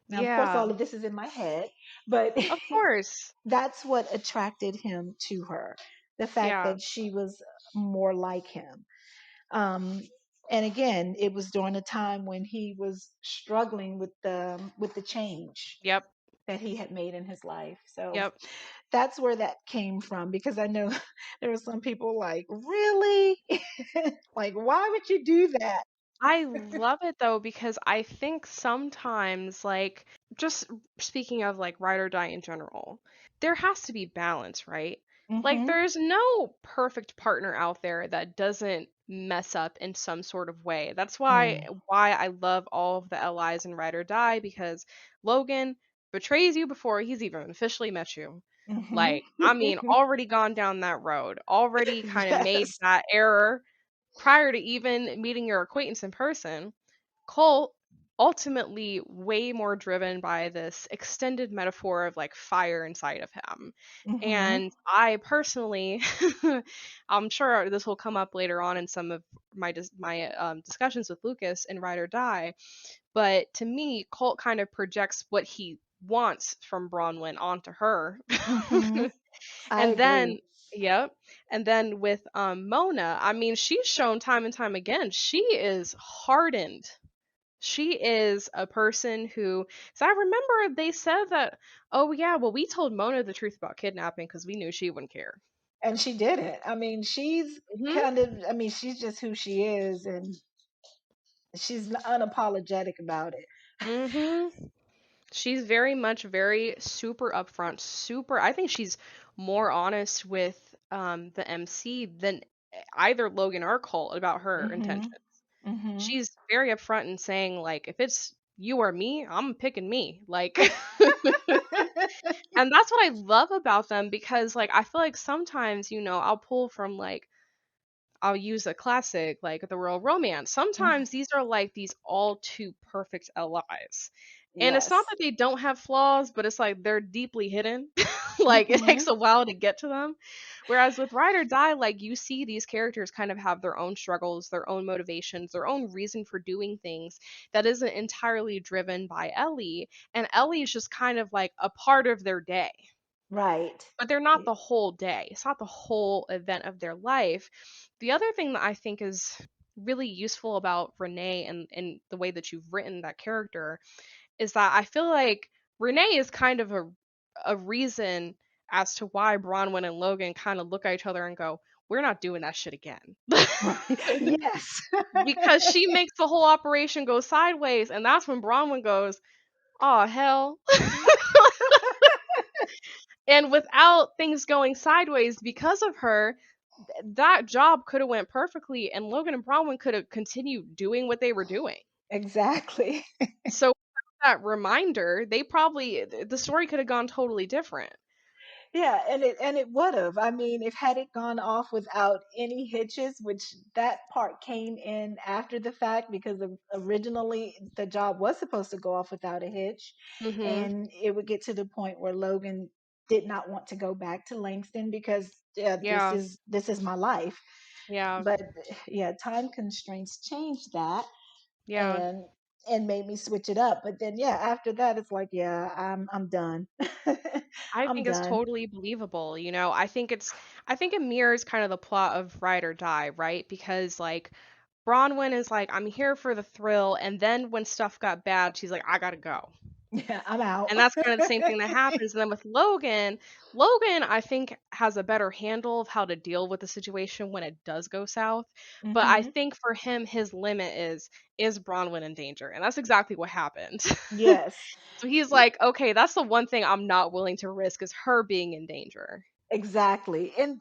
[SPEAKER 3] Now, of course,
[SPEAKER 1] Yeah.
[SPEAKER 3] all of this is in my head, but
[SPEAKER 1] Of course.
[SPEAKER 3] that's what attracted him to her. The fact
[SPEAKER 1] Yeah.
[SPEAKER 3] that she was more like him. Um, and again, it was during a time when he was struggling with the change
[SPEAKER 1] Yep.
[SPEAKER 3] that he had made in his life. So
[SPEAKER 1] Yep.
[SPEAKER 3] that's where that came from, because I know there were some people like, really? Like, why would you do that?
[SPEAKER 1] I love it though because I think sometimes like just speaking of like ride or die in general, there has to be balance, right? Like
[SPEAKER 3] Hmm.
[SPEAKER 1] there's no perfect partner out there that doesn't mess up in some sort of way. That's why I love all of the allies in ride or die because Logan betrays you before he's even officially met you.
[SPEAKER 3] Hmm.
[SPEAKER 1] Like, I mean, already gone down that road, already kind of made
[SPEAKER 3] Yes.
[SPEAKER 1] that error prior to even meeting your acquaintance in person. Cole ultimately way more driven by this extended metaphor of like fire inside of him.
[SPEAKER 3] Hmm.
[SPEAKER 1] And I personally, I'm sure this will come up later on in some of my discussions with Lucas in Ride or Die, but to me, Colt kind of projects what he wants from Bronwyn onto her.
[SPEAKER 3] Hmm. I
[SPEAKER 1] And then,
[SPEAKER 3] agree.
[SPEAKER 1] yep. And then with Mona, I mean, she's shown time and time again, she is hardened. She is a person who, so I remember they said that, oh yeah, well, we told Mona the truth about kidnapping because we knew she wouldn't care.
[SPEAKER 3] And she did it. I mean, she's
[SPEAKER 1] Mhm.
[SPEAKER 3] kind of, I mean, she's just who she is, and she's unapologetic about it.
[SPEAKER 1] Mhm. She's very much very super upfront, super. I think she's more honest with the MC than either Logan or Colt about her
[SPEAKER 3] Hmm.
[SPEAKER 1] intentions.
[SPEAKER 3] Hmm.
[SPEAKER 1] She's very upfront in saying like if it's you or me, I'm picking me. Like and that's what I love about them because like I feel like sometimes, I'll pull from like I'll use a classic like the Royal Romance. Sometimes these are like these all too perfect allies. And it's not
[SPEAKER 3] Yes.
[SPEAKER 1] that they don't have flaws, but it's like they're deeply hidden. Like it
[SPEAKER 3] Hmm.
[SPEAKER 1] takes a while to get to them. Whereas with Ride or Die, like you see these characters kind of have their own struggles, their own motivations, their own reason for doing things that isn't entirely driven by Ellie. And Ellie is just kind of like a part of their day,
[SPEAKER 3] Right.
[SPEAKER 1] but they're not the whole day. It's not the whole event of their life. The other thing that I think is really useful about Renee and the way that you've written that character is that I feel like Renee is kind of a reason as to why Bronwyn and Logan kind of look at each other and go, "We're not doing that shit again."
[SPEAKER 3] Yes.
[SPEAKER 1] Because she makes the whole operation go sideways, and that's when Bronwyn goes, "Oh hell." And without things going sideways because of her, that job could have went perfectly and Logan and Bronwyn could have continued doing what they were doing.
[SPEAKER 3] Exactly.
[SPEAKER 1] So without that reminder, they probably the story could have gone totally different.
[SPEAKER 3] Yeah, and it would have. I mean, if had it gone off without any hitches, which that part came in after the fact because originally the job was supposed to go off without a hitch,
[SPEAKER 1] Mhm.
[SPEAKER 3] and it would get to the point where Logan did not want to go back to Langston because
[SPEAKER 1] Yeah.
[SPEAKER 3] this is my life.
[SPEAKER 1] Yeah.
[SPEAKER 3] But yeah, time constraints changed that
[SPEAKER 1] Yeah.
[SPEAKER 3] and made me switch it up. But then yeah, after that it's like, yeah, I'm done.
[SPEAKER 1] I
[SPEAKER 3] I'm
[SPEAKER 1] think it's
[SPEAKER 3] done.
[SPEAKER 1] totally believable, you know. I think it mirrors kind of the plot of Ride or Die, right? Because like Bronwyn is like, I'm here for the thrill, and then when stuff got bad, she's like, I gotta go.
[SPEAKER 3] Yeah, I'm out.
[SPEAKER 1] And that's kind of the same thing that happens. And then with Logan, Logan, I think, has a better handle of how to deal with the situation when it does go south. But I
[SPEAKER 3] Hmm.
[SPEAKER 1] think for him, his limit is Bronwyn in danger? And that's exactly what happened.
[SPEAKER 3] Yes.
[SPEAKER 1] So he's
[SPEAKER 3] Y-
[SPEAKER 1] like, okay, that's the one thing I'm not willing to risk is her being in danger.
[SPEAKER 3] exactly. And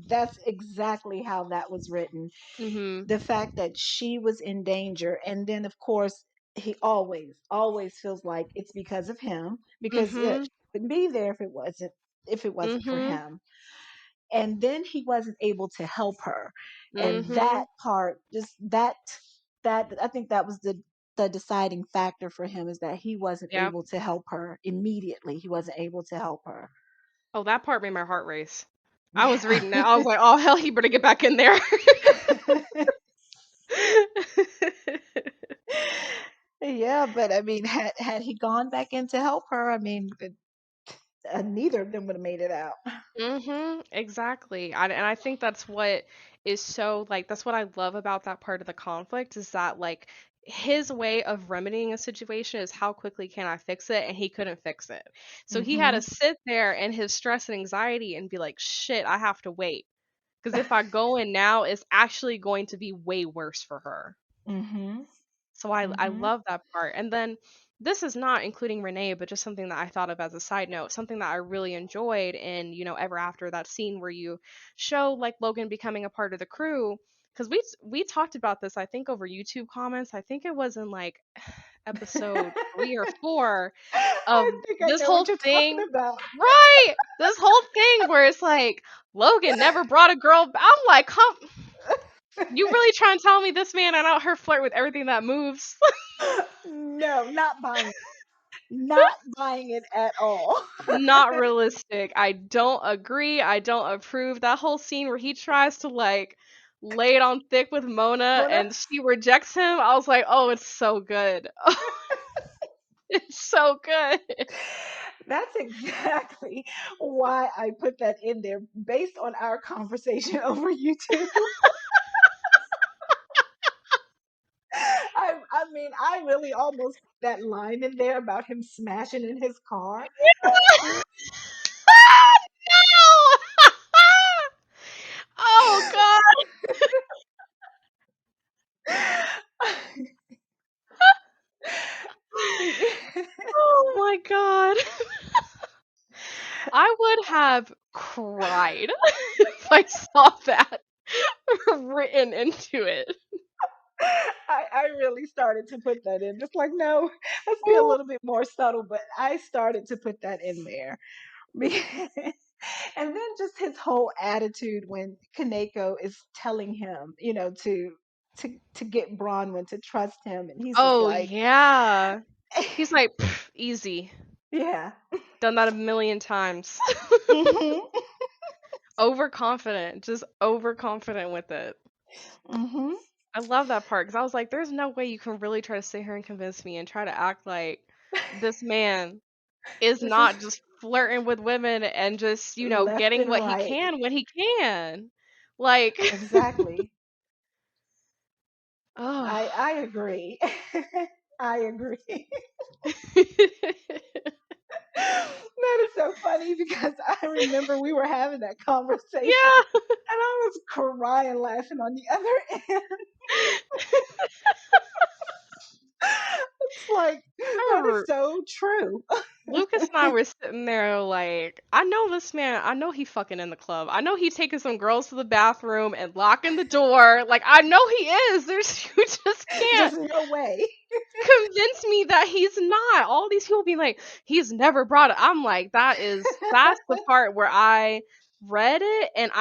[SPEAKER 3] that's exactly how that was written.
[SPEAKER 1] Mhm.
[SPEAKER 3] The fact that she was in danger, and then of course he always feels like it's because of him, because
[SPEAKER 1] Mhm.
[SPEAKER 3] she wouldn't be there if it wasn't for
[SPEAKER 1] Mhm.
[SPEAKER 3] him. And then he wasn't able to help her, and that
[SPEAKER 1] Mhm.
[SPEAKER 3] part, just that I think that was the deciding factor for him, is that he wasn't
[SPEAKER 1] Yeah.
[SPEAKER 3] able to help her immediately. He wasn't able to help her.
[SPEAKER 1] Oh, that part made my heart race. I was
[SPEAKER 3] Yeah.
[SPEAKER 1] reading that. I was like, oh hell, he better get back in there.
[SPEAKER 3] Yeah, but I mean, had he gone back in to help her, I mean, neither of them would have made it out.
[SPEAKER 1] Mhm, exactly. And I think that's what is so like that's what I love about that part of the conflict is that like his way of remedying a situation is how quickly can I fix it, and he couldn't fix it. So he had to
[SPEAKER 3] Mhm.
[SPEAKER 1] sit there in his stress and anxiety and be like, "Shit, I have to wait." Because if I go in now, it's actually going to be way worse for her.
[SPEAKER 3] Mhm.
[SPEAKER 1] So I
[SPEAKER 3] Mhm.
[SPEAKER 1] love that part. And then this is not including Renee, but just something that I thought of as a side note, something that I really enjoyed in, Ever After, that scene where you show like Logan becoming a part of the crew. Because we talked about this, I think, over YouTube comments. I think it was in like episode 3 or 4 of
[SPEAKER 3] I think I
[SPEAKER 1] this
[SPEAKER 3] know
[SPEAKER 1] whole
[SPEAKER 3] what you're talking
[SPEAKER 1] thing.
[SPEAKER 3] about.
[SPEAKER 1] Right. This whole thing where it's like Logan never brought a girl. I'm like, come, you really trying to tell me this man and out her flirt with everything that moves?
[SPEAKER 3] No, not buying. Not buying it at all.
[SPEAKER 1] Not realistic. I don't agree. I don't approve. That whole scene where he tries to like lay it on thick with Mona
[SPEAKER 3] Mona,
[SPEAKER 1] and she rejects him. I was like, oh, it's so good. It's so good.
[SPEAKER 3] that's exactly why I put that in there based on our conversation over YouTube. I mean, I really almost put that line in there about him smashing in his car.
[SPEAKER 1] No! Oh god. Oh my god. I would have cried if I saw that written into it.
[SPEAKER 3] I really started to put that in. Just like, no, let's be a little bit more subtle, but I started to put that in there. And then just his whole attitude when Kaneko is telling him, to get Bronwyn to trust him, and he's just
[SPEAKER 1] Oh
[SPEAKER 3] like,
[SPEAKER 1] yeah. He's like, easy.
[SPEAKER 3] yeah.
[SPEAKER 1] Done that a million times.
[SPEAKER 3] Mhm.
[SPEAKER 1] Overconfident. Just overconfident with it.
[SPEAKER 3] Mhm.
[SPEAKER 1] I love that part because I was like, there's no way you can really try to sit here and convince me and try to act like this man is
[SPEAKER 3] This is
[SPEAKER 1] not just flirting with women and just,
[SPEAKER 3] left
[SPEAKER 1] getting
[SPEAKER 3] and
[SPEAKER 1] what he
[SPEAKER 3] right.
[SPEAKER 1] can when he can. Like,
[SPEAKER 3] Exactly.
[SPEAKER 1] oh.
[SPEAKER 3] I agree. I agree. That is so funny because I remember we were having that conversation
[SPEAKER 1] Yeah.
[SPEAKER 3] and I was crying laughing on the other end. It's like,
[SPEAKER 1] I
[SPEAKER 3] that is
[SPEAKER 1] remember
[SPEAKER 3] so true.
[SPEAKER 1] Lucas and I were sitting there like, I know this man, I know he fucking in the club. I know he's taking some girls to the bathroom and locking the door. Like, I know he is. You just can't
[SPEAKER 3] Just no way.
[SPEAKER 1] convince me that he's not. All these people being like, he's never brought it. I'm like, that's the part where I read it and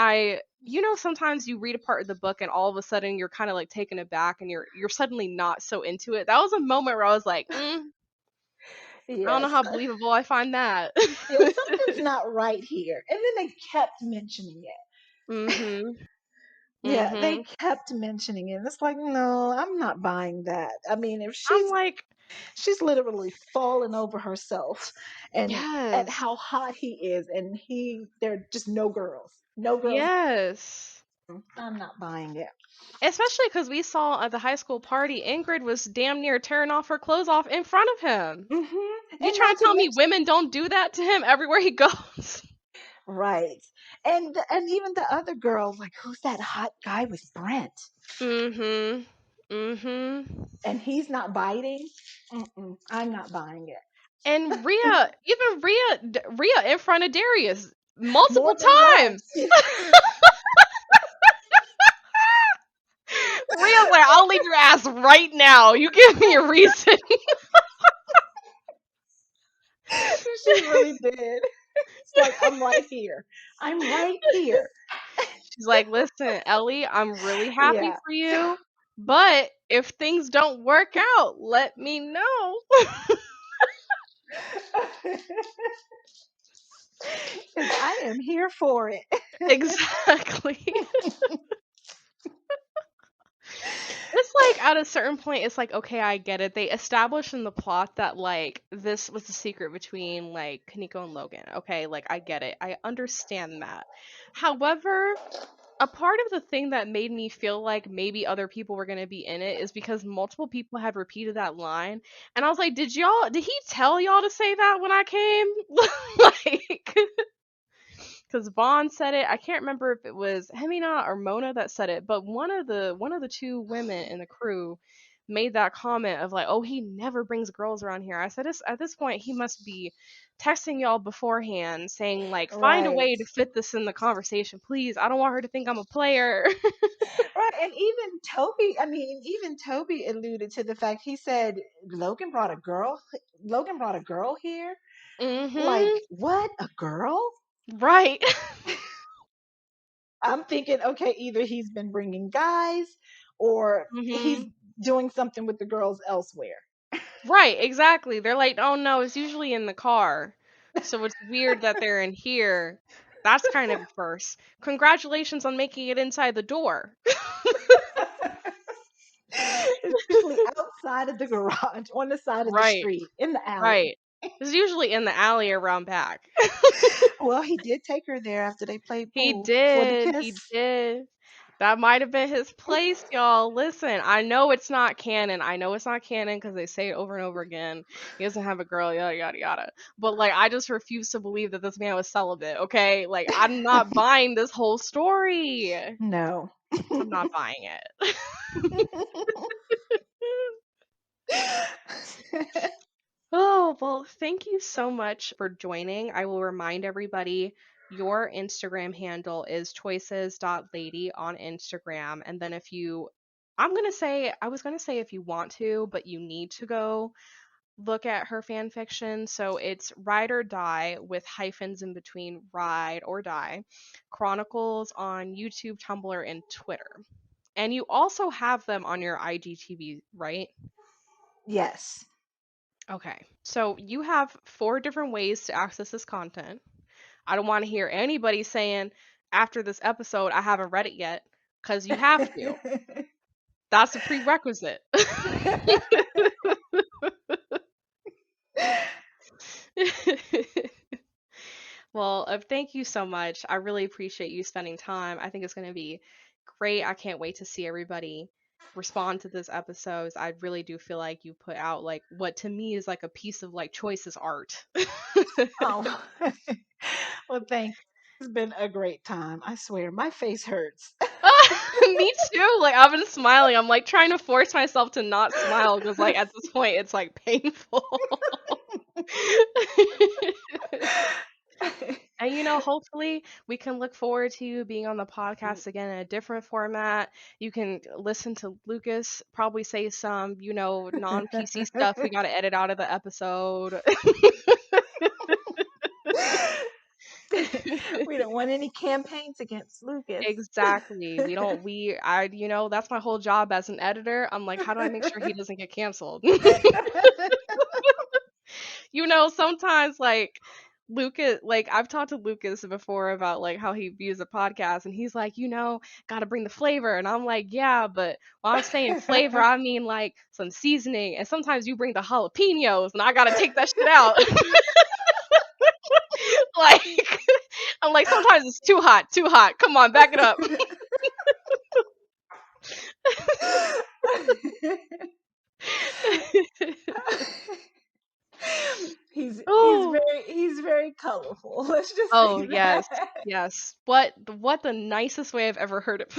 [SPEAKER 1] sometimes you read a part of the book and all of a sudden you're kind of like taken aback and you're suddenly not so into it. That was a moment where I was like, I don't know
[SPEAKER 3] Yes.
[SPEAKER 1] how believable I find that.
[SPEAKER 3] Yeah, something's not right here. And then they kept mentioning it.
[SPEAKER 1] Mhm.
[SPEAKER 3] Yeah,
[SPEAKER 1] Mhm.
[SPEAKER 3] they kept mentioning it. It's like, no, I'm not buying that. I mean, if
[SPEAKER 1] I'm like,
[SPEAKER 3] she's literally fallen over herself and at
[SPEAKER 1] yes.
[SPEAKER 3] how hot he is, and there are just no girls. No girls.
[SPEAKER 1] Yes.
[SPEAKER 3] I'm not buying it.
[SPEAKER 1] Especially because we saw at the high school party, Ingrid was damn near tearing off her clothes off in front of him. You
[SPEAKER 3] And
[SPEAKER 1] trying
[SPEAKER 3] not
[SPEAKER 1] to
[SPEAKER 3] to
[SPEAKER 1] tell me
[SPEAKER 3] mention,
[SPEAKER 1] women don't do that to him everywhere he goes?
[SPEAKER 3] right. And even the other girl, like, who's that hot guy with Brent?
[SPEAKER 1] Mhm. Mhm.
[SPEAKER 3] And he's not biting. I'm not buying it.
[SPEAKER 1] And Rhea in front of Darius
[SPEAKER 3] More
[SPEAKER 1] multiple
[SPEAKER 3] than
[SPEAKER 1] times.
[SPEAKER 3] once.
[SPEAKER 1] Rhea's like, I'll leave your ass right now. You give me a reason.
[SPEAKER 3] She really did. It's like, I'm right here. I'm right here.
[SPEAKER 1] She's like, listen, Ellie, I'm really happy
[SPEAKER 3] Yeah.
[SPEAKER 1] for you, but if things don't work out, let me know.
[SPEAKER 3] Because I am here for it.
[SPEAKER 1] Exactly. It's like at a certain point, it's like, okay, I get it. They established in the plot that like this was the secret between like Kaneko and Logan. Okay, like I get it. I understand that. However, a part of the thing that made me feel like maybe other people were going to be in it is because multiple people had repeated that line. And I was like, did he tell y'all to say that when I came? Like, because Vaughn said it. I can't remember if it was Hemina or Mona that said it, but one of the two women in the crew made that comment of like, "Oh, he never brings girls around here." I said, at this point, he must be texting y'all beforehand, saying like, "Find a
[SPEAKER 3] Right.
[SPEAKER 1] way to fit this in the conversation, please. I don't want her to think I'm a player."
[SPEAKER 3] Right. And even Toby alluded to the fact, he said Logan brought a girl. Logan brought a girl here. Like,
[SPEAKER 1] Mhm.
[SPEAKER 3] what? A girl?
[SPEAKER 1] Right.
[SPEAKER 3] I'm thinking, okay, either he's been bringing guys or he's
[SPEAKER 1] Mhm.
[SPEAKER 3] doing something with the girls elsewhere.
[SPEAKER 1] Right, exactly. They're like, "Oh no, it's usually in the car." So it's weird that they're in here. That's kind of a first. Congratulations on making it inside the door.
[SPEAKER 3] It's usually outside of the garage, on the side of the
[SPEAKER 1] Right,
[SPEAKER 3] street, in the alley.
[SPEAKER 1] right. It's usually in the alley around back.
[SPEAKER 3] Well, he did take her there after they played
[SPEAKER 1] He
[SPEAKER 3] pool for the
[SPEAKER 1] did.
[SPEAKER 3] kiss.
[SPEAKER 1] He did. That might have been his place, y'all. Listen, I know it's not canon. I know it's not canon because they say it over and over again. He doesn't have a girl, yada yada yada. But like, I just refuse to believe that this man was celibate. Okay, like I'm not buying this whole story.
[SPEAKER 3] No.
[SPEAKER 1] I'm not buying it. Oh, well, thank you so much for joining. I will remind everybody your Instagram handle is choices.lady on Instagram. And then I was going to say if you want to, but you need to go look at her fan fiction. So it's Ride or Die with hyphens in between Ride or Die Chronicles on YouTube, Tumblr, and Twitter. And you also have them on your IGTV, right?
[SPEAKER 3] Yes.
[SPEAKER 1] Okay. So you have 4 different ways to access this content. I don't want to hear anybody saying after this episode, I haven't read it yet, because you have to. That's a prerequisite. Well, thank you so much. I really appreciate you spending time. I think it's going to be great. I can't wait to see everybody respond to this episode. I really do feel like you put out like what to me is like a piece of like choices art.
[SPEAKER 3] Oh, well, thank you. It's been a great time. I swear, my face hurts.
[SPEAKER 1] Me too. Like I've been smiling. I'm like trying to force myself to not smile because like at this point it's like painful. And hopefully we can look forward to you being on the podcast again in a different format. You can listen to Lucas probably say some, non-PC stuff we got to edit out of the episode.
[SPEAKER 3] We don't want any campaigns against Lucas.
[SPEAKER 1] Exactly. That's my whole job as an editor. I'm like, how do I make sure he doesn't get canceled? Sometimes like Lucas, like I've talked to Lucas before about like how he views a podcast, and he's like, gotta bring the flavor. And I'm like, yeah, but when I'm saying flavor, I mean like some seasoning. And sometimes you bring the jalapenos, and I gotta take that shit out. Like, I'm like, sometimes it's too hot, too hot. Come on, back it up.
[SPEAKER 3] he's
[SPEAKER 1] Oh.
[SPEAKER 3] he's very colorful. Let's just
[SPEAKER 1] Oh,
[SPEAKER 3] say that.
[SPEAKER 1] yes. Yes. What the nicest way I've ever heard it.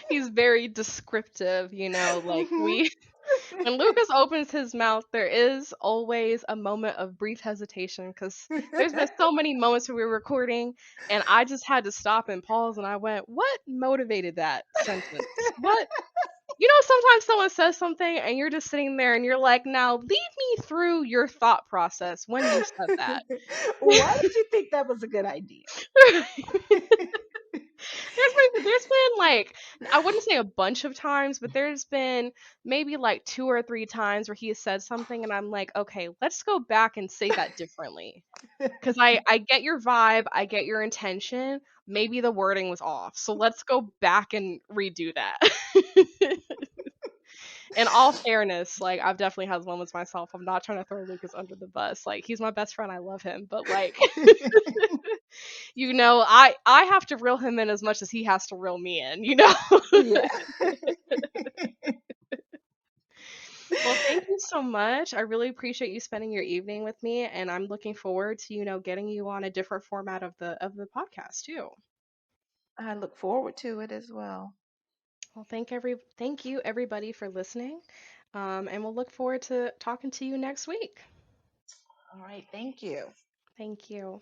[SPEAKER 1] He's very descriptive, like when Lucas opens his mouth, there is always a moment of brief hesitation because there's been so many moments where we were recording and I just had to stop and pause and I went, what motivated that sentence? What? Sometimes someone says something and you're just sitting there and you're like, now lead me through your thought process when you said that.
[SPEAKER 3] Why did you think that was a good idea?
[SPEAKER 1] There's been like, I wouldn't say a bunch of times, but there's been maybe like 2 or 3 times where he has said something and I'm like, okay, let's go back and say that differently. Because I get your vibe, I get your intention. Maybe the wording was off. So let's go back and redo that. In all fairness, like I've definitely had moments myself. I'm not trying to throw Lucas under the bus. Like he's my best friend. I love him. But like I have to reel him in as much as he has to reel me in,
[SPEAKER 3] Yeah.
[SPEAKER 1] Well, thank you so much. I really appreciate you spending your evening with me, and I'm looking forward to, getting you on a different format of the podcast too.
[SPEAKER 3] I look forward to it as well.
[SPEAKER 1] Well, thank you everybody for listening. And we'll look forward to talking to you next week.
[SPEAKER 3] All right. Thank you.
[SPEAKER 1] Thank you.